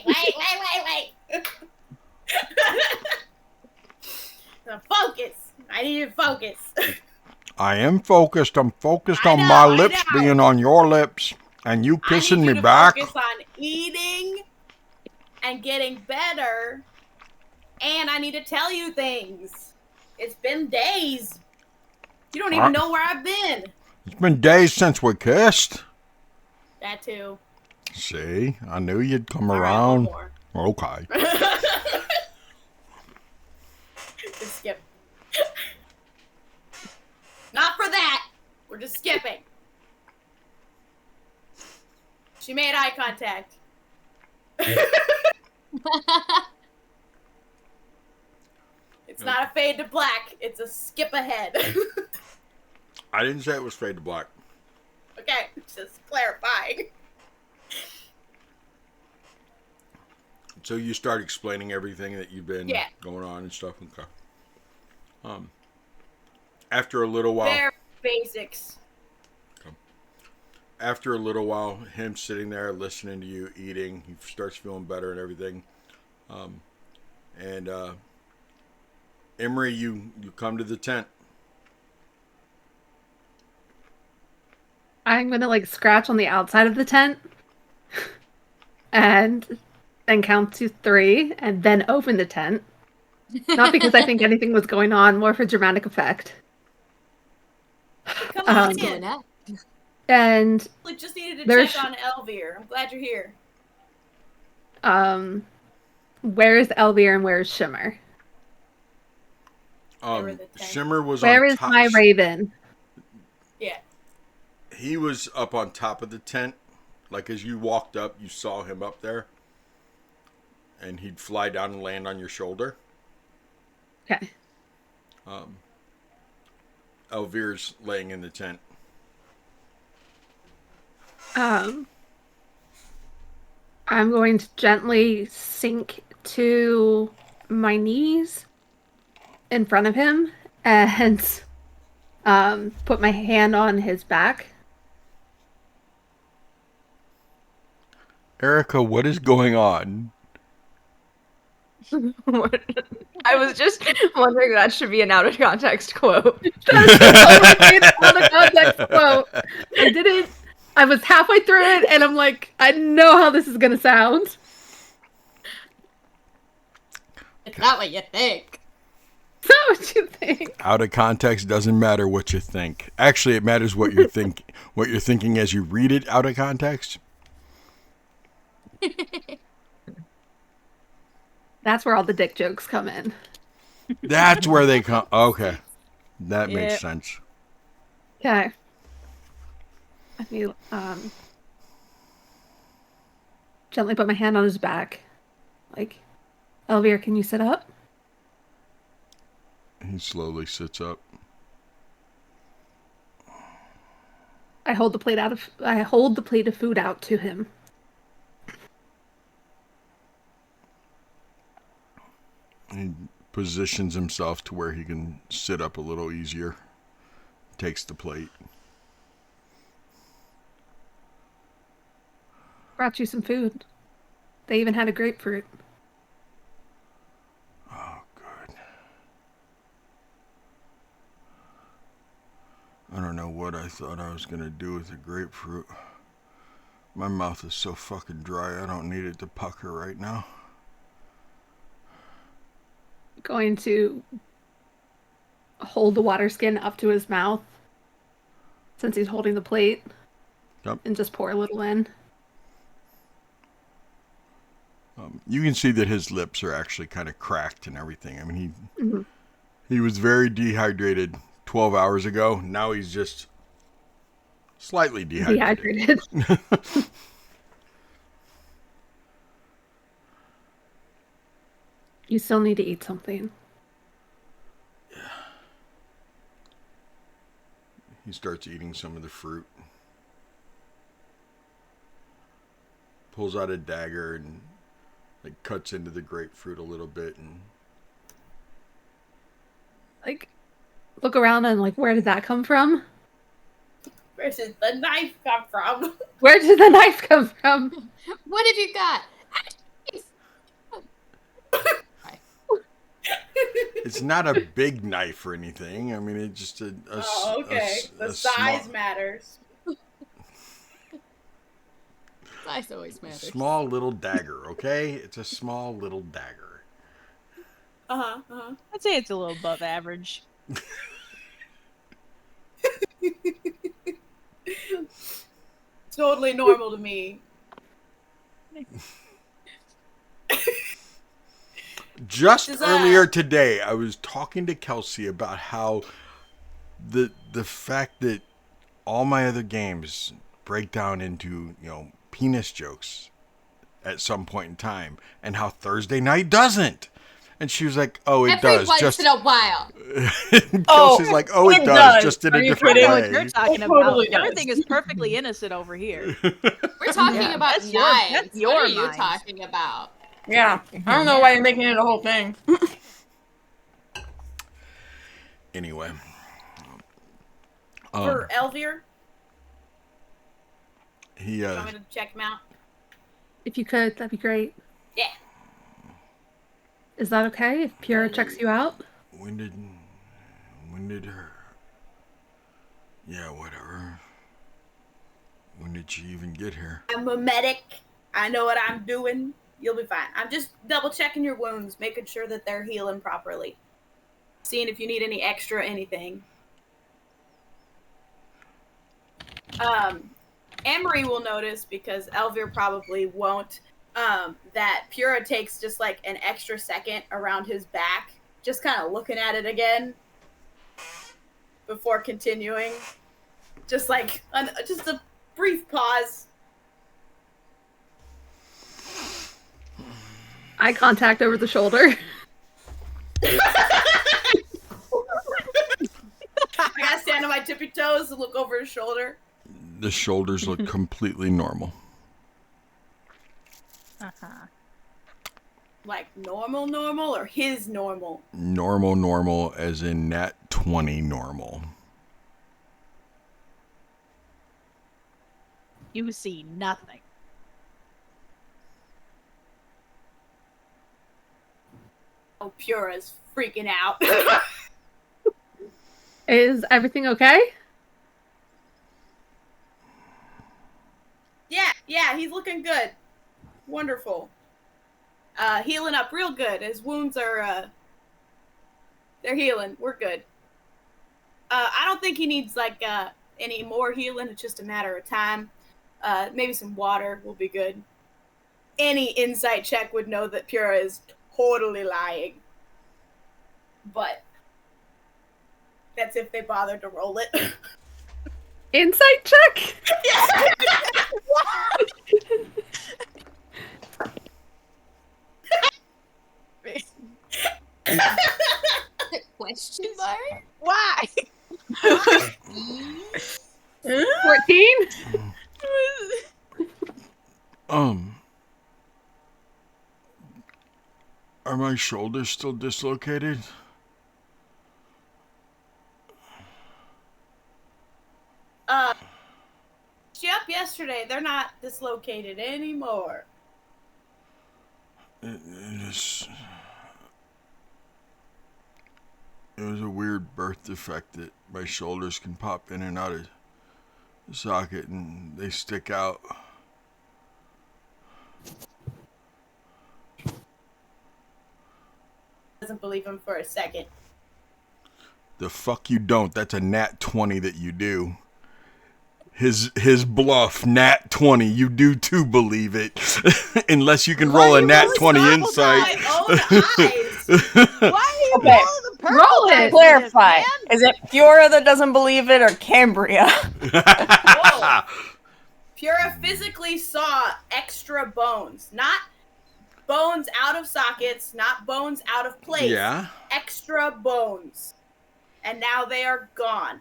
Now focus. I need to focus. I am focused. I'm focused on I my know. lips being on your lips. And you I kissing need me you to back? focus on eating and getting better. And I need to tell you things. It's been days. You don't even know where I've been. It's been days since we kissed. That too. See, I knew you'd come All right, one around. more. Okay. Just skip. Not for that. We're just skipping. She made eye contact. It's not a fade to black. It's a skip ahead. I didn't say it was fade to black. Okay, just clarifying. So you start explaining everything that you've been Yeah. going on and stuff. Okay. After a little while, Bare basics. after a little while, him sitting there listening to you eating, he starts feeling better and everything. And Emery, you come to the tent. I'm gonna like scratch on the outside of the tent and then count to 3 and then open the tent. Not because I think anything was going on, more for dramatic effect. Come Um, on in. Going up. And We just needed to There's- check on Elvir. I'm glad you're here. where is Elvir and where is Shimmer? were the tent. Shimmer was Where on is top. my raven? Yeah. He was up on top of the tent. Like as you walked up, you saw him up there. And he'd fly down and land on your shoulder. Okay. Elvir's laying in the tent. I'm going to gently sink to my knees in front of him and put my hand on his back. Erica, what is going on? I was just wondering if that should be an out of context quote. That's a totally made out of context quote. I was halfway through it and I'm like, I know how this is gonna sound. It's not what you think. Is that what you think? Out of context doesn't matter what you think. Actually, it matters what you're what you're thinking as you read it out of context. That's where all the dick jokes come in. That's where they come. Okay, that makes Yep. sense. Okay. Let me gently put my hand on his back. Like, Elvira, can you sit up? He slowly sits up. I hold the plate of food out to him. He positions himself to where he can sit up a little easier. Takes the plate. Brought you some food. They even had a grapefruit. Oh, good. I don't know what I thought I was going to do with the grapefruit. My mouth is so fucking dry, I don't need it to pucker right now. Going to hold the water skin up to his mouth since he's holding the plate. Yep. And just pour a little in. You can see that his lips are actually kind of cracked and everything. I mean, he was very dehydrated 12 hours ago. Now he's just slightly dehydrated. You still need to eat something. Yeah. He starts eating some of the fruit. Pulls out a dagger and like cuts into the grapefruit a little bit and Like, look around and like, where did that come from? Where did the knife come from? Where did the knife come from? What have you got? it's not a big knife or anything. I mean, it's just Oh, okay. The size matters. Size always matters. Small little dagger, okay? It's a small little dagger. I'd say it's a little above average. Totally normal to me. Just earlier today, I was talking to Kelsey about how the fact that all my other games break down into, penis jokes at some point in time, and how Thursday night doesn't. And she was like, "Oh, it Every does." once Just in a while. Kelsey's like, "Oh, it does. Just in Are a you different kidding? I know way." what you're talking about. totally does. Everything is perfectly innocent over here. We're talking about That's your- knives. that's What your are you mind. talking about? Yeah. I don't know why you're making it a whole thing. Anyway, For Elvir, he you want me to check him out? If you could, that'd be great. Yeah. Is that okay if Pura checks you out? when did her? Yeah, whatever. When did she even get here? I'm a medic. I know what I'm doing. You'll be fine. I'm just double checking your wounds, making sure that they're healing properly. Seeing if you need any extra anything. Amory will notice, because Elvir probably won't, that Pura takes just like an extra second around his back, just kind of looking at it again before continuing. Just like, just a brief pause. Eye contact over the shoulder. I gotta stand on my tippy toes and look over his shoulder. The shoulders look completely normal. Like normal, or his normal? Normal, as in nat 20 normal. You see nothing. Oh, Pura's freaking out. Is everything okay? Yeah, he's looking good. Wonderful. Healing up real good. His wounds are, they're healing. We're good. I don't think he needs, like, any more healing. It's just a matter of time. Maybe some water will be good. Any insight check would know that Pura is totally lying. But that's if they bother to roll it. Insight check? Question mark? Why? 14? Are my shoulders still dislocated? Up yesterday, they're not dislocated anymore. It was a weird birth defect that my shoulders can pop in and out of the socket and they stick out. Doesn't believe him for a second. The fuck you don't. That's a nat 20 that you do. His bluff, nat 20. You do too believe it. Unless you can roll a nat 20 insight. My own eyes. Why are you Okay, rolling the purple roll it. dice, Clarify. man? Is it Pura that doesn't believe it or Cambria? Whoa. Pura physically saw extra bones. Not bones out of sockets, not bones out of place. Yeah. Extra bones. And now they are gone.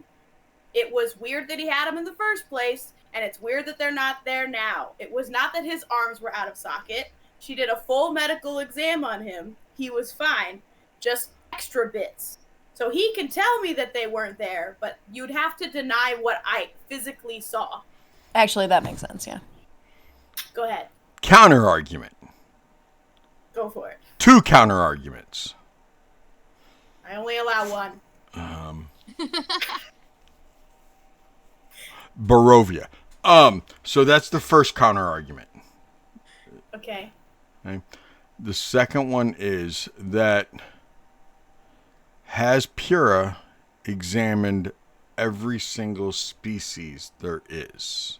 It was weird that he had them in the first place, and it's weird that they're not there now. It was not that his arms were out of socket. She did a full medical exam on him. He was fine. Just extra bits. So he can tell me that they weren't there, but you'd have to deny what I physically saw. Actually, that makes sense, yeah. Go ahead. Counter argument. Go for it. 2 counter arguments. I only allow one. Barovia. So that's the first counter argument. Okay. Okay. The second one is that has Pura examined every single species there is?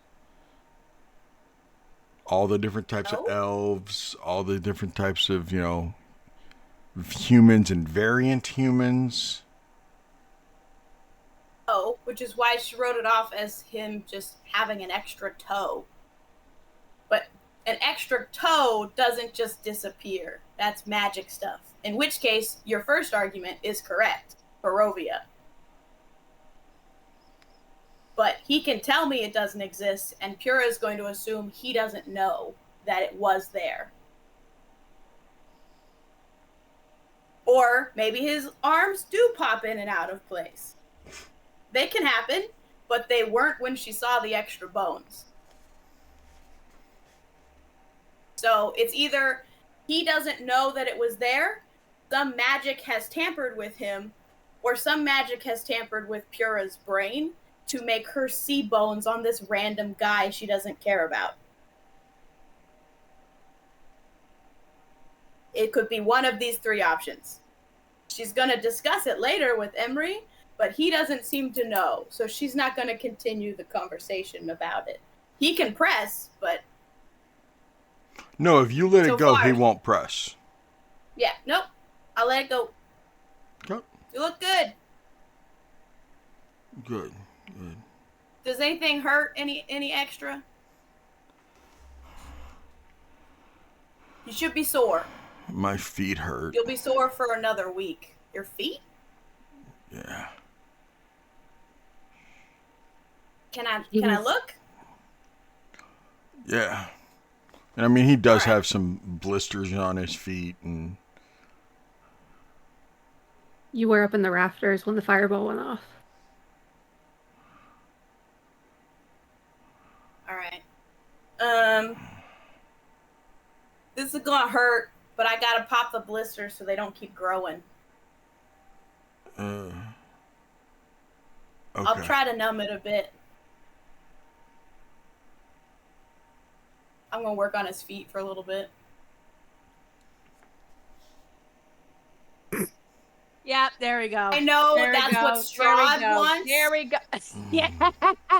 All the different types of No. elves, all the different types of, humans and variant humans. Oh, which is why she wrote it off as him just having an extra toe. But an extra toe doesn't just disappear. That's magic stuff. In which case, your first argument is correct. Barovia. But he can tell me it doesn't exist, and Pura is going to assume he doesn't know that it was there. Or maybe his arms do pop in and out of place. They can happen, but they weren't when she saw the extra bones. So it's either he doesn't know that it was there, some magic has tampered with him, or some magic has tampered with Pura's brain to make her see bones on this random guy she doesn't care about. It could be one of these three options. She's going to discuss it later with Emery, but he doesn't seem to know, so she's not going to continue the conversation about it. He can press, but... No, if you let So it go, far- he won't press. Yeah, nope. I'll let it go. Okay. You look good. Good. Good. Does anything hurt? Any extra? You should be sore. My feet hurt. You'll be sore for another week. Your feet? Yeah. Can I look? Yeah. And I mean, he does All right. have some blisters on his feet, and You were up in the rafters when the fireball went off. All right. This is gonna hurt, but I gotta pop the blisters so they don't keep growing. okay. I'll try to numb it a bit. I'm gonna work on his feet for a little bit. Yeah, there we go. I know There we that's go. what Strahd There we go. wants. There we go. Yeah.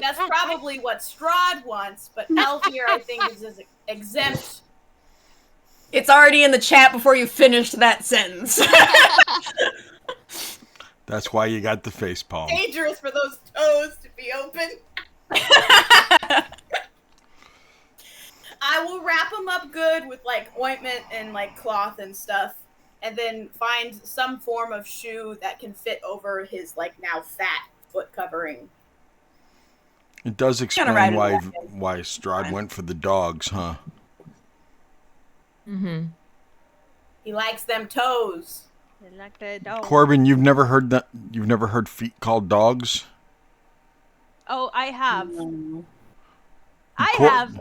That's probably what Strahd wants, but Elvir, I think, is exempt. It's already in the chat before you finished that sentence. That's why you got the face palm. Dangerous for those toes to be open. I will wrap him up good with like ointment and like cloth and stuff, and then find some form of shoe that can fit over his like now fat foot covering. It does explain ride it why Strahd went for the dogs, huh? Mm-hmm. He likes them toes. Like the dog. Corbin, you've never heard that? You've never heard feet called dogs? Oh, I have. Mm. I Cor- have.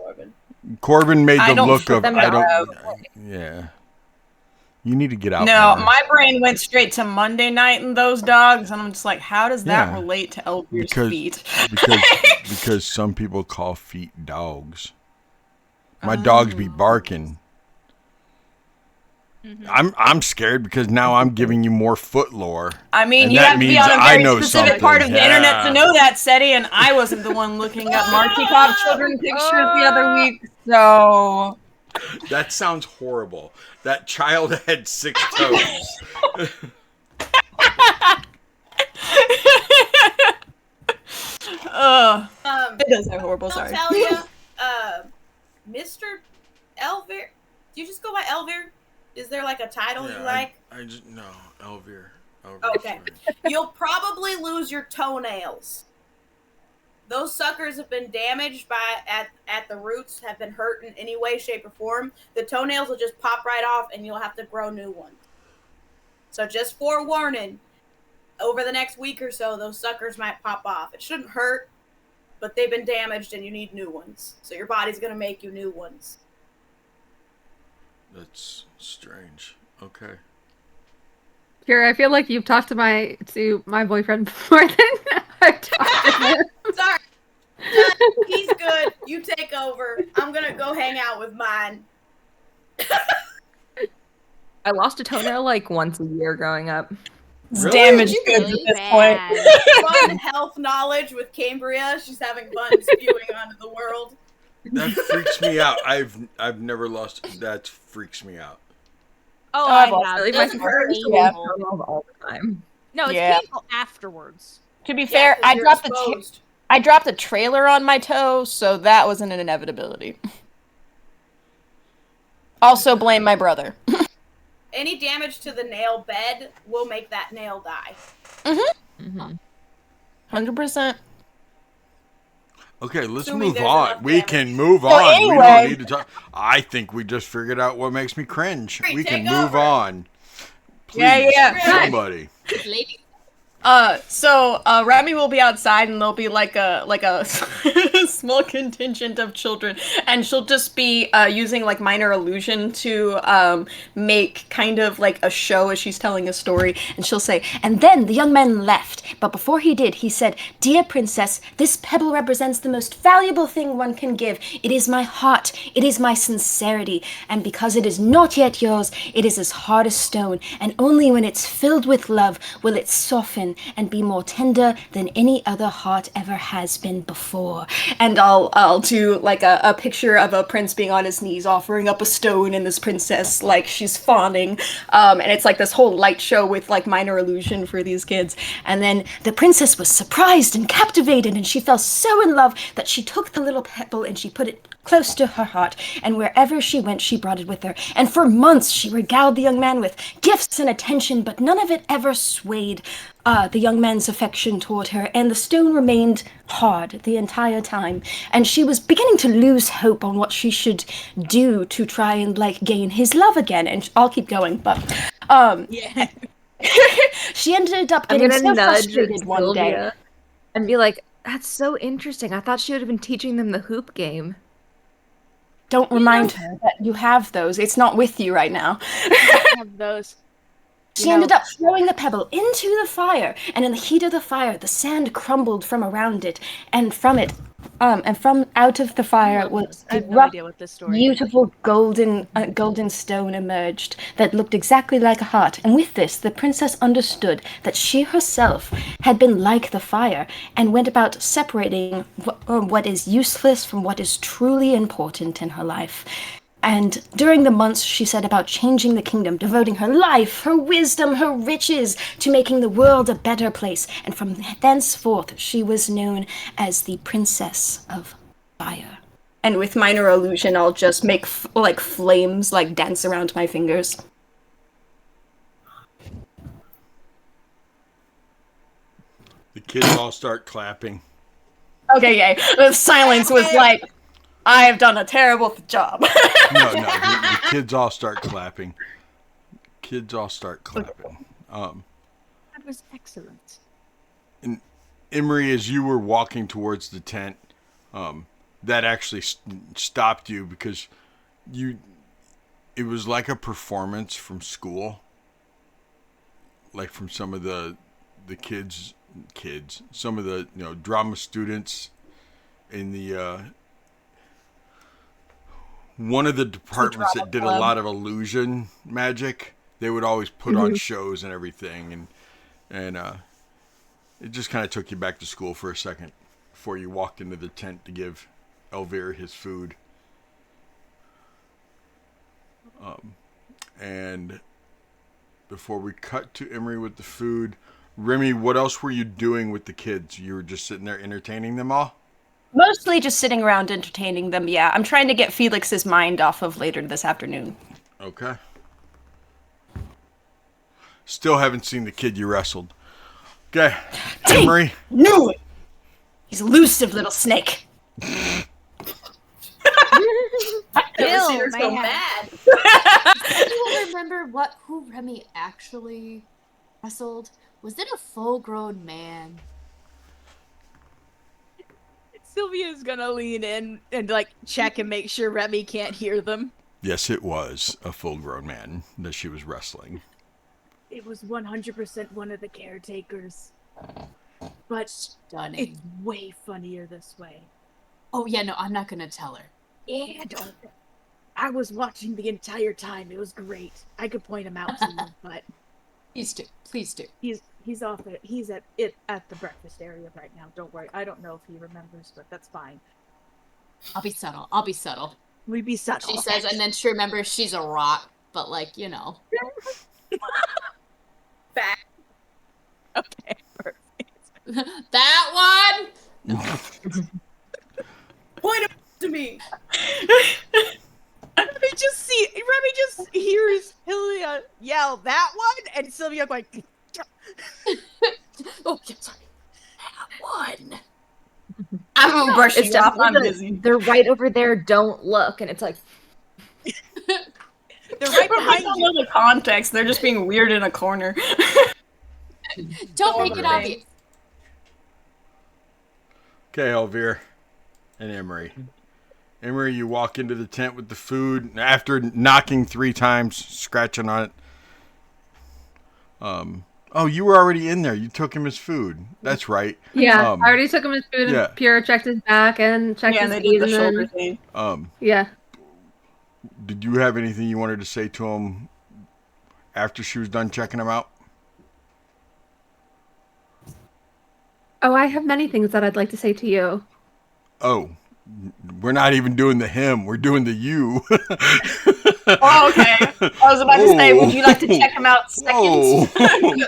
Corbin made I the don't look fit of them I don't. out. Yeah. You need to get out. No, more. my brain went straight to Monday night and those dogs, and I'm just like, how does that Yeah. relate to Elvir's Because- feet? because some people call feet dogs. My dogs be barking. Mhm. I'm scared because now I'm giving you more foot lore. I mean, And you that have to be means on a I very know specific something, part of the internet yeah. to know that, Seti, and I wasn't the one looking up Markikov children pictures the other week, so... That sounds horrible. That child had 6 toes. It does sound horrible, I'll sorry. tell you, Mr. Elvir. Do you just go by Elvir? Is there like a title you like? I just no Elvir. Okay. You'll probably lose your toenails. Those suckers have been damaged at the roots, have been hurt in any way, shape, or form. The toenails will just pop right off, and you'll have to grow new ones. So just forewarning, over the next week or so, those suckers might pop off. It shouldn't hurt, but they've been damaged, and you need new ones. So your body's gonna make you new ones. That's strange. Okay. Kira, I feel like you've talked to my boyfriend more than I've talked to him. Sorry. He's good. You take over. I'm gonna go hang out with mine. I lost a toenail like once a year growing up. It's Really? damaged You goods really at this bad. Fun health knowledge with Cambria. She's having fun spewing onto the world. That freaks me out. I've never lost. That freaks me out. Oh, I've I lost have. Really, It my doesn't sister hurt. used to Yeah. lose toenails all the time. No, it's Yeah. painful afterwards. To be Yeah, fair, 'cause you're exposed. I dropped a trailer on my toe, so that wasn't an inevitability. Also blame my brother. Any damage to the nail bed will make that nail die. Mhm. 100%. Okay, let's Assuming move there's on. enough We damage. can move So on. We anyway- don't need to talk. I think we just figured out what makes me cringe. Great, We can take move over. on. Please, Yeah. somebody. Lady. So Remy will be outside, and there'll be like a small contingent of children, and she'll just be using like minor illusion to make kind of like a show as she's telling a story, and she'll say, and then the young man left, but before he did, he said, "Dear princess, this pebble represents the most valuable thing one can give. It is my heart, it is my sincerity, and because it is not yet yours, it is as hard as stone, and only when it's filled with love will it soften and be more tender than any other heart ever has been before." And I'll do like a picture of a prince being on his knees offering up a stone, and this princess like she's fawning, and it's like this whole light show with like minor illusion for these kids. And then the princess was surprised and captivated, and she fell so in love that she took the little pebble and she put it close to her heart, and wherever she went she brought it with her, and for months she regaled the young man with gifts and attention, but none of it ever swayed the young man's affection toward her, and the stone remained hard the entire time, and she was beginning to lose hope on what she should do to try and like gain his love again. And I'll keep going, but Yeah. she ended up I'm getting gonna so nudge frustrated one day. Sylvia and be like, "That's so interesting. I thought she would have been teaching them the hoop game." Don't remind her that you have those. It's not with you right now. I have those. She ended up throwing the pebble into the fire, and in the heat of the fire, the sand crumbled from around it, and from it, and from out of the fire was I a have no rough, idea what this story is. beautiful golden stone emerged that looked exactly like a heart. And with this, the princess understood that she herself had been like the fire, and went about separating what is useless from what is truly important in her life. And during the months she set about changing the kingdom, devoting her life, her wisdom, her riches to making the world a better place. And from thenceforth, she was known as the Princess of Fire. And with minor illusion, I'll just make like flames like dance around my fingers. The kids all start clapping. Okay, yay. The silence was like, I have done a terrible job. No, the kids all start clapping. Kids all start clapping. That was excellent. Emery, as you were walking towards the tent, that actually stopped you because it was like a performance from school, like from some of the kids, some of the drama students in the one of the departments that did a lot of illusion magic. They would always put on shows and everything, and it just kind of took you back to school for a second before you walked into the tent to give Elvira his food. And before we cut to Emery with the food, Remy, what else were you doing with the kids? You were just sitting there entertaining them all? Mostly just sitting around entertaining them, yeah. I'm trying to get Felix's mind off of later this afternoon. Okay. Still haven't seen the kid you wrestled. Okay. Emery. Knew it! He's elusive little snake. Never seen her my so hat. mad. Anyone remember who Remy actually wrestled? Was it a full-grown man? Sylvia's gonna lean in and like check and make sure Remy can't hear them. Yes, it was a full-grown man that she was wrestling. It was 100% one of the caretakers. But Stunning. it's way funnier this way. Oh yeah, no, I'm not gonna tell her. Yeah, don't. I was watching the entire time. It was great. I could point him out to you, but Please do. Please do. he's off at the breakfast area right now. Don't worry. I don't know if he remembers, but that's fine. I'll be subtle. I'll be subtle. We be subtle. She says, and then she remembers she's a rock, but like, Fact. Okay, perfect. That one. Point him to me. Remy just hears Hylia yell that one, and Sylvia going. Oh, yeah, sorry. That one. I'm brushing It's off. I'm definitely busy. they're right over there. Don't look, and it's like They're right I behind don't you. know the context. They're just being weird in a corner. Don't make it Normal obvious. Okay, Elvire and Emery. Emery, you walk into the tent with the food after knocking 3 times, scratching on it. Oh, you were already in there. You took him his food. That's right. Yeah, I already took him his food, and yeah. Pure checked his back and checked Yeah, his and they feet, did the and shoulder then thing. yeah. Did you have anything you wanted to say to him after she was done checking him out? Oh, I have many things that I'd like to say to you. Oh, we're not even doing the him. We're doing the you. Oh, okay. I was about to say, would you like to check him out Whoa. seconds?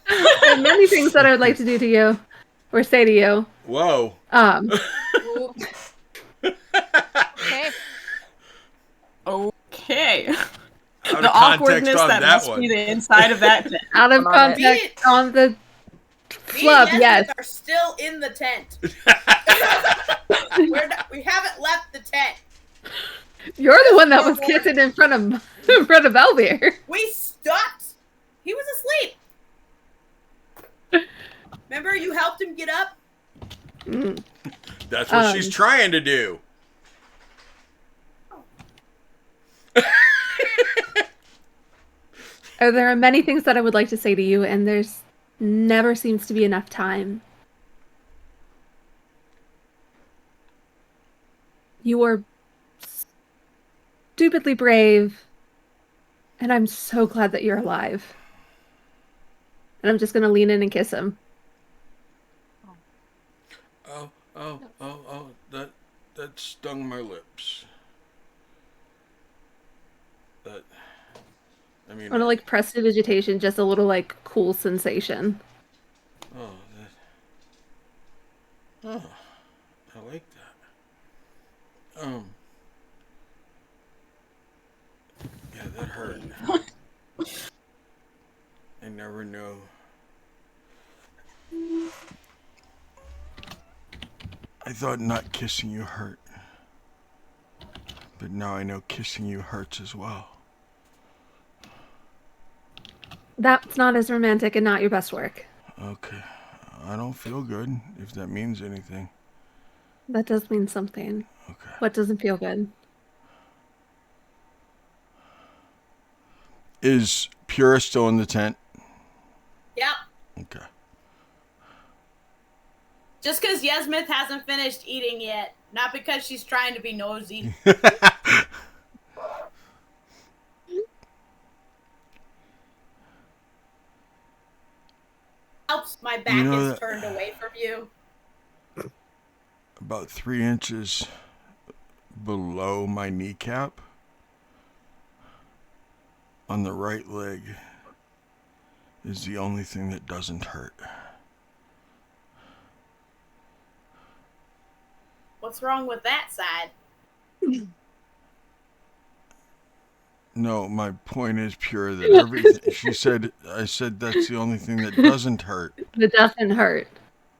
I have many things that I would like to do to you, or say to you. Whoa. Okay. Okay. Out of The context awkwardness on that that must one. be the inside of that tent. Out of Love it. context on the Me flub, and yes. Yasmin are still in the tent. We haven't left the tent. You're the one that was kissing in front of Elvire. We stopped. He was asleep. Remember, you helped him get up? That's what she's trying to do. There are many things that I would like to say to you, and there's never seems to be enough time. You are stupidly brave, and I'm so glad that you're alive. And I'm just gonna lean in and kiss him. Oh, that stung my lips. I want to like press the vegetation, just a little like cool sensation. I like that. Yeah, that hurt. I never know. I thought not kissing you hurt. But now I know kissing you hurts as well. That's not as romantic and not your best work. Okay. I don't feel good, if that means anything. That does mean something. Okay. What doesn't feel good? Is Pura still in the tent? Yep. Okay. Just because Yasmith hasn't finished eating yet. Not because she's trying to be nosy. Helps my back is turned away from you. About 3 inches below my kneecap on the right leg is the only thing that doesn't hurt. What's wrong with that side? No, my point is Pure that everything I said that's the only thing that doesn't hurt. That doesn't hurt.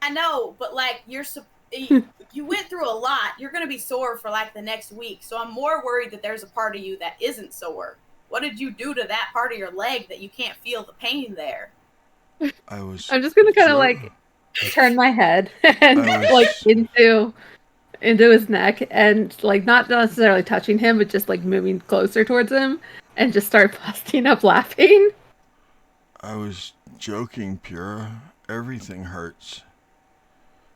I know, but like you went through a lot. You're gonna be sore for like the next week. So I'm more worried that there's a part of you that isn't sore. What did you do to that part of your leg that you can't feel the pain there? I'm just gonna kind of like turn my head and like into his neck and like not necessarily touching him, but just like moving closer towards him and just start busting up laughing. I was joking, Pure. Everything hurts.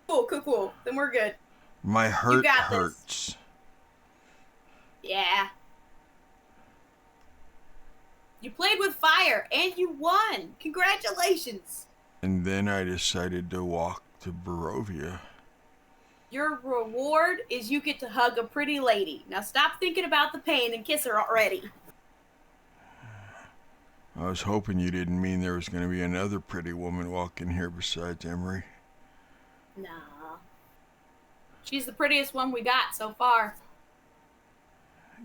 Cool. Then we're good. My hurt got this. hurts. Yeah. You played with fire and you won. Congratulations. And then I decided to walk to Barovia. Your reward is you get to hug a pretty lady. Now stop thinking about the pain and kiss her already. I was hoping you didn't mean there was going to be another pretty woman walking here besides Emery. Nah. She's the prettiest one we got so far.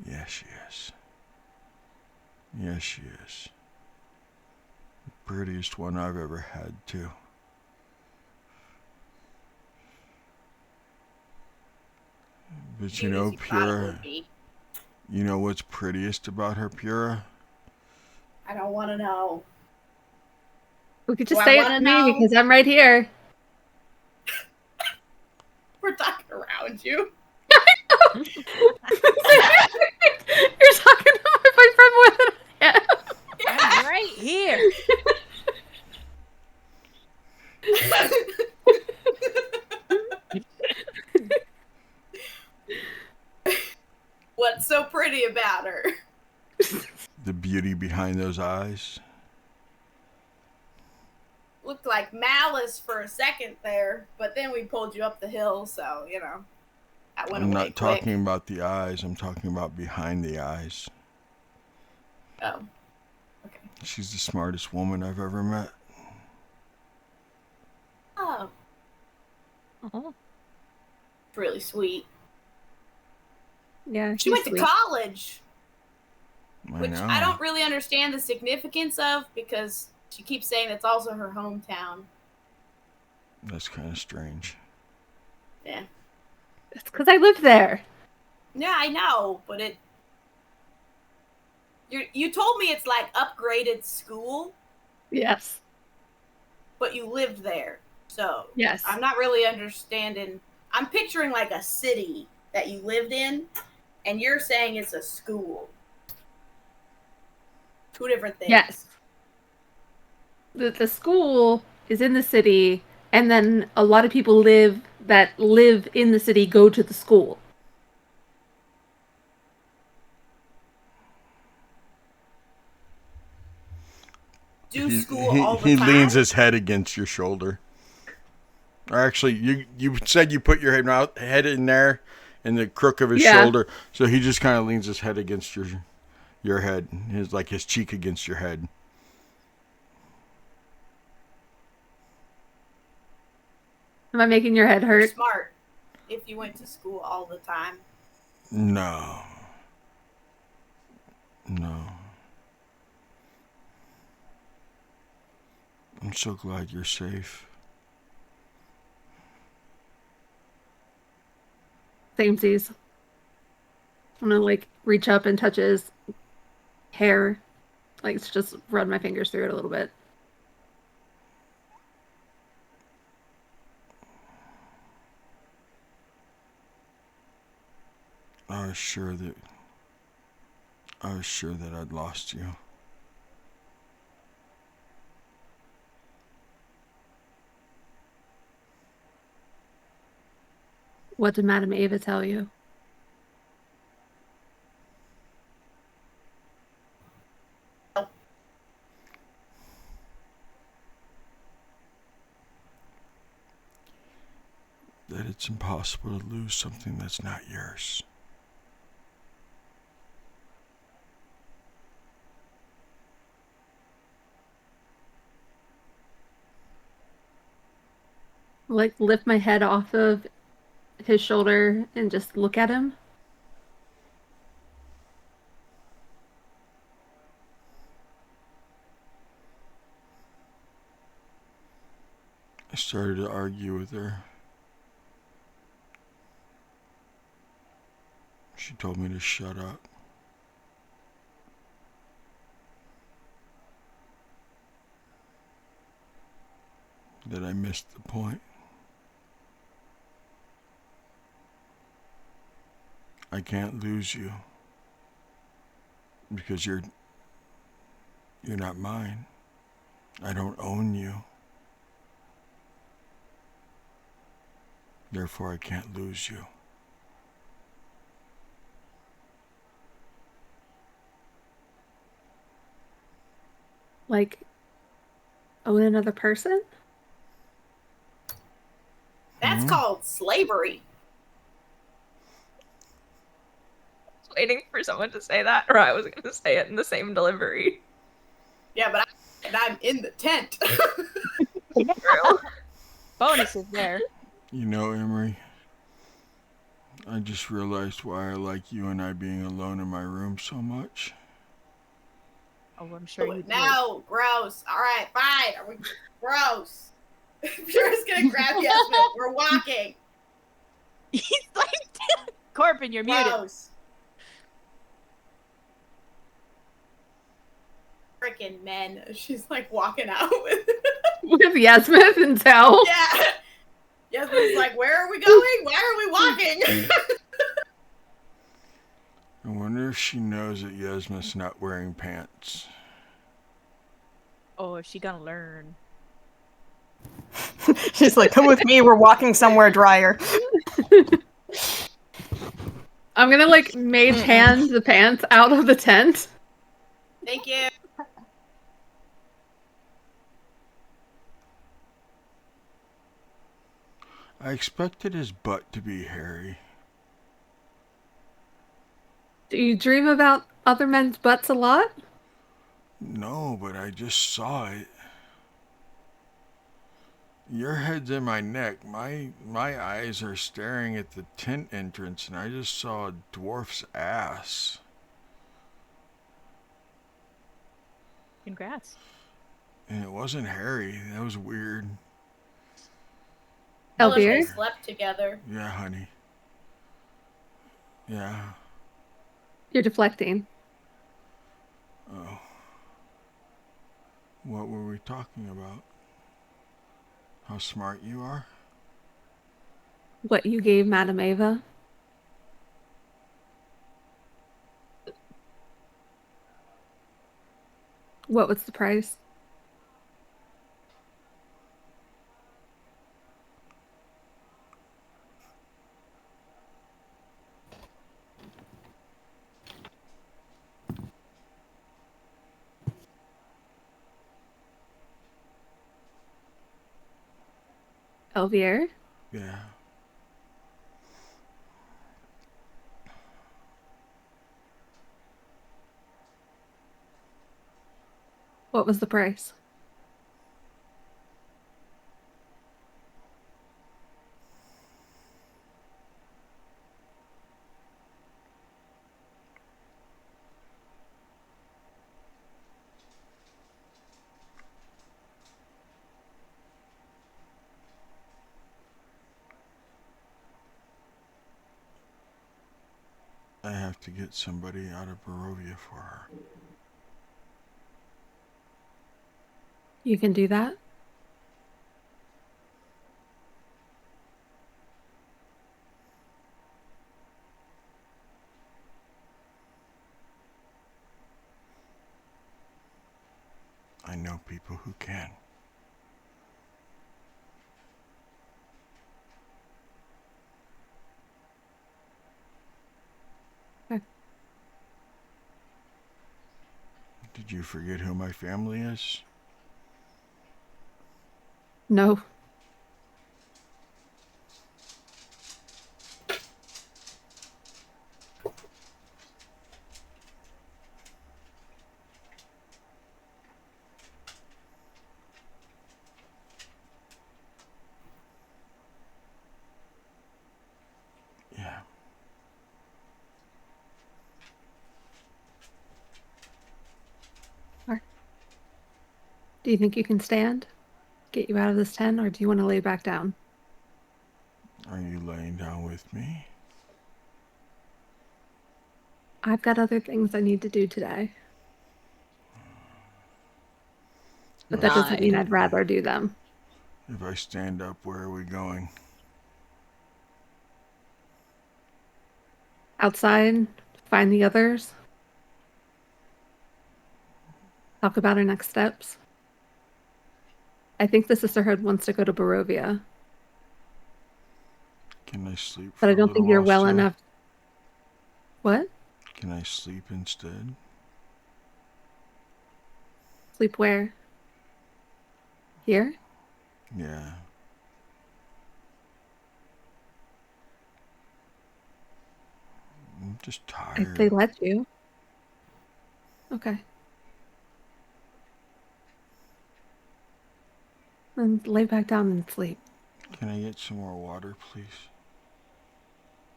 Yes, she is. Yes, she is. The prettiest one I've ever had, too. But you know, Pura, you know what's prettiest about her, Pura? I don't want to know. We could just say it to me because I'm right here. We're talking around you. You're talking to my boyfriend more than I am. I'm right here. What's so pretty about her? The beauty behind those eyes. Looked like malice for a second there, but then we pulled you up the hill, so, you know, that went I'm away not quick. talking about the eyes, I'm talking about behind the eyes. Oh. Okay. She's the smartest woman I've ever met. Oh. Oh. It's really sweet. Yeah, She went to college, which know. I don't really understand the significance of because she keeps saying it's also her hometown. That's kind of strange. Yeah. It's because I lived there. Yeah, I know, but you told me it's like upgraded school. Yes. But you lived there. So yes. I'm not really understanding. I'm picturing like a city that you lived in, and you're saying it's a school. Two different things. Yes. The school is in the city, and then a lot of people live in the city go to the school. He leans his head against your shoulder. Or actually, you said you put your head in there, in the crook of his shoulder. So he just kind of leans his head against your head, his cheek against your head. Am I making your head hurt? You're smart. If you went to school all the time. No. I'm so glad you're safe. Samesies. I'm gonna reach up and touch his hair. Just run my fingers through it a little bit. I was sure that I'd lost you. What did Madame Ava tell you? That it's impossible to lose something that's not yours. Lift my head off of his shoulder and just look at him. I started to argue with her. She told me to shut up. That I missed the point. I can't lose you because you're not mine. I don't own you. Therefore, I can't lose you. Like, own another person? That's called slavery. Waiting for someone to say that, or I was going to say it in the same delivery. Yeah, but I'm in the tent. True. Bonuses there. You know, Emery, I just realized why I like you and I being alone in my room so much. Oh, I'm sure you do. No, gross. All right, fine. Are we gross? Pura's gonna grab Yasmin. We're walking. He's like, Corbin, you're muted. Gross. Freaking men. She's like walking out with With Yasmin and Tell. Yeah. Yasmin's like, where are we going? Why are we walking? I wonder if she knows that Yasmin's not wearing pants. Oh, is she gonna learn? She's like, come with me, we're walking somewhere drier. I'm gonna like mage hand the pants out of the tent. Thank you. I expected his butt to be hairy. Do you dream about other men's butts a lot? No, but I just saw it. Your head's in my neck. My eyes are staring at the tent entrance, and I just saw a dwarf's ass. Congrats. And it wasn't hairy. That was weird. Elvier? They slept together. Yeah, honey. Yeah. You're deflecting. Oh. What were we talking about? How smart you are? What you gave Madame Ava? What was the price? Elvier? Yeah. What was the price? I have to get somebody out of Barovia for her. You can do that? I know people who can. Okay. Did you forget who my family is? No. Yeah. Do you think you can stand? Get you out of this tent, or do you want to lay back down? Are you laying down with me? I've got other things I need to do today. But that doesn't mean I'd rather do them. If I stand up, where are we going? Outside, find the others. Talk about our next steps. I think the Sisterhood wants to go to Barovia. Can I sleep for But I a don't little think you're while well still? enough. What? Can I sleep instead? Sleep where? Here? Yeah. I'm just If they tired. let you. Okay. Then lay back down and sleep. Can I get some more water, please?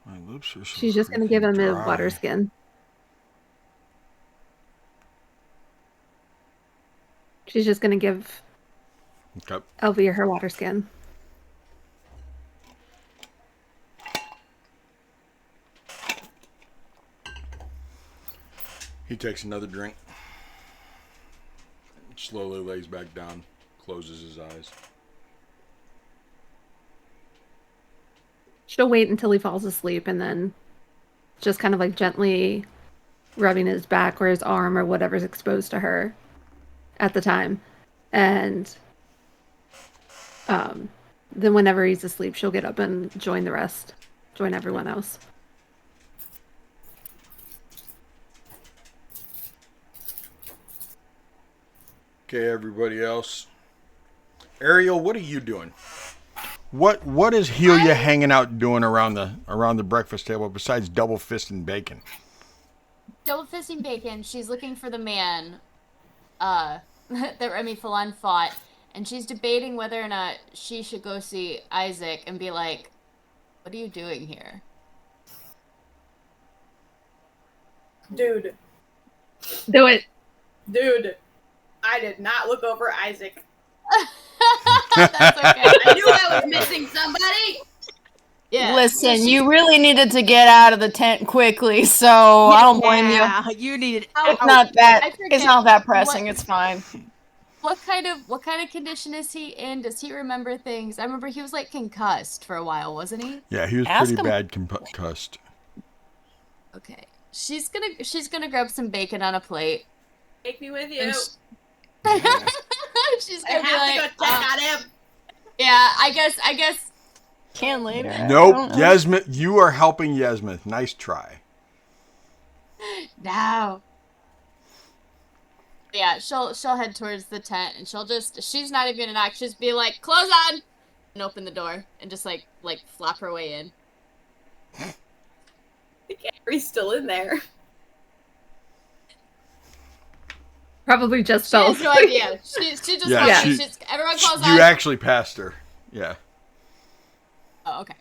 My lips are so She's just gonna give freaking him a water dry. skin. She's just gonna give Okay. Elvia her water skin. He takes another drink. Slowly lays back down. Closes his eyes. She'll wait until he falls asleep and then just kind of like gently rubbing his back or his arm or whatever's exposed to her at the time. And then whenever he's asleep, she'll get up and join the rest, join everyone else. Okay, everybody else. Ariel, what are you doing? What is Helia hanging out doing around the breakfast table besides double fisting bacon? Double fisting bacon. She's looking for the man that Remy Falon fought, and she's debating whether or not she should go see Isaac and be like, "What are you doing here?" Dude, Do it. I did not look over Isaac. That's okay. I knew I was missing somebody. Yeah. Listen, she's- you really needed to get out of the tent quickly, so I don't blame you. Yeah, you needed It's out. not that. I It's forget not that pressing. what- It's fine. What kind of condition is he in? Does he remember things? I remember he was like concussed for a while, wasn't he? Yeah, he was Ask pretty him. bad concussed. Okay. She's gonna grab some bacon on a plate. Take me with you. And she's I gonna be have like, to go check on him. yeah, I guess. Can later. I Nope, don't know. Yasmith, you are helping Yasmith. Nice try. No. Yeah, she'll head towards the tent and she's not even gonna knock. She'll just be like, "Close on," and open the door and just like flop her way in. Gary's still in there. Probably just She fell has no asleep. idea. She just Yeah, walks she- in. Everyone close on. You actually passed her. Yeah. Oh, okay.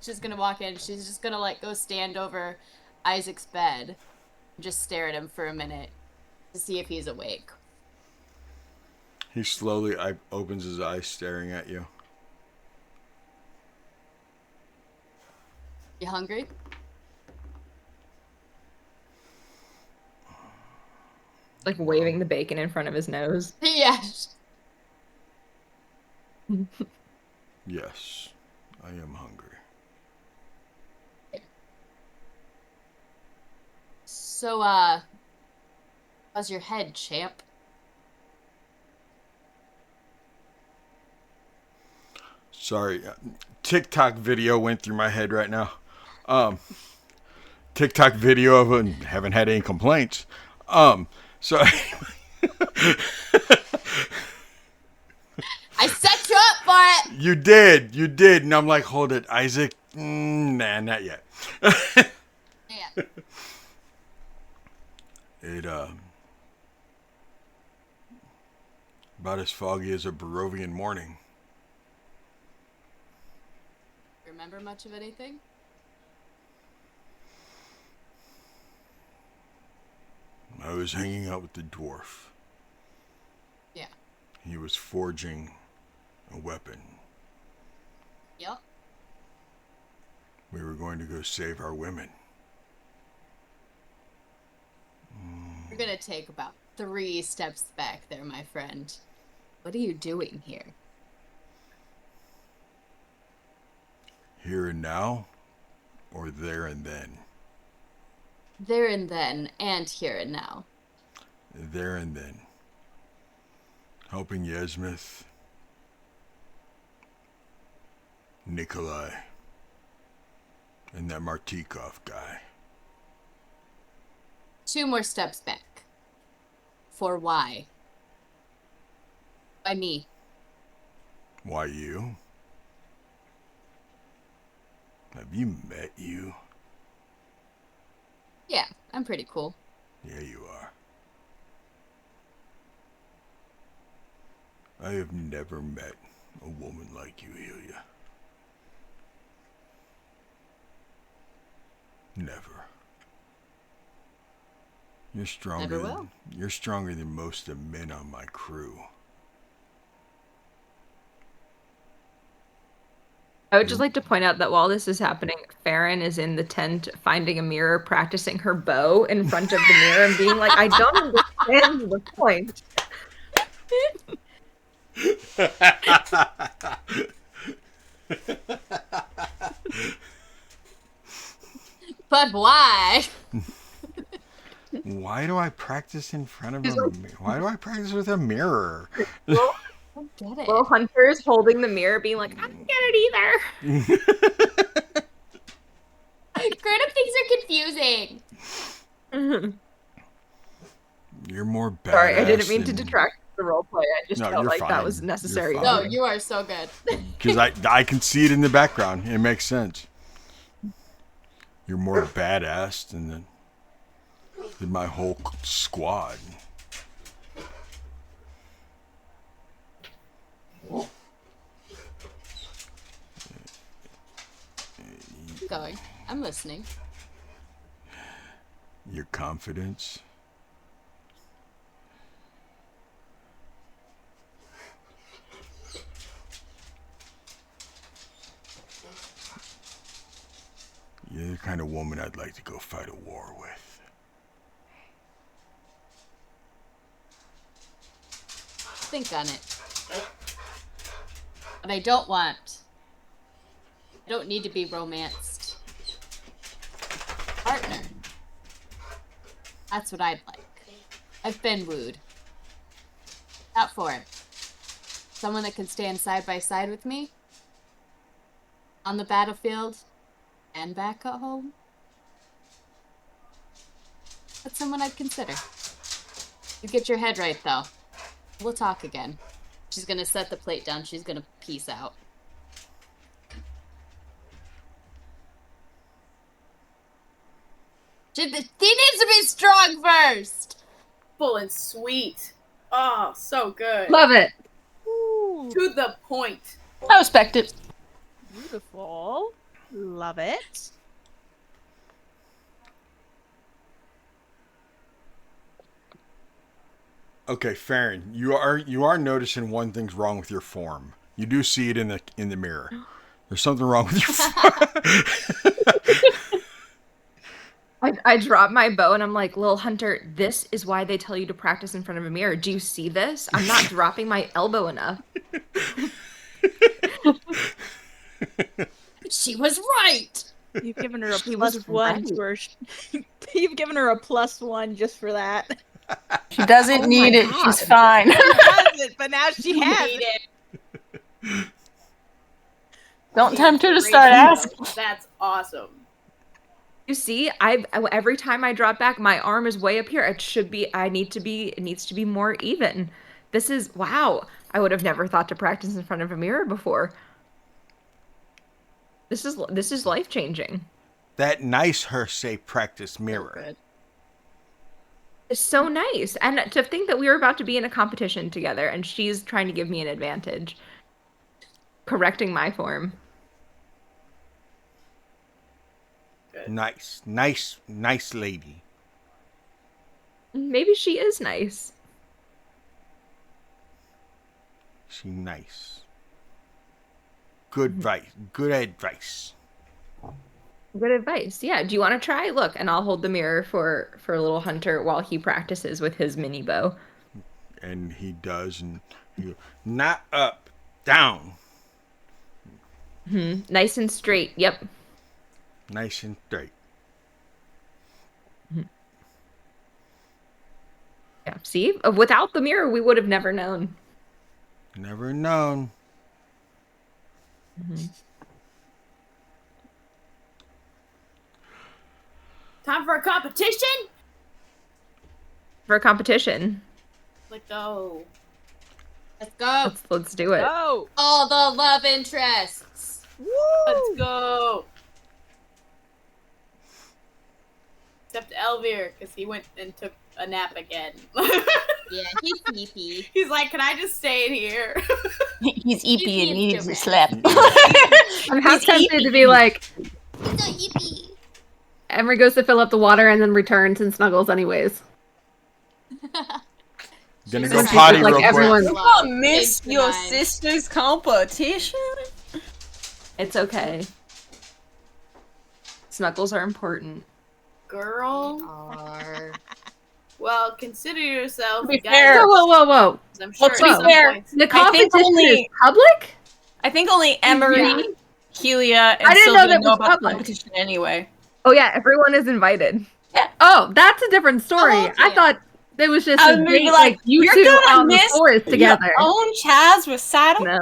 She's gonna walk in. She's just gonna like go stand over Isaac's bed and just stare at him for a minute to see if he's awake. He slowly opens his eyes, staring at you. You hungry? Like waving the bacon in front of his nose. Yeah. Yes, I am hungry. So, how's your head, champ? Sorry, TikTok video went through my head right now. TikTok video of it, haven't had any complaints. So I set you up for it! you did, and I'm like, hold it, Isaac. Nah, not yet. Yeah. It about as foggy as a Barovian morning. Remember much of anything? I was hanging out with the dwarf. Yeah. He was forging a weapon. Yup. We were going to go save our women. You're gonna take about 3 steps back there, my friend. What are you doing here? Here and now, or there and then? There and then, and here and now. There and then. Helping Yasmith, Nikolai, and that Martikov guy. 2 more steps back. For why? By me. Why you? Have you met you? Yeah, I'm pretty cool. Yeah, you are. I have never met a woman like you, Ilya. Never. You're stronger. Never will. You're stronger than most of the men on my crew. I would just like to point out that while this is happening, Farron is in the tent finding a mirror, practicing her bow in front of the mirror and being like, I don't understand the point. But why? Why do I practice in front of a mirror? Why do I practice with a mirror? Well, I don't get it. little Hunter's holding the mirror, being like, I don't get it either. Grown-up things are confusing. You're more badass. Sorry, I didn't mean to than- detract the roleplay. I just No, felt you're like fine. that was You're necessary. fine. No, you are so good. Because I can see it in the background. It makes sense. You're more badass than my whole squad. Keep going. I'm listening. Your confidence. You're the kind of woman I'd like to go fight a war with. Think on it. But I don't want. I don't need to be romanced. Partner. That's what I'd like. I've been wooed. Not for it. Someone that can stand side by side with me. On the battlefield. And back at home. That's someone I'd consider. You get your head right, though. We'll talk again. She's gonna set the plate down. She's gonna peace out. He needs to be strong first! Full and sweet. Oh, so good. Love it. Ooh, To the point. I respect it. beautiful. Love it. Okay, Farron, you are noticing one thing's wrong with your form. You do see it in the mirror. There's something wrong with your form. I drop my bow and I'm like, Lil Hunter, this is why they tell you to practice in front of a mirror. Do you see this? I'm not dropping my elbow enough. She was right! You've given her a She was +1 right. to her. You've given her a +1 just for that. She doesn't Oh need my it. God. She's fine. She hasn't, but now she has Need it. it. Don't tempt her to Great start show. asking. That's awesome. You see, every time I drop back, my arm is way up here. It needs to be more even. This is, wow. I would have never thought to practice in front of a mirror before. This is life-changing. That nice her say practice mirror. Good. It's so nice. And to think that we were about to be in a competition together and she's trying to give me an advantage. Correcting my form. Good. Nice lady. Maybe she is nice. She nice. Good advice. Good advice. Good advice. Yeah. Do you want to try? Look, and I'll hold the mirror for little Hunter while he practices with his mini bow. And he does, and he goes, not up, down. Nice and straight. Yep. Nice and straight. Yeah. See, without the mirror, we would have never known. Never known. Time for a competition? For a competition. Let's go. Let's go. Let's do it. Oh, All the love interests. woo! Let's go. Except Elvir, because he went and took a nap again. Yeah, he's sleepy. He's like, can I just stay in here? He's eepy and needs needs to to rest. sleep. I'm half He's tempted to eepy. be like, He's so yippy. Emery goes to fill up the water and then returns and snuggles anyways. Gonna She's go trying potty to like real quick. everyone- You love, not miss change the your mind. sister's competition? It's okay. Snuggles are important. Girl. Are. Well, consider yourself. To be guys, fair- Whoa. I'm sure to be at some fair, points- The I think competition only- is public? I think only Emery, Yeah. Helia, and I didn't know Sylvia that know was about the public. competition anyway. Oh yeah, everyone is invited. Oh, that's a different story. whole I team. thought it was just I a was date, maybe like you you're two gonna on the miss forest together. Your own Chaz recital? No.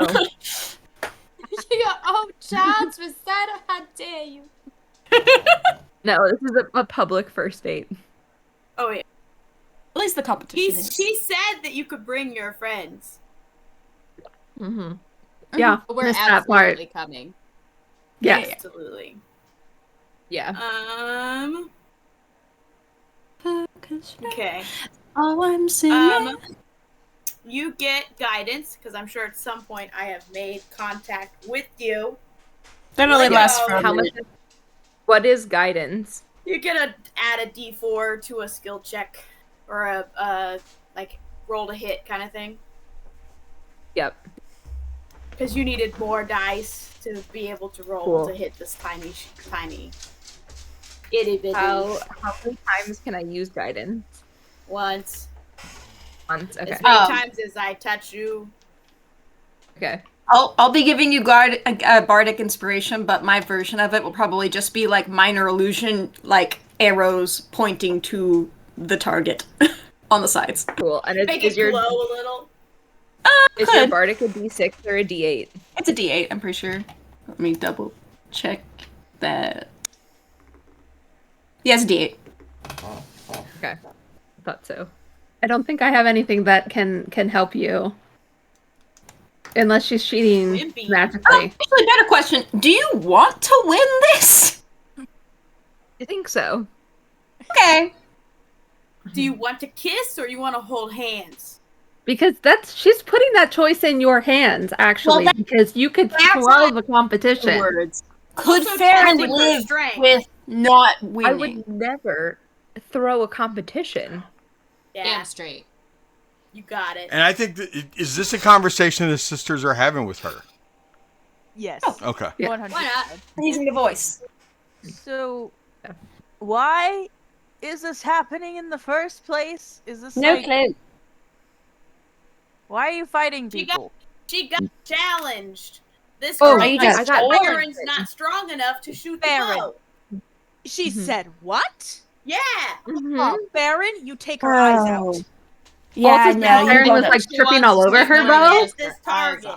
Your child's recital, how dare you? No, this is a public first date. Oh yeah. At least the competition is. She said that you could bring your friends. Mm-hmm. Yeah, We're missed that part. absolutely coming. Yes. Absolutely. Yeah. Okay. Oh, I'm singing. You get guidance because I'm sure at some point I have made contact with you. that only Like, lasts for a How minute. much? What is guidance? You get to add a D4 to a skill check or a like roll to hit kind of thing Yep. because you needed more dice to be able to roll Cool. to hit this tiny itty bitty How many times can I use guidance? once. Once. Okay. As many Um, times as I touch you. Okay. I'll be giving you bardic inspiration, but my version of it will probably just be like minor illusion, like arrows pointing to the target on the sides. Cool. And Make is it your glow a little. is your Could. bardic a D6 or a D8? It's a D8, I'm pretty sure. Let me double check that. Yeah, it's a D8. Okay. I thought so. I don't think I have anything that can help you. Unless she's cheating Wimpy. magically. Actually, better question. Do you want to win this? I think so. Okay. Do you want to kiss or you want to hold hands? Because she's putting that choice in your hands, actually, that- because you could that's throw not the competition. Words. Could Also Farron testing for live strength. with not I winning? would never throw a competition. Yeah, Damn straight. you got it. And I think is this a conversation the sisters are having with her? Yes. Okay. Yeah. 100%. Why not? Using the voice. So, why is this happening in the first place? Is this No like, clue. why are you fighting She got- people? She got challenged. This Oh, girl you thinks just- Farron's not strong enough to shoot the Farron. bow. She Mhm. said what? Yeah. Oh, Baron, you take her eyes out. Yeah, Also, no, Farron you was don't. like She tripping wants all to over take her one bow. against This her eyes target.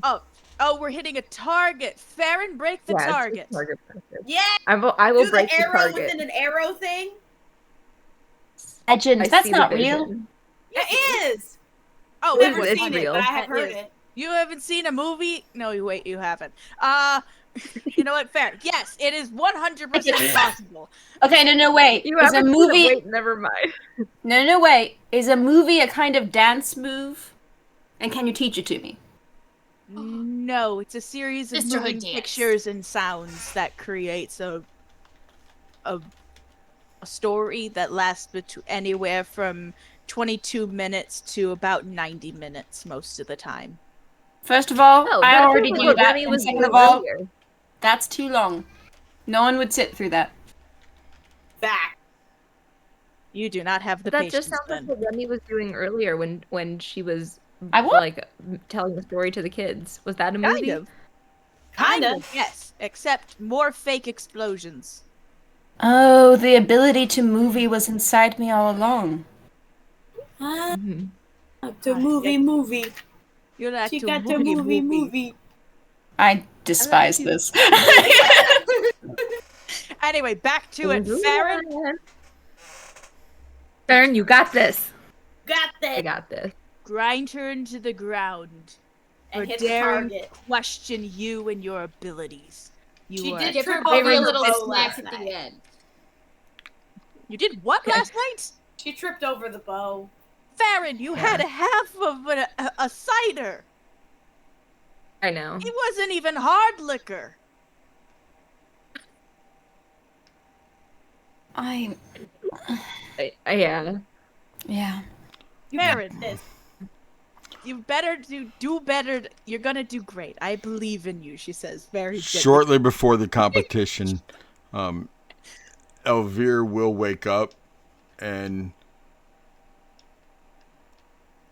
off. Oh, we're hitting a target. Farron, break the Yeah, it's a target. target practice. Yeah. I will Do the break the arrow target. within an arrow thing. Legend. I That's see the not real. vision. It is. Oh, It never is seen it, real. but I have It heard is. it. You haven't seen a movie? No, wait, you haven't. You know what? Fair. Yes, it is 100% possible. Okay, no, wait. You Is a haven't seen it? movie? Wait, never mind. No, wait. Is a movie a kind of dance move? And can you teach it to me? No, it's a series of Sisterhood moving dance. pictures and sounds that creates a story that lasts anywhere from 22 minutes to about 90 minutes most of the time. First of all, No, I that's already like do what that. Remy And was second doing of all, earlier. that's too long. No one would sit through that. Fact. You do not have the But that patience just sounds like then. what Remy was doing earlier when she was I what? like telling the story to the kids. Was that a movie? Kind of. Kinda. Yes, except more fake explosions. Oh, the ability to movie was inside me all along. Mhm. The movie. You like She to got the movie. I despise you. this. Anyway, back to it. Farron, Farron, you got this. Got I that. got this. grind her into the ground And for hit the daring target. question you and your abilities. She You did Give her trip over baby a her little bow smack last at night. the end. You did what last night? She tripped over the bow. Farron, you had a half of a cider. I know. It wasn't even hard liquor. Yeah. Yeah. Farron, This. you better do better. You're gonna do great. I believe in you, she says very gently. Shortly before the competition, Elvire will wake up and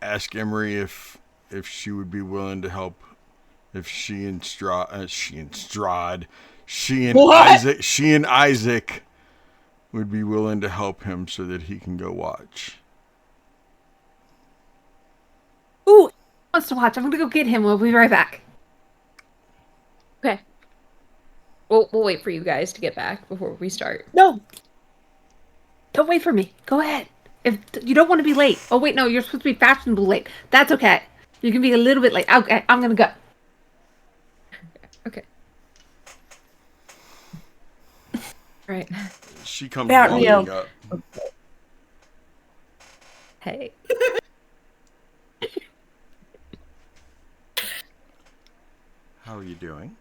ask Emery if she would be willing to help. If she and What? she and Isaac would be willing to help him so that he can go watch. Ooh, he wants to watch. I'm gonna go get him. We'll be right back. Okay. We'll wait for you guys to get back before we start. No, don't wait for me. Go ahead. If you don't want to be late. Oh wait, no, you're supposed to be fashionable late. That's okay. You can be a little bit late. Okay, I'm gonna go. Okay. Right. She comes About walking you. up. Hey. How are you doing?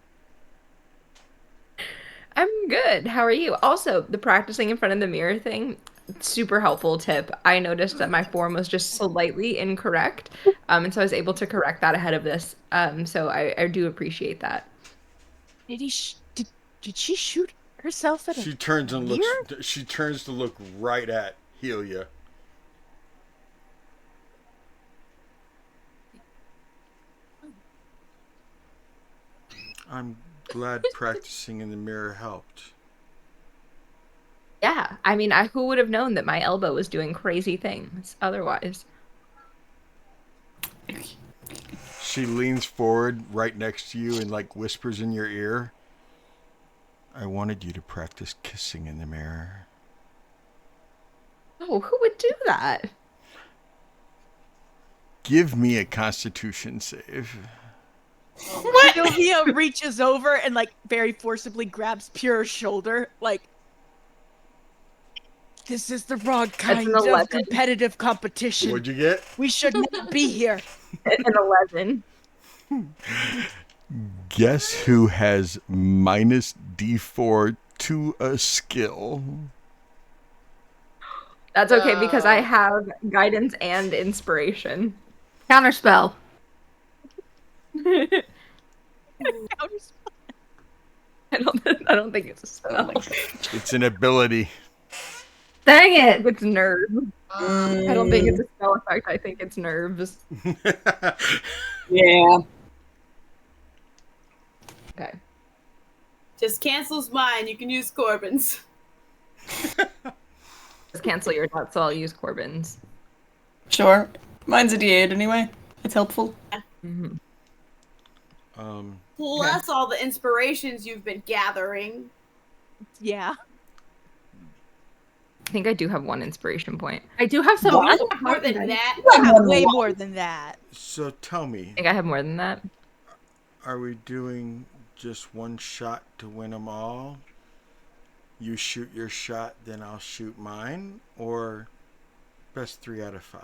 I'm good. How are you? Also, the practicing in front of the mirror thing, super helpful tip. I noticed that my form was just slightly incorrect. And so I was able to correct that ahead of this. So I do appreciate that. Did she shoot herself at She turns and mirror? looks. She turns to look right at Helia. I'm glad practicing in the mirror helped. Yeah. I mean, who would have known that my elbow was doing crazy things otherwise? She leans forward right next to you and like whispers in your ear. I wanted you to practice kissing in the mirror. Oh, who would do that? Give me a constitution save. What? Sylvia reaches over and like very forcibly grabs Pure's shoulder, like, this is the wrong kind an of 11. competitive competition. What'd you get? We should not be here. An 11. Guess who has minus D4 to a skill? That's okay because I have guidance and inspiration. Counterspell. I don't think it's a spell. It's an ability. Dang it! It's nerves. I don't think it's a spell effect. I think it's nerves. Yeah. Okay. Just cancels mine. You can use Corbin's. Just cancel your dot, so I'll use Corbin's. Sure. Mine's a D8 anyway. It's helpful. Mm-hmm. Plus all the inspirations you've been gathering. Yeah. I think I do have one inspiration point. I do have some. More than that. I have way more than that. So tell me, I think I have more than that. are we doing just one shot to win them all? You shoot your shot, then I'll shoot mine? Or best 3 out of 5?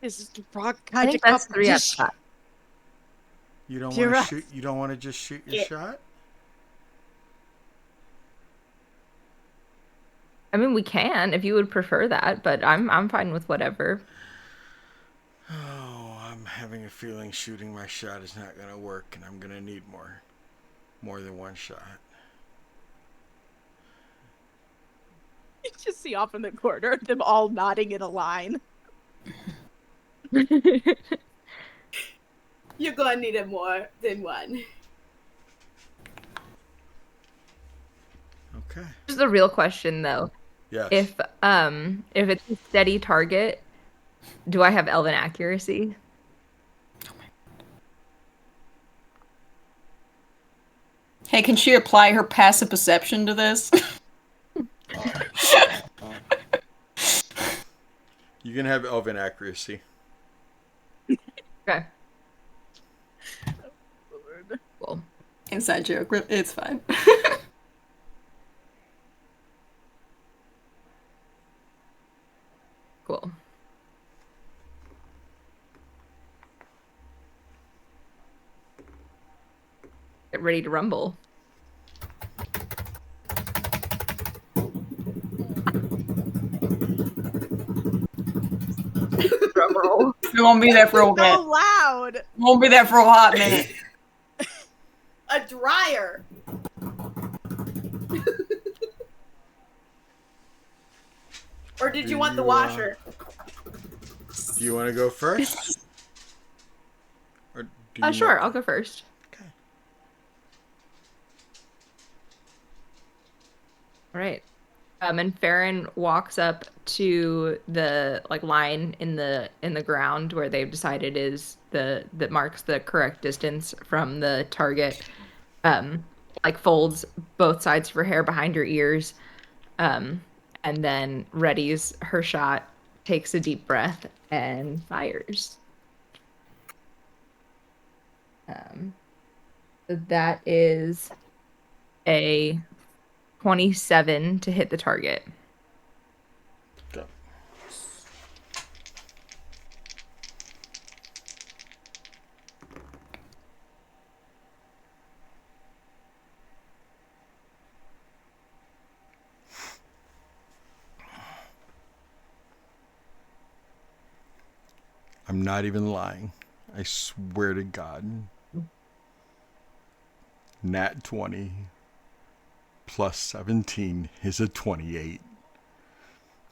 This is the wrong I kind think of that's 3 out of competition. 5. You don't You're want right. to shoot? You don't want to just shoot your shot? I mean, we can if you would prefer that, but I'm fine with whatever. Oh, I'm having a feeling shooting my shot is not going to work, and I'm going to need more than one shot. You just see off in the corner them all nodding in a line. You're gonna need it more than one. Okay. Here's the real question, though. Yes. If it's a steady target, do I have elven accuracy? Hey, can she apply her passive perception to this? You can have elven accuracy. Okay. Lord. Cool. Inside joke. It's fine. Cool. Get ready to rumble. Drum roll. We won't be there for a So bit. loud. Won't be there for a hot minute. A dryer. Or did you want the washer? Do you want to go first? Or do you Sure, I'll go first. Okay. All right. And Farron walks up to the line in the ground where they've decided is that marks the correct distance from the target. Folds both sides of her hair behind her ears, and then readies her shot, takes a deep breath, and fires. So that is a 27 to hit the target. Go. I'm not even lying. I swear to God. Nat 20 plus 17 is a 28.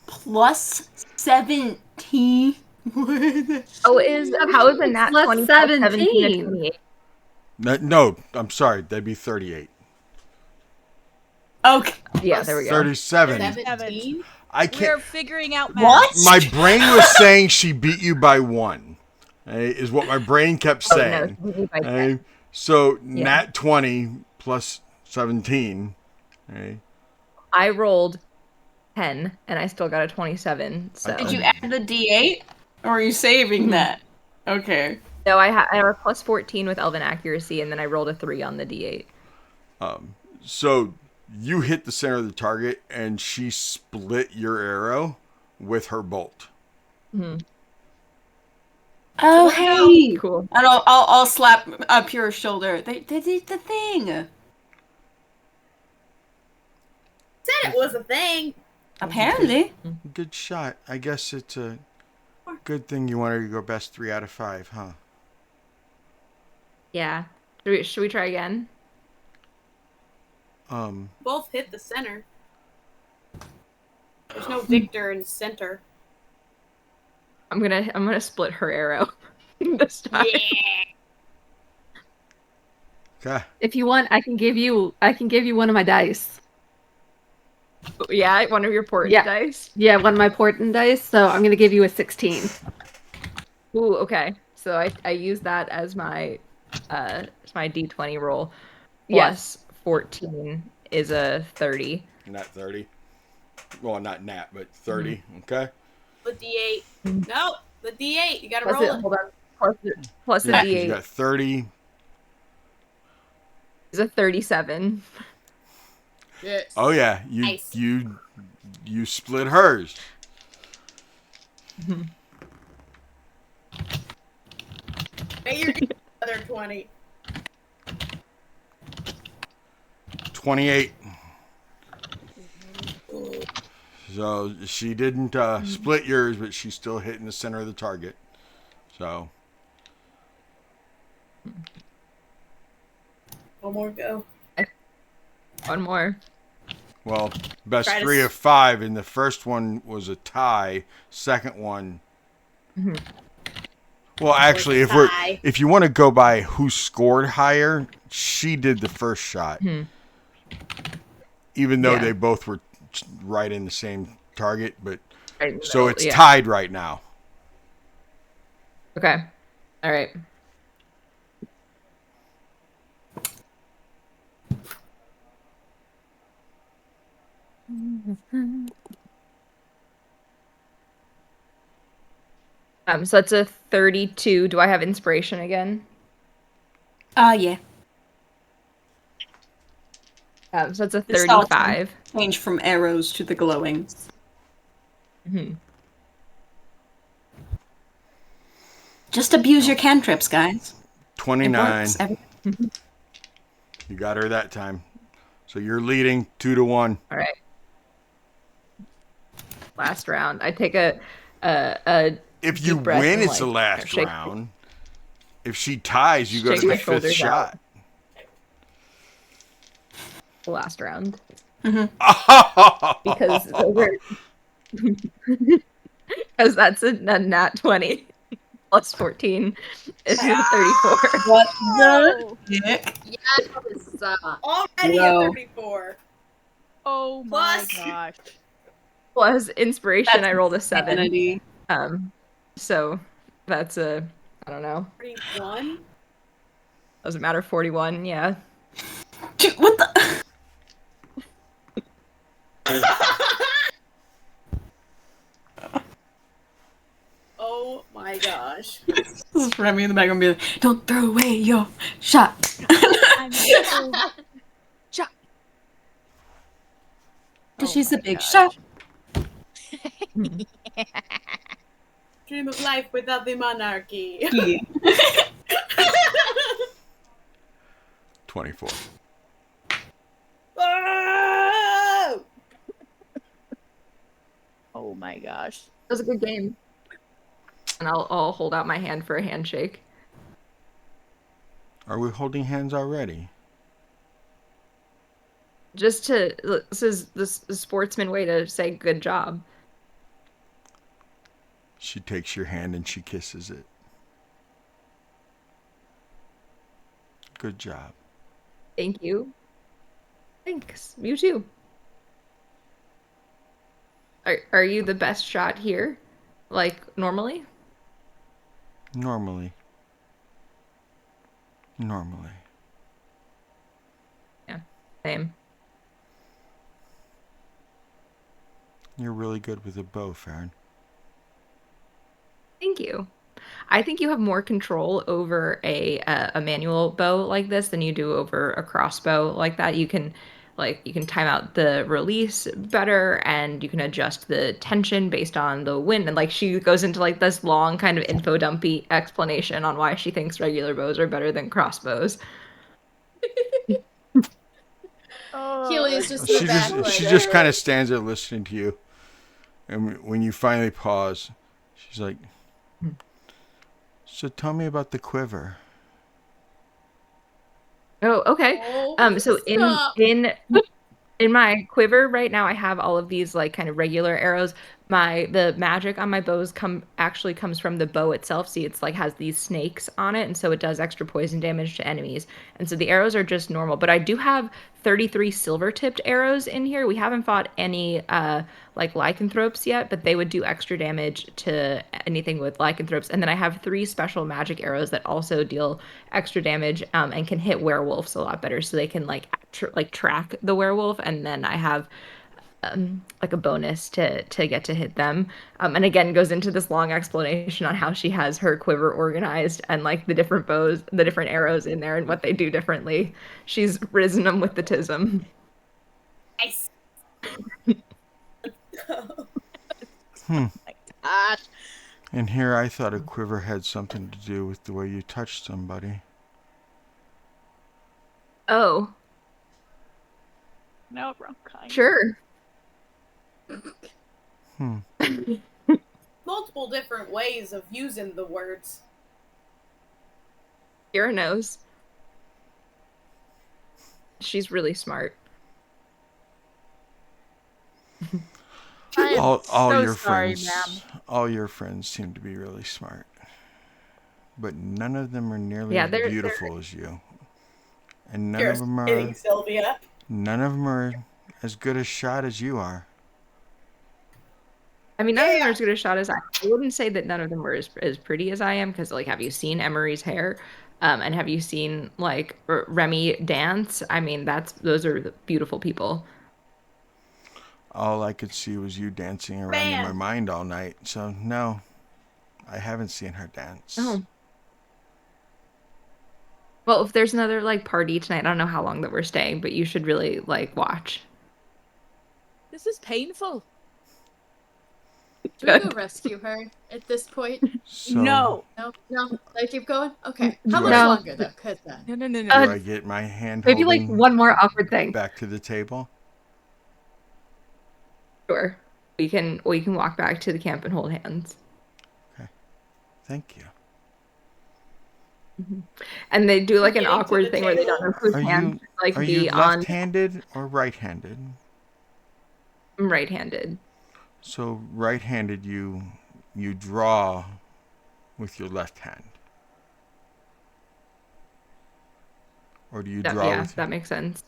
Plus 17. How is a nat Plus 20 plus 17 and 17. 28? No, I'm sorry. That'd be 38. Okay. Yeah, there we go. 37. 17? I We are can't. figuring out math. What? My brain was saying she beat you by 1. Is what my brain kept Oh, no, saying. it's me by 10. So Yeah. nat 20 plus 17. I rolled 10 and I still got a 27. So Did you add the D8? Or are you saving that? Okay. No, I have a plus 14 with Elven accuracy, and then I rolled a 3 on the D8. So you hit the center of the target, and she split your arrow with her bolt. Oh, hey. Cool. And I'll slap up your shoulder. They did the thing. Said it was a thing. Apparently. Good shot. I guess it's a good thing you wanted to go best 3 out of 5, huh? Yeah. Should we try again? Both hit the center. There's no victor in center. I'm gonna split her arrow this time. Okay. If you want, I can give you one of my dice. Yeah, one of your port Yeah. dice. Yeah, one of my portent dice. So I'm gonna give you a 16. Ooh, okay. So I use that as my D20 roll. Yes. Plus 14 is a 30. Nat 30. Well, not nat, but 30. Okay. The D8. No, the D8. You gotta Plus roll it. it. Hold on. Plus Yeah, a 'cause you D8 got 30. is a 37. Yes. Oh yeah, Nice. you split hers. May your other 20. 28. So she didn't split yours, but she's still hitting the center of the target. So One more go. One more. well, best Try to 3 of 5, and the first one was a tie. Second one. Well, actually, tie. if you want to go by who scored higher, she did the first shot. Even though Yeah. they both were right in the same target, but Right in the so middle, it's yeah. tied right now. Okay. All right. So that's a 32. Do I have inspiration again? Yeah. So that's a This all can 35. change from arrows to the glowing. Mm-hmm. Just abuse your cantrips, guys. It 29. works. You got her that time. So you're leading 2-1. All right. Last round. I take a If you deep breath win, and, it's the like, last shake- round. If she ties, you go shake to my the fifth shoulders out. shot. The last round. Because Because those are because that's a nat 20 plus 14 is a 34. What Oh, the heck? Yes. Already Whoa. at 34. oh my Plus- gosh. Plus inspiration, That's I rolled a 7. insanity. So that's a, I don't know. 31? Doesn't matter, 41, yeah. Dude, what the? Oh my gosh. This is Remy in the background being like, don't throw away your shot. I'm so Because Oh she's a my big gosh. shot. Dream of life without the monarchy. Yeah. 24. Oh! Oh my gosh. That was a good game. And I'll hold out my hand for a handshake. Are we holding hands already? Just to, this is the sportsman way to say good job. She takes your hand and she kisses it. Good job. Thank you. Thanks. You too. Are you the best shot here? Like normally? Normally. Yeah. Same. You're really good with a bow, Farron. Thank you. I think you have more control over a manual bow like this than you do over a crossbow like that. You can time out the release better, and you can adjust the tension based on the wind. And like she goes into like this long kind of info dumpy explanation on why she thinks regular bows are better than crossbows. Keely's just She in the back, just like, she just kind of stands there listening to you, and when you finally pause, she's like, "So tell me about the quiver." Oh, okay. Oh, So stop. in my quiver right now, I have all of these like kind of regular arrows. The magic on my bows comes from the bow itself. See, it's like has these snakes on it, and so it does extra poison damage to enemies. And so the arrows are just normal, but I do have 33 silver tipped arrows in here. We haven't fought any like lycanthropes yet, but they would do extra damage to anything with lycanthropes. And then I have 3 special magic arrows that also deal extra damage and can hit werewolves a lot better, so they can like track the werewolf. And then I have like a bonus to get to hit them. And again, goes into this long explanation on how she has her quiver organized and like the different bows, the different arrows in there, and what they do differently. She's risen them with the tism. Nice. Gosh. And here I thought a quiver had something to do with the way you touched somebody. Oh, No, wrong kind. sure. Multiple different ways of using the words. Kira knows. She's really smart. I'm All so your sorry, friends, ma'am. all your friends seem to be really smart, but none of them are nearly Yeah, as they're beautiful as you, and none You're of them kidding, are Sylvia. as good a shot as you are. I mean, none of them Yeah. are as good a shot as I. I wouldn't say that none of them are as pretty as I am, because like, have you seen Emery's hair? And have you seen like Remy dance? I mean, those are beautiful people. All I could see was you dancing around in my Man. mind all night. So no, I haven't seen her dance. Oh. Well, if there's another like party tonight, I don't know how long that we're staying, but you should really like watch. This is painful. Do we go rescue her at this point? So, No. No. I keep going. Okay. How Do much I- longer though? Cause No. do I get my hand Maybe like holding one more awkward thing. back to the table? Sure. We can walk back to the camp and hold hands. Thank you. And they do like an Getting to awkward the thing where they don't know whose Are hand you like are be you on. left-handed or right-handed? I'm right-handed. So right-handed, you draw with your left hand, or do you draw Yeah, with? that makes sense.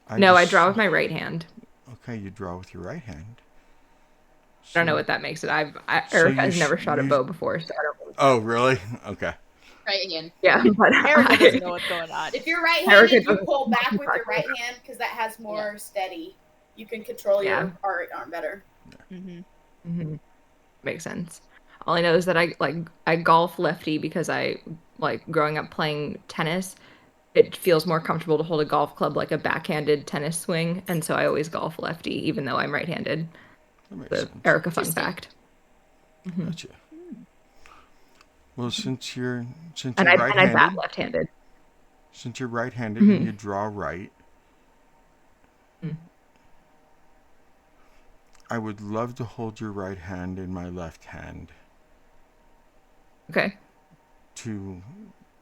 I No, I just- draw with my right hand. Okay, you draw with your right hand. I don't know what that makes it. So Erica you has never sh- shot a you- bow before, so I don't. Oh, really? Okay. right hand. Yeah, but Erica doesn't know what's going on. If you're Erica right-handed, you doesn't pull back know with your what right hand because that has more steady. You can control Yeah. your arm better. Mm-hmm. Makes sense. All I know is that I golf lefty because I like growing up playing tennis. It feels more comfortable to hold a golf club like a backhanded tennis swing, and so I always golf lefty, even though I'm right-handed. That makes The sense. Erica fun Interesting. fact. Gotcha. Well, since you're And I bat right-handed, left-handed. and you draw right, Mhm. I would love to hold your right hand in my left hand Okay. to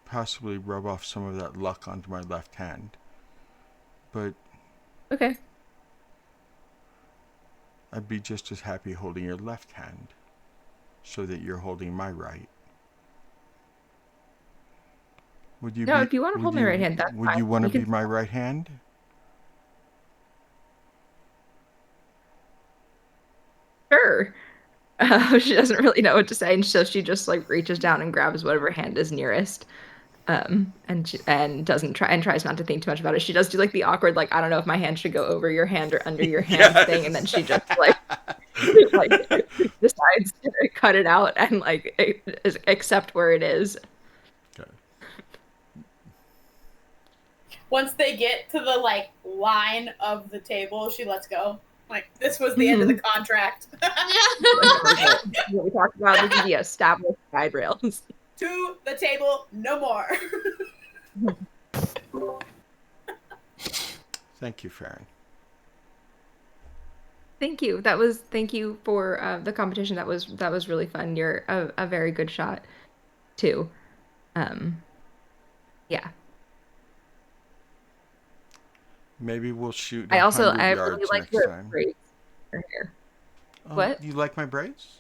possibly rub off some of that luck onto my left hand. But Okay. I'd be just as happy holding your left hand so that you're holding my right. Would you No, be, if you want to would hold my you- right hand, that's Would fine. you want to You be can- my right hand? Sure. She doesn't really know what to say, and so she just like reaches down and grabs whatever hand is nearest, and doesn't try and tries not to think too much about it. She does do like the awkward, like I don't know if my hand should go over your hand or under your hand thing, and then she just like decides to cut it out and like accept where it is. Okay. Once they get to the like line of the table, she lets go. Like this was the end of the contract. What we talked about, this is the established guide rails. To the table, no more. Thank you, Farron. Thank you. Thank you for the competition. That was really fun. You're a very good shot, too. Yeah. Maybe we'll shoot I 100 really yards like next your time. braids. Your hair. Oh, What? You like my braids?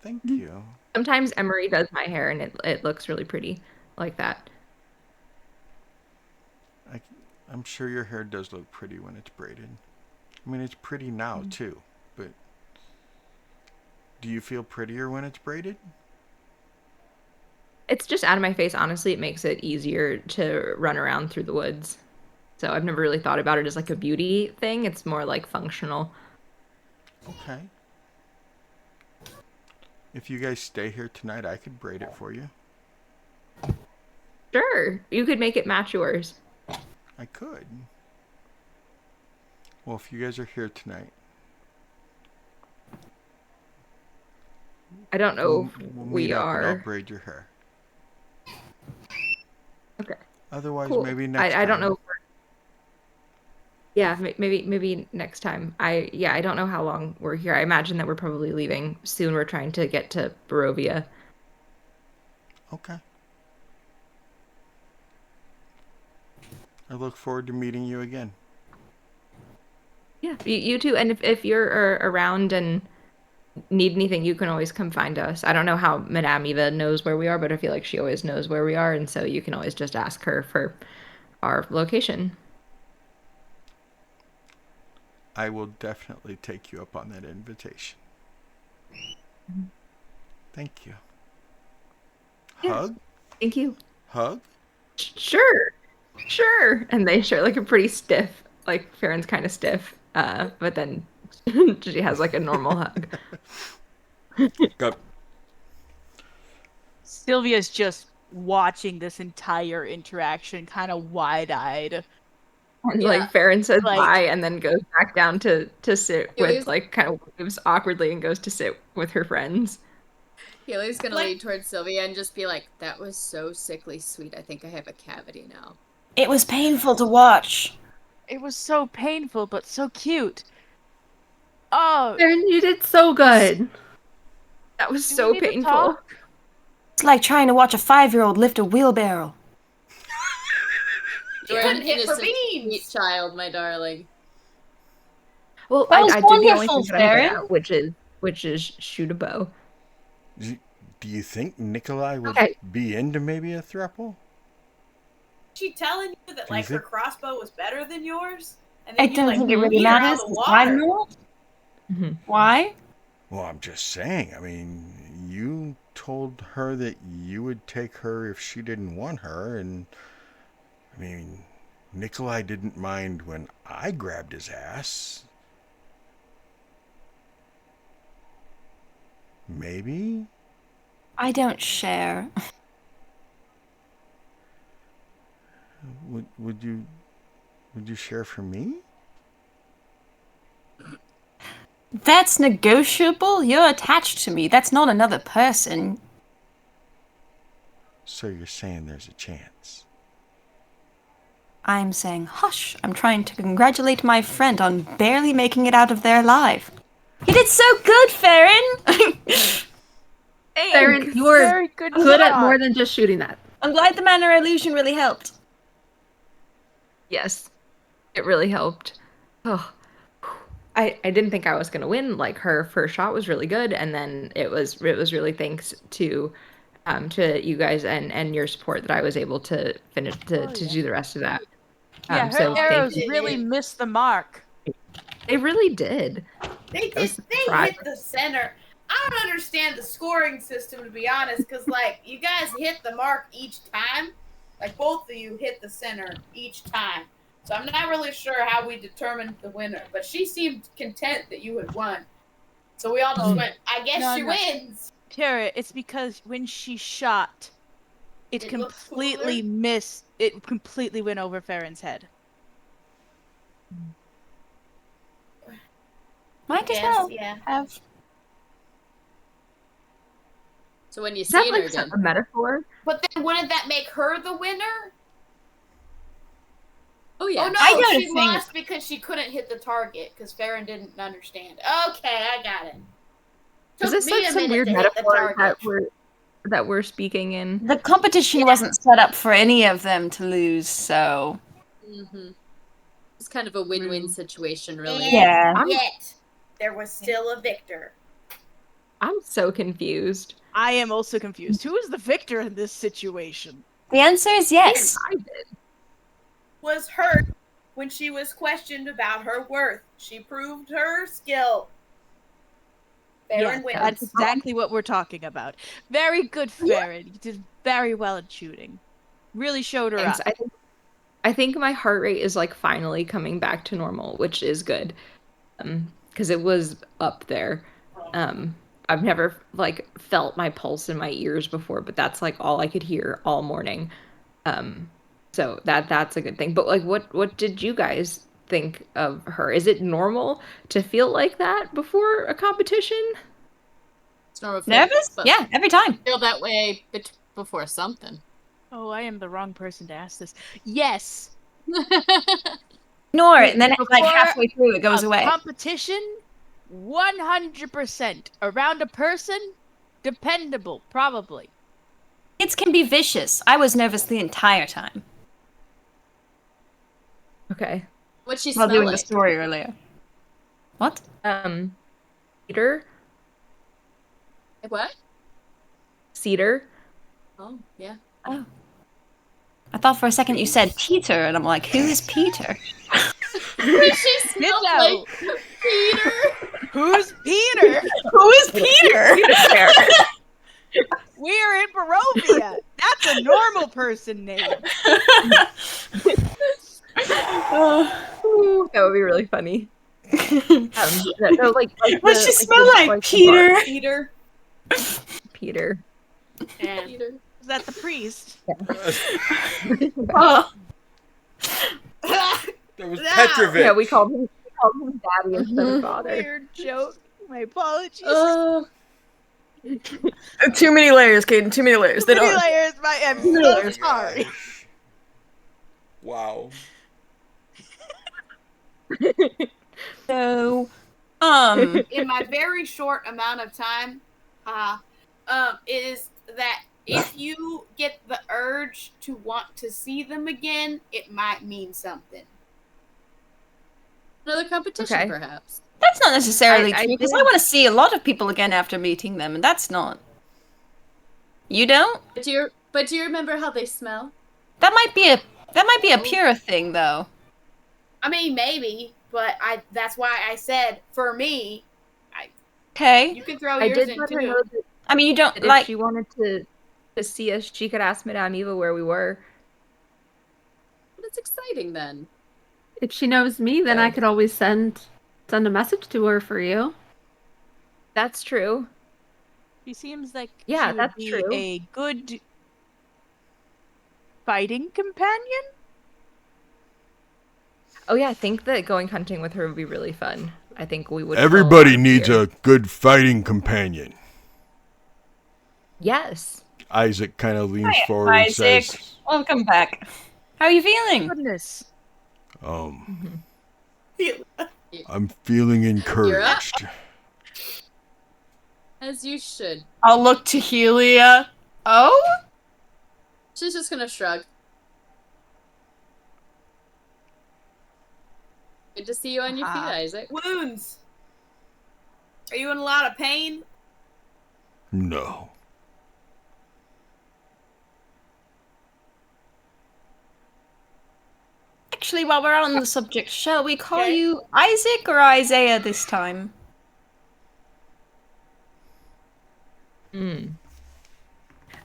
Thank Mhm. you. Sometimes Emery does my hair, and it looks really pretty like that. I'm sure your hair does look pretty when it's braided. I mean, it's pretty now, Mm-hmm. too. But do you feel prettier when it's braided? It's just out of my face. Honestly, it makes it easier to run around through the woods. So I've never really thought about it as like a beauty thing. It's more like functional. Okay. If you guys stay here tonight, I could braid it for you. Sure, you could make it match yours. I could. Well, if you guys are here tonight, I don't know if we'll we meet up and I'll are. braid your hair. Okay. Otherwise, Cool. maybe next I don't time. know. Yeah, maybe next time. I don't know how long we're here. I imagine that we're probably leaving soon. We're trying to get to Barovia. Okay. I look forward to meeting you again. Yeah, you too. And if you're around and need anything, you can always come find us. I don't know how Madame Eva knows where we are, but I feel like she always knows where we are, and so you can always just ask her for our location. I will definitely take you up on that invitation. Thank you. Yeah. Hug? Thank you. Hug? Sure. And they share like a pretty stiff, like Farron's kind of stiff, but then she has like a normal hug. Got Sylvia's just watching this entire interaction kind of wide-eyed. And Yeah. like Farron says Like- bye and then goes back down to sit It was- with like kind of waves awkwardly and goes to sit with her friends. Haley's gonna Like- lean towards Sylvia and just be like, "That was so sickly sweet. I think I have a cavity now." It was painful to watch. It was so painful, but so cute. Oh, Farron, you did so good. That was do we so need to painful. talk? It's like trying to watch a 5-year-old lift a wheelbarrow. You You're couldn't an hit for innocent, beans. sweet child, my darling. Well, That was I did the only wonderful, thing that I'm good Farron. at, which is shoot a bow. Do you think Nikolai would Okay. be into maybe a throuple? She telling you that Do you like her think- crossbow was better than yours? And I you, don't like, think it really beat her out matters. of the Because I'm water. not. Mhm. Why? Well, I'm just saying. I mean, you told her that you would take her if she didn't want her, and I mean, Nikolai didn't mind when I grabbed his ass. Maybe? I don't share. Would you share for me? That's negotiable. You're attached to me. That's not another person. So you're saying there's a chance? I'm saying, hush. I'm trying to congratulate my friend on barely making it out of there alive. You did so good, Farron! Farron, you were Very good good at shot. more than just shooting that. I'm glad the manner illusion really helped. Yes, it really helped. Oh, I didn't think I was gonna win. Like her first shot was really good, and then it was really thanks to you guys and your support that I was able to finish to do the rest of that. Yeah, her so thank arrows you. really missed the mark. They really did. They That was did. the They surprise. hit the center. I don't understand the scoring system, to be honest, because like you guys hit the mark each time. Like both of you hit the center each time. So I'm not really sure how we determined the winner, but she seemed content that you had won. So we all just went, I guess No, she no. wins. Tara, it's because when she shot, it It looked completely cooler? missed. It completely went over Farron's head. Might as Yes, well yeah. have. So when you Is that see her like again, a metaphor? But then wouldn't that make her the winner? oh yeah, Oh no, I gotta she think- lost because she couldn't hit the target because Farron didn't understand. Okay, I got it. Is Took this me like a some minute weird to hit the metaphor target. that we're speaking in? The competition wasn't set up for any of them to lose, so. mm-hmm. It's kind of a win-win situation, really. And Yeah. yet, there was still a victor. I'm so confused. I am also confused. Who is the victor in this situation? The answer is yes. I did. Was hurt when she was questioned about her worth. She proved her skill. Farron wins. That's exactly what we're talking about. Very good, Farron. You did very well at shooting. Really showed her Thanks. up. I think my heart rate is like finally coming back to normal, which is good. Because it was up there. I've never like felt my pulse in my ears before, but that's like all I could hear all morning. So that's a good thing. But like what did you guys think of her? Is it normal to feel like that before a competition? It's normal for- Nervous? but Yeah, every time. feel that way before something. Oh, I am the wrong person to ask this. Yes. Ignore it, and then it's like Before halfway through it goes a away. competition, 100%. Around a person, dependable, probably. Kids can be vicious. I was nervous the entire time Okay. What'd she while smell doing like? the story earlier. What? Cedar? What? Cedar? Oh, yeah. Oh. I thought for a second you said Peter, and I'm like, who is Peter? She smelled Ditto. like Peter. Who's Peter? Who is Peter? We are in Barovia. That's a normal person name. Ooh, that would be really funny. No, like What's she the smell like, like the Peter? Peter. Peter. And Peter. is that the priest? Oh, That was Yeah. Petrovich. Yeah, we called him daddy instead of father. Weird joke. My apologies. too many layers, Caden. Too many layers. They Many don't. layers, I'm Too many so layers. sorry. Wow. So, In my very short amount of time, is that if you get the urge to want to see them again, it might mean something. Another competition, Okay. perhaps. that's not necessarily I true because did- I want to see a lot of people again after meeting them, and that's not. You don't? But do you remember how they smell? That might be a pure thing, though. I mean, maybe, but that's why I said for me, Okay. you can throw I yours did in let her too. know that I mean, you don't if like. she wanted to see us, she could ask Madame Eva where we were. That's exciting then. If she knows me, then I could always send a message to her for you. That's true. She seems like Yeah, she would that's be true. a good fighting companion. Oh yeah, I think that going hunting with her would be really fun. I think we would. kill a Everybody lot of needs deer. a good fighting companion. Yes. Isaac kind of leans Hi, forward and Isaac. says, Welcome back. How are you feeling? Goodness. I'm feeling encouraged. As you should. I'll look to Helia. Oh? She's just gonna shrug. Good to see you on your feet, Isaac. Wounds. Are you in a lot of pain? No. Actually, while we're on the subject, shall we call Okay. you Isaac or Isaiah this time?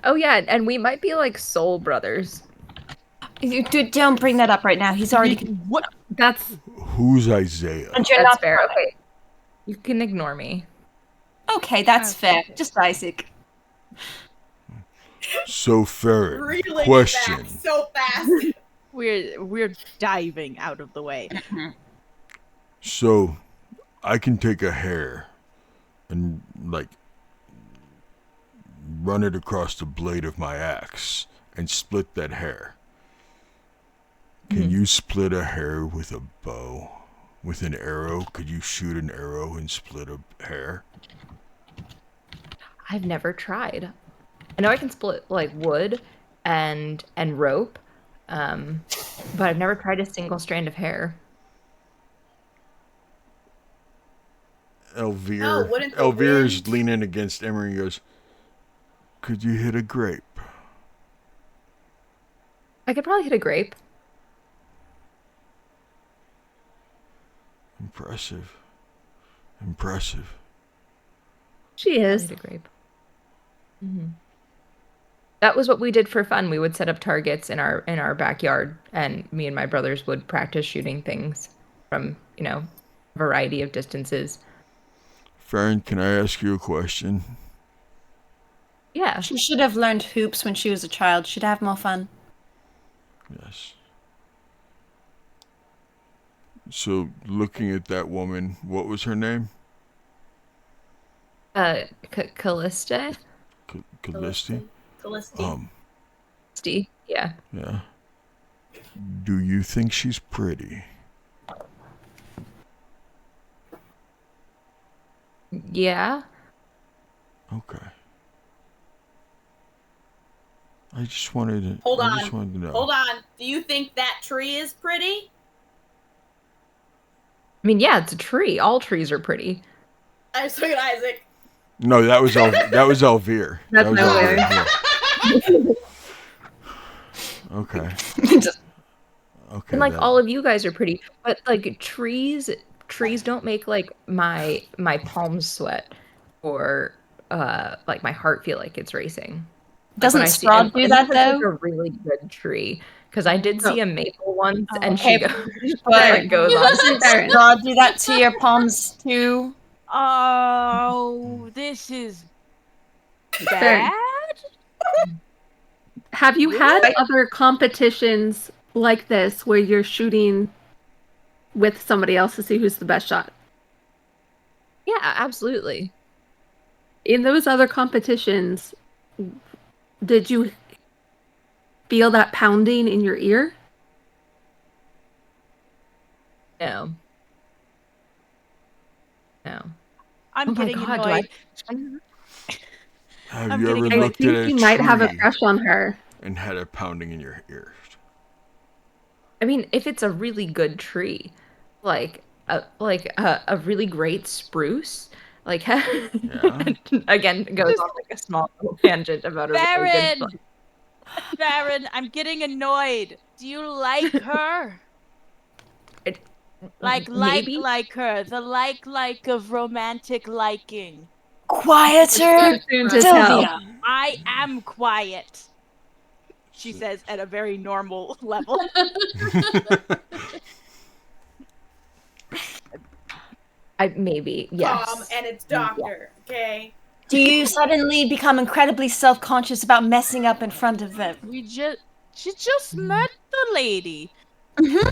Oh yeah, and we might be like soul brothers. Don't bring that up right now. He's already. What? That's Who's Isaiah? And you're That's not fair. Okay. You can ignore me. Okay, that's fair. Just Isaac. So Farron, Reeling question. back so fast. We're diving out of the way. So, I can take a hair and, like, run it across the blade of my axe and split that hair. Can you split a hair with a bow? With an arrow? Could you shoot an arrow and split a hair? I've never tried. I know I can split like wood and rope, but I've never tried a single strand of hair. Elvire, the Elvire's wind- leaning against Emery and goes, could you hit a grape? I could probably hit a grape. Impressive. Impressive. she Probably is. hit a grape. That was what we did for fun. We would set up targets in our backyard, and me and my brothers would practice shooting things from a variety of distances. Farron, can I ask you a question? Yeah. She should have learned hoops when she was a child. She'd have more fun. Yes. So, looking at that woman, what was her name? Callista. Callisti? Callisti. Yeah. Yeah. Do you think she's pretty? Yeah. Okay. I just wanted to. Hold I on. just wanted to know. Hold on. Do you think that tree is pretty? I mean, yeah, it's a tree. All trees are pretty. I just look at Isaac. No, that was Elvire. That's that was nowhere. Elvire. Okay. Just- Okay. And like that- all of you guys are pretty, but like trees don't make like my palms sweat or like my heart feel like it's racing. Like, Doesn't when I see- Strahd and- do and that this is, like, though? a really good tree because I did see a maple once, and okay, she goes, but- it goes on. Doesn't Strahd do that to your palms too? Oh, this is Fair. bad. Have you had other competitions like this where you're shooting with somebody else to see who's the best shot? Yeah, absolutely. In those other competitions, did you feel that pounding in your ear? No. No. I'm Oh my getting God, do I- annoyed. Have I'm you getting ever annoyed. I looked at think a you might have a tree crush on her. and had it pounding in your ears? I mean, if it's a really good tree, like a really great spruce, like Yeah. again goes on like a small little tangent about a really good book. Baron, I'm getting annoyed. Do you like her? Maybe Like her. The like of romantic liking. Quieter, Too soon to tell. Sylvia. I am quiet, she says at a very normal level. maybe yes. Calm, and it's Doctor, okay? Do you suddenly become incredibly self-conscious about messing up in front of them? She just met the lady. Mm-hmm.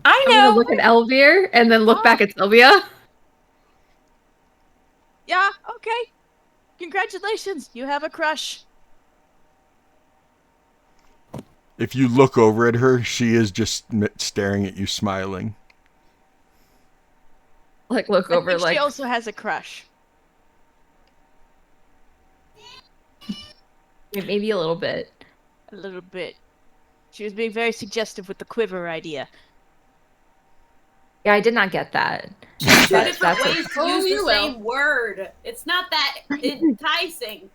I I'm gonna know. look at Elvir and then look Oh. back at Sylvia. Yeah, okay. Congratulations, you have a crush. If you look over at her, she is just staring at you, smiling. Like look I over think like she also has a crush. maybe a little bit. A little bit. She was being very suggestive with the quiver idea. Yeah, I did not get that. Two different That's ways to Oh, use you the will. same word. It's not that enticing.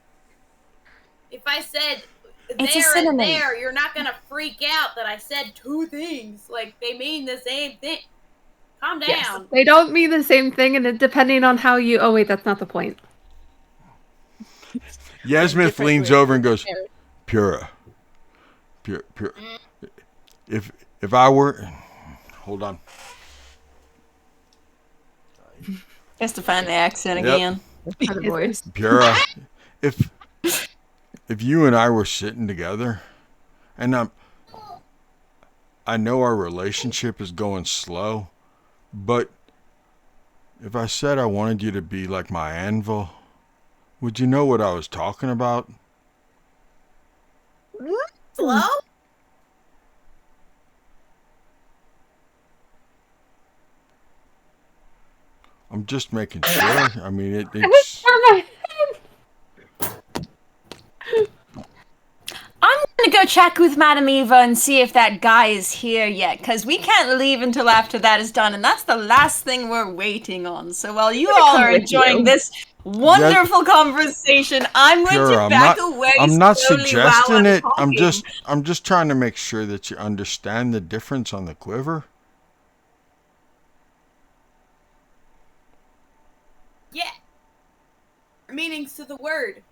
If I said It's a there and synonym. there, you're not gonna freak out that I said two things. Like they mean the same thing. Calm down. Yes. They don't mean the same thing, and depending on how you. Oh wait, that's not the point. Yasmith Different leans way. over and goes, Pura. Pura. If I were... Hold on. Has to find the accent Yep. again. Other voice. Pura, if you and I were sitting together, and I know our relationship is going slow, but if I said I wanted you to be like my anvil, would you know what I was talking about? Slow? I'm just making sure. I mean, it's... I'm gonna go check with Madame Eva and see if that guy is here yet, because we can't leave until after that is done, and that's the last thing we're waiting on. So while you all come are with enjoying you. this wonderful conversation, I'm going Pura, to back away I'm not slowly suggesting while I'm it. talking. I'm just trying to make sure that you understand the difference on the quiver. Yeah. Meanings to the word.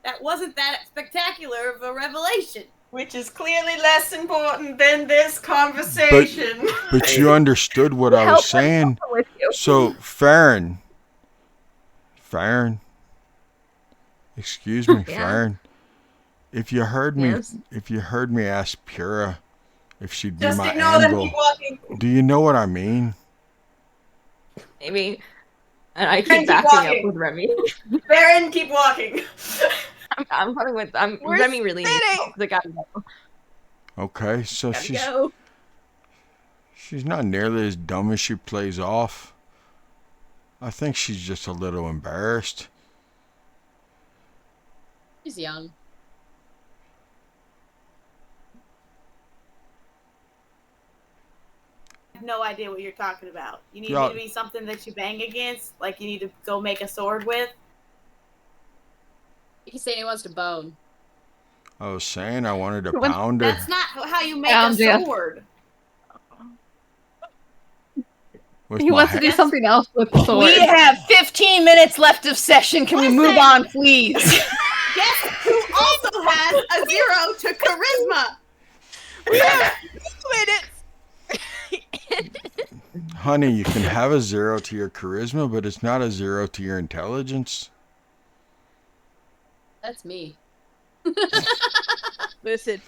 That wasn't that spectacular of a revelation. Which is clearly less important than this conversation. But you understood what I was saying. With you. So, Farron, excuse me, Yeah. Farron. If you heard Yes. me ask Pura if she'd be Just my ignore them, anvil, keep walking. do you know what I mean? Maybe. And I Keep keep backing up walking. with Remy. Baron, keep walking. I'm going with We're Remy really needs spinning. help. They gotta go. Okay, so Gotta go. she's not nearly as dumb as she plays off. I think she's just a little embarrassed. She's young. I have no idea what you're talking about. You need Yeah. me to be something that you bang against? Like you need to go make a sword with? He's saying he wants to bone. I was saying I wanted to When- pound her. That's not how you make Found a ya. sword. With He my wants to do ha- something else with the sword. We have 15 minutes left of session. Can we move Listen. on, please? Guess who also has a 0 to charisma? We have 2 minutes. Honey, you can have a 0 to your charisma, but it's not a 0 to your intelligence. That's me. Listen,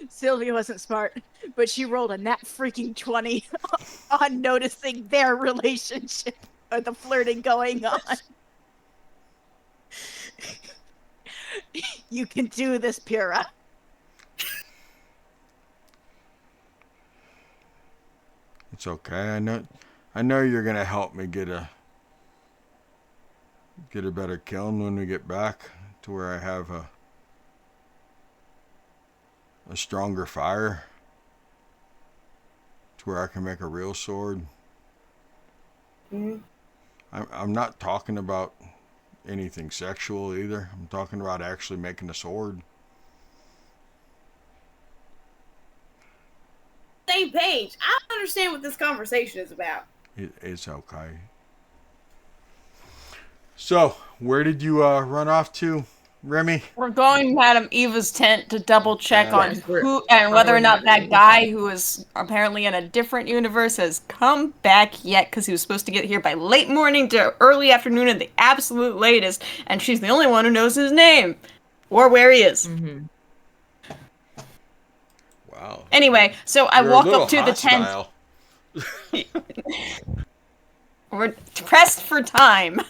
Sylvia wasn't smart, but she rolled a nat freaking 20 on noticing their relationship or the flirting going on. You can do this, Pyrrha. It's okay. I know you're gonna help me get a better kiln when we get back to where I have a stronger fire, to where I can make a real sword. Mhm. I'm not talking about anything sexual either. I'm talking about actually making a sword. Same page. I don't understand what this conversation is about. It's okay. So, where did you run off to, Remy? We're going to Madame Eva's tent to double check on Yes, we're who and whether or following not Madame that guy who is apparently in a different universe has come back yet, because he was supposed to get here by late morning to early afternoon at the absolute latest, and she's the only one who knows his name or where he is. Mm-hmm. Wow. Anyway, so I You're walk a little up to the tent. hostile. We're pressed for time.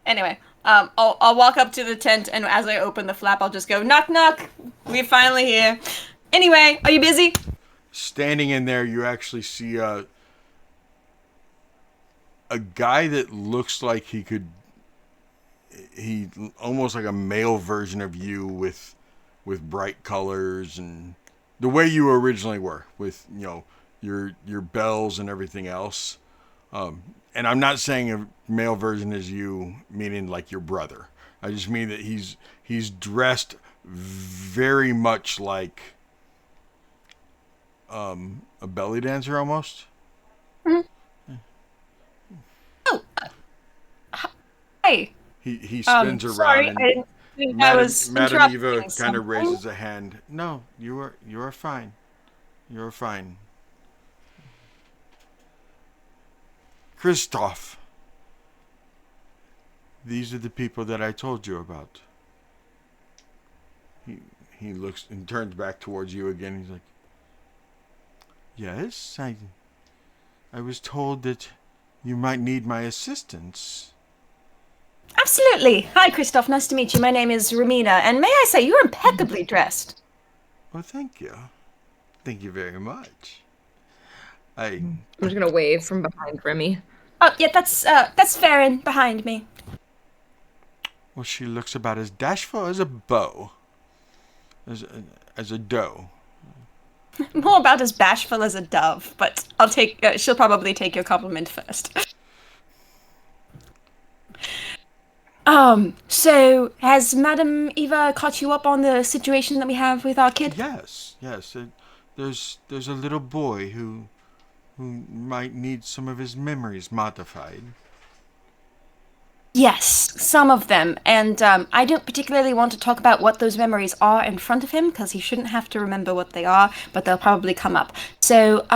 Anyway, I'll walk up to the tent, and as I open the flap, I'll just go, knock, knock. We're finally here. Anyway, are you busy? Standing in there, you actually see a guy that looks like he almost like a male version of you with bright colors and the way you originally were with your bells and everything else. And I'm not saying a male version is you, meaning like your brother. I just mean that he's dressed very much like a belly dancer almost. Oh, hi. He spins around Sorry, and I didn't think I was Madam Eva interrupting kind of something. raises a hand. No, you are fine. You are fine. Christoph. These are the people that I told you about. He looks and turns back towards you again. He's like, "Yes, I was told that you might need my assistance." Absolutely. Hi, Christoph. Nice to meet you. My name is Romina, and may I say you're impeccably dressed. Well, thank you. Thank you very much. I I'm just gonna wave from behind Remy. Oh, yeah, that's Farron behind me. Well, she looks about as dashful as a bow. As a doe. More about as bashful as a dove, but I'll take. She'll probably take your compliment first. So has Madame Eva caught you up on the situation that we have with our kid? Yes. There's a little boy who might need some of his memories modified. Yes, some of them, and I don't particularly want to talk about what those memories are in front of him, because he shouldn't have to remember what they are, but they'll probably come up. So,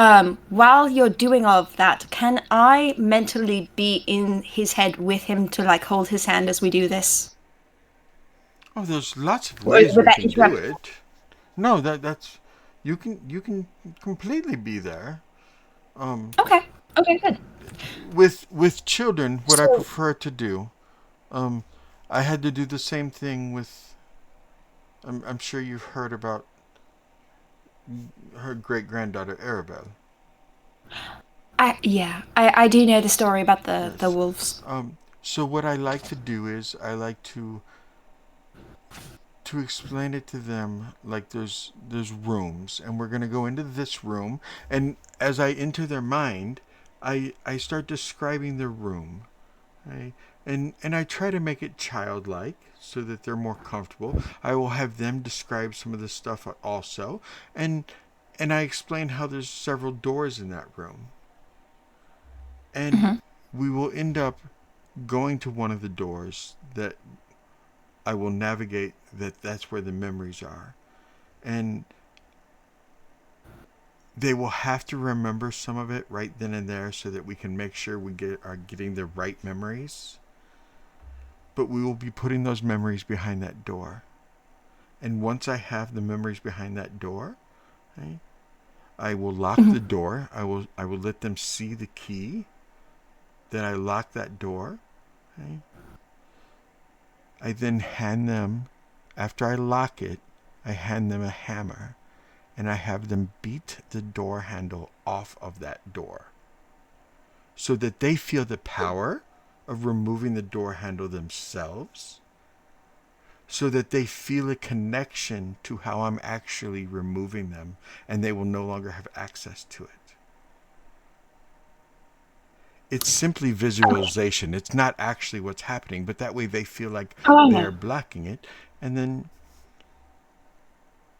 while you're doing all of that, can I mentally be in his head with him to, like, hold his hand as we do this? Oh, there's lots of Or ways would we that can do interrupt? it. No, that's you can completely be there. Okay, okay, good. With children, what I So, prefer to do, I had to do the same thing with. I'm sure you've heard about her great granddaughter Arabelle. I do know the story about the Yes. wolves. So what I like to do is I like to explain it to them like there's rooms and we're gonna go into this room, and as I enter their mind, I start describing the room. I, and I try to make it childlike so that they're more comfortable. I will have them describe some of the stuff also, and I explain how there's several doors in that room, and we will end up going to one of the doors that I will navigate that's where the memories are. And They will have to remember some of it right then and there so that we can make sure are getting the right memories. But we will be putting those memories behind that door. And once I have the memories behind that door, right, I will lock the door. I will let them see the key. Then I lock that door. Okay? I then hand them, after I lock it, I hand them a hammer, and I have them beat the door handle off of that door so that they feel the power of removing the door handle themselves, so that they feel a connection to how I'm actually removing them, and they will no longer have access to it. It's simply visualization. It's not actually what's happening, but that way they feel like they are blocking it. And then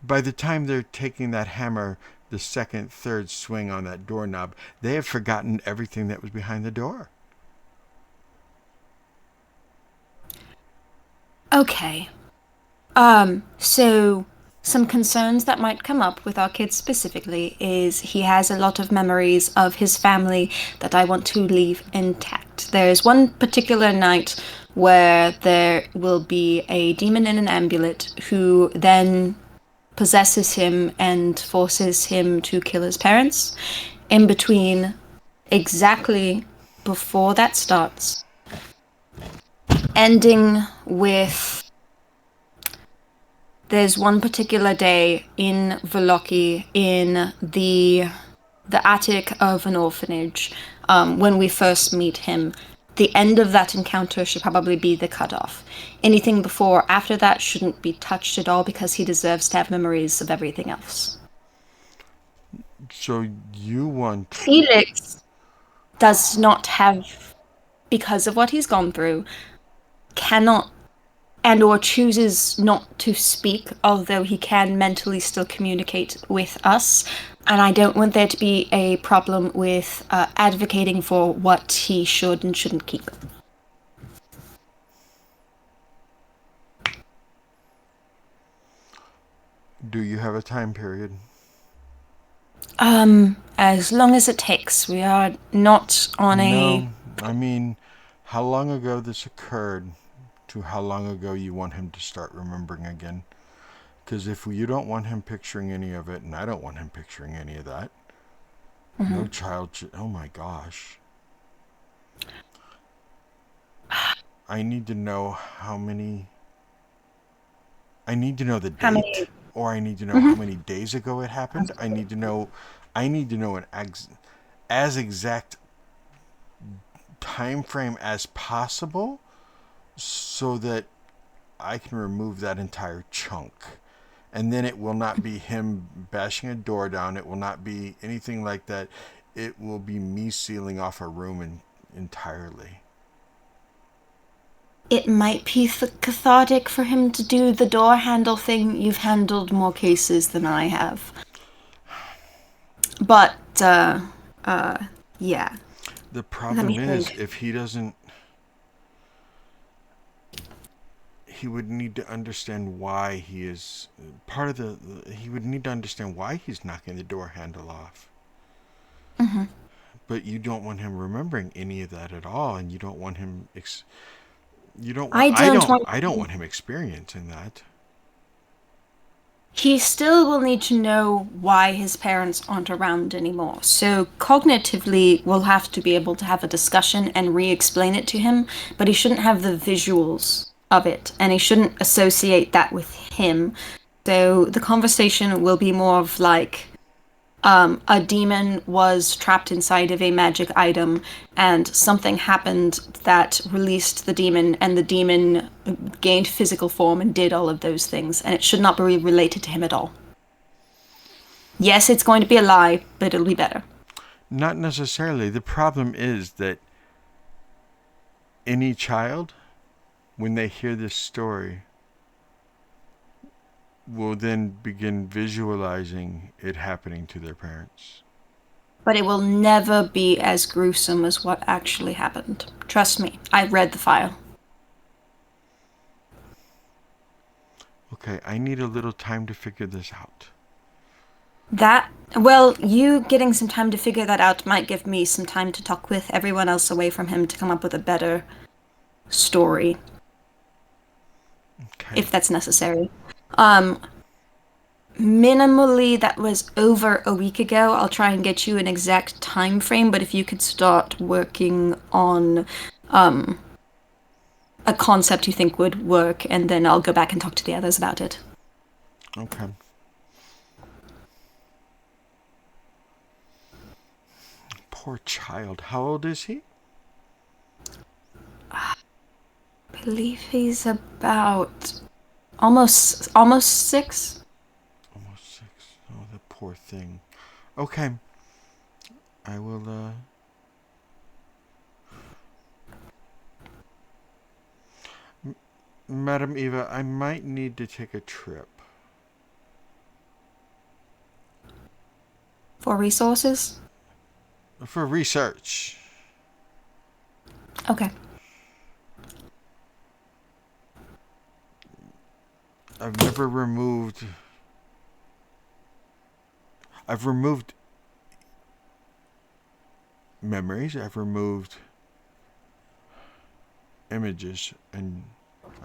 by the time they're taking that hammer, the second, third swing on that doorknob, they have forgotten everything that was behind the door. Okay. So some concerns that might come up with our kid specifically is he has a lot of memories of his family that I want to leave intact. There is one particular night where there will be a demon in an amulet who then possesses him and forces him to kill his parents. In between, exactly before that starts, ending with there's one particular day in Voloki in the attic of an orphanage when we first meet him. The end of that encounter should probably be the cutoff. Anything before or after that shouldn't be touched at all because he deserves to have memories of everything else. So you want... Felix does not have, because of what he's gone through, cannot and or chooses not to speak, although he can mentally still communicate with us. And I don't want there to be a problem with advocating for what he should and shouldn't keep. Do you have a time period? As long as it takes. We are not on No, I mean, how long ago this occurred to how long ago you want him to start remembering again. Because if you don't want him picturing any of it, and I don't want him picturing any of that, no child should... Oh my gosh. I need to know how many... I need to know the date, or I need to know how many days ago it happened. I need to know an as exact time frame as possible so that I can remove that entire chunk. And then it will not be him bashing a door down. It will not be anything like that. It will be me sealing off a room entirely. It might be cathartic for him to do the door handle thing. You've handled more cases than I have. But, yeah. The problem is, if he doesn't... He would need to understand why he is... He would need to understand why he's knocking the door handle off. Mm-hmm. But you don't want him remembering any of that at all, and you don't want him... I don't want him experiencing that. He still will need to know why his parents aren't around anymore. So cognitively, we'll have to be able to have a discussion and re-explain it to him, but he shouldn't have the visuals of it, and he shouldn't associate that with him. So the conversation will be more of like, a demon was trapped inside of a magic item, and something happened that released the demon, and the demon gained physical form and did all of those things, and it should not be related to him at all. Yes, it's going to be a lie, but it'll be better. Not necessarily. The problem is that any child, when they hear this story, will then begin visualizing it happening to their parents. But it will never be as gruesome as what actually happened. Trust me, I read the file. Okay, I need a little time to figure this out. Well, you getting some time to figure that out might give me some time to talk with everyone else away from him to come up with a better story, Okay. if that's necessary. Um, Minimally, that was over a week ago. I'll try and get you an exact time frame, but if you could start working on um, a concept you think would work, and then I'll go back and talk to the others about it. Okay. Poor child. How old is he? I believe he's about almost 6. Almost 6. Oh, the poor thing. Okay. I will, Madam Eva, I might need to take a trip. For resources? For research. Okay. I've never removed... I've removed memories. I've removed images. And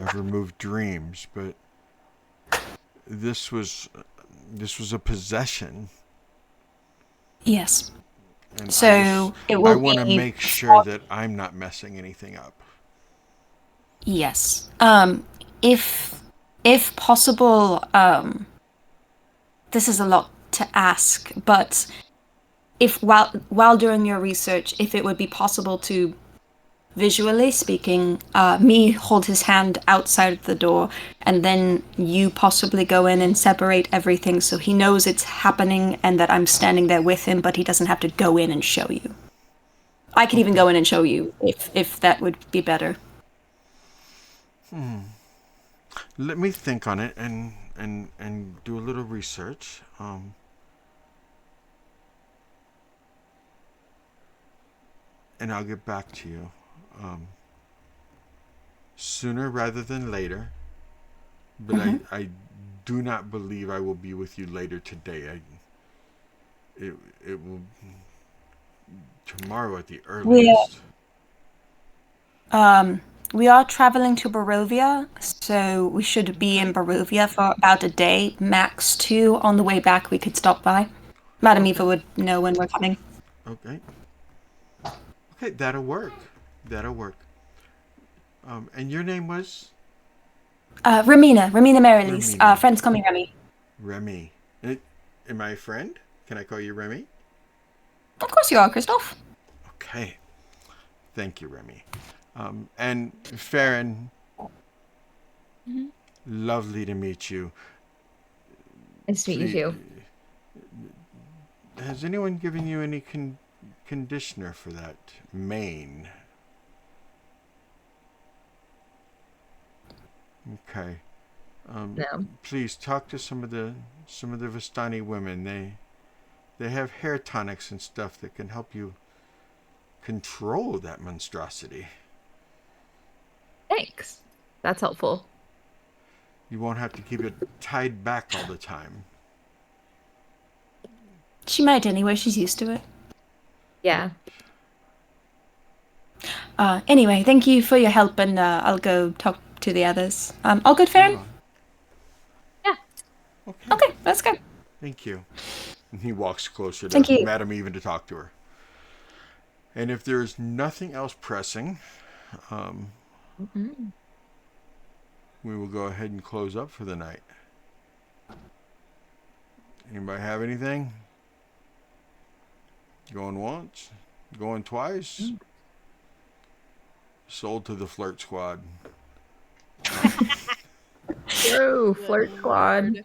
I've removed dreams. But this was a possession. Yes. And So it I will want to be make sure that I'm not messing anything up. yes. If possible, this is a lot to ask, but if while doing your research, if it would be possible to, visually speaking, me hold his hand outside the door, and then you possibly go in and separate everything so he knows it's happening and that I'm standing there with him, but he doesn't have to go in and show you. I could even go in and show you if that would be better. Let me think on it and do a little research. And I'll get back to you. Sooner rather than later. But I do not believe I will be with you later today. It will tomorrow at the earliest. We are traveling to Barovia, so we should be in Barovia for about a day, max 2. On the way back, we could stop by. Madam Eva would know when we're coming. Okay. Okay, that'll work. That'll work. And your name was? Ramina Merrilees. Ramina. Friends call me Remy. Remy. Am I a friend? Can I call you Remy? Of course you are, Christoph. Okay. Thank you, Remy. And Farron, lovely to meet you. Nice to meet you too. Has anyone given you any conditioner for that mane? Okay. No. Please talk to some of the Vestani women. They have hair tonics and stuff that can help you control that monstrosity. Thanks. That's helpful. You won't have to keep it tied back all the time. She might anyway. She's used to it. Yeah. Anyway, thank you for your help, and I'll go talk to the others. All good, Farron? Yeah. Okay, let's go. Thank you. And he walks closer Thank to you. Madam Even to talk to her. And if there's nothing else pressing, we will go ahead and close up for the night. Anybody have anything? Going once? Going twice? Sold to the Flirt Squad. Yo, Flirt Squad.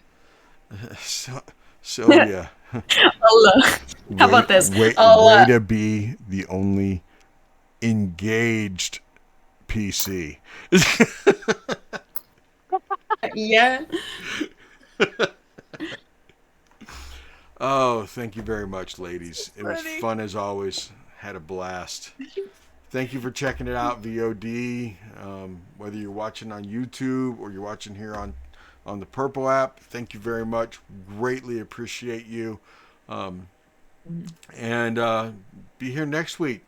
Sylvia. How about this? Way to be the only engaged PC. Yeah. Oh, thank you very much, ladies. It was funny. fun as always. Had a blast. Thank you for checking it out, VOD. Whether you're watching on YouTube or you're watching here on on the Purple app. Thank you very much. Greatly appreciate you. And be here next week.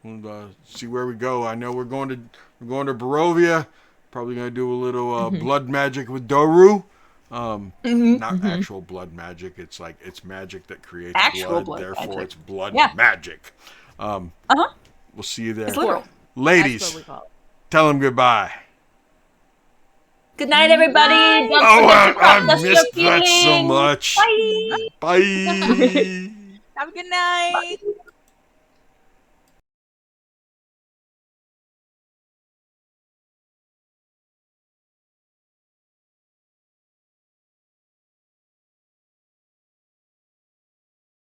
We'll see where we go. I know we're going to Barovia. Probably going to do a little blood magic with Doru. Not actual blood magic. It's like it's magic that creates Actual blood. Therefore, magic. it's blood Yeah. magic. We'll see you there. It's literal. That's Ladies, what we call it. tell them goodbye. Good night, everybody. Don't Oh, forget to I process your missed that so feelings. much. Bye. Bye. Have a good night. Bye.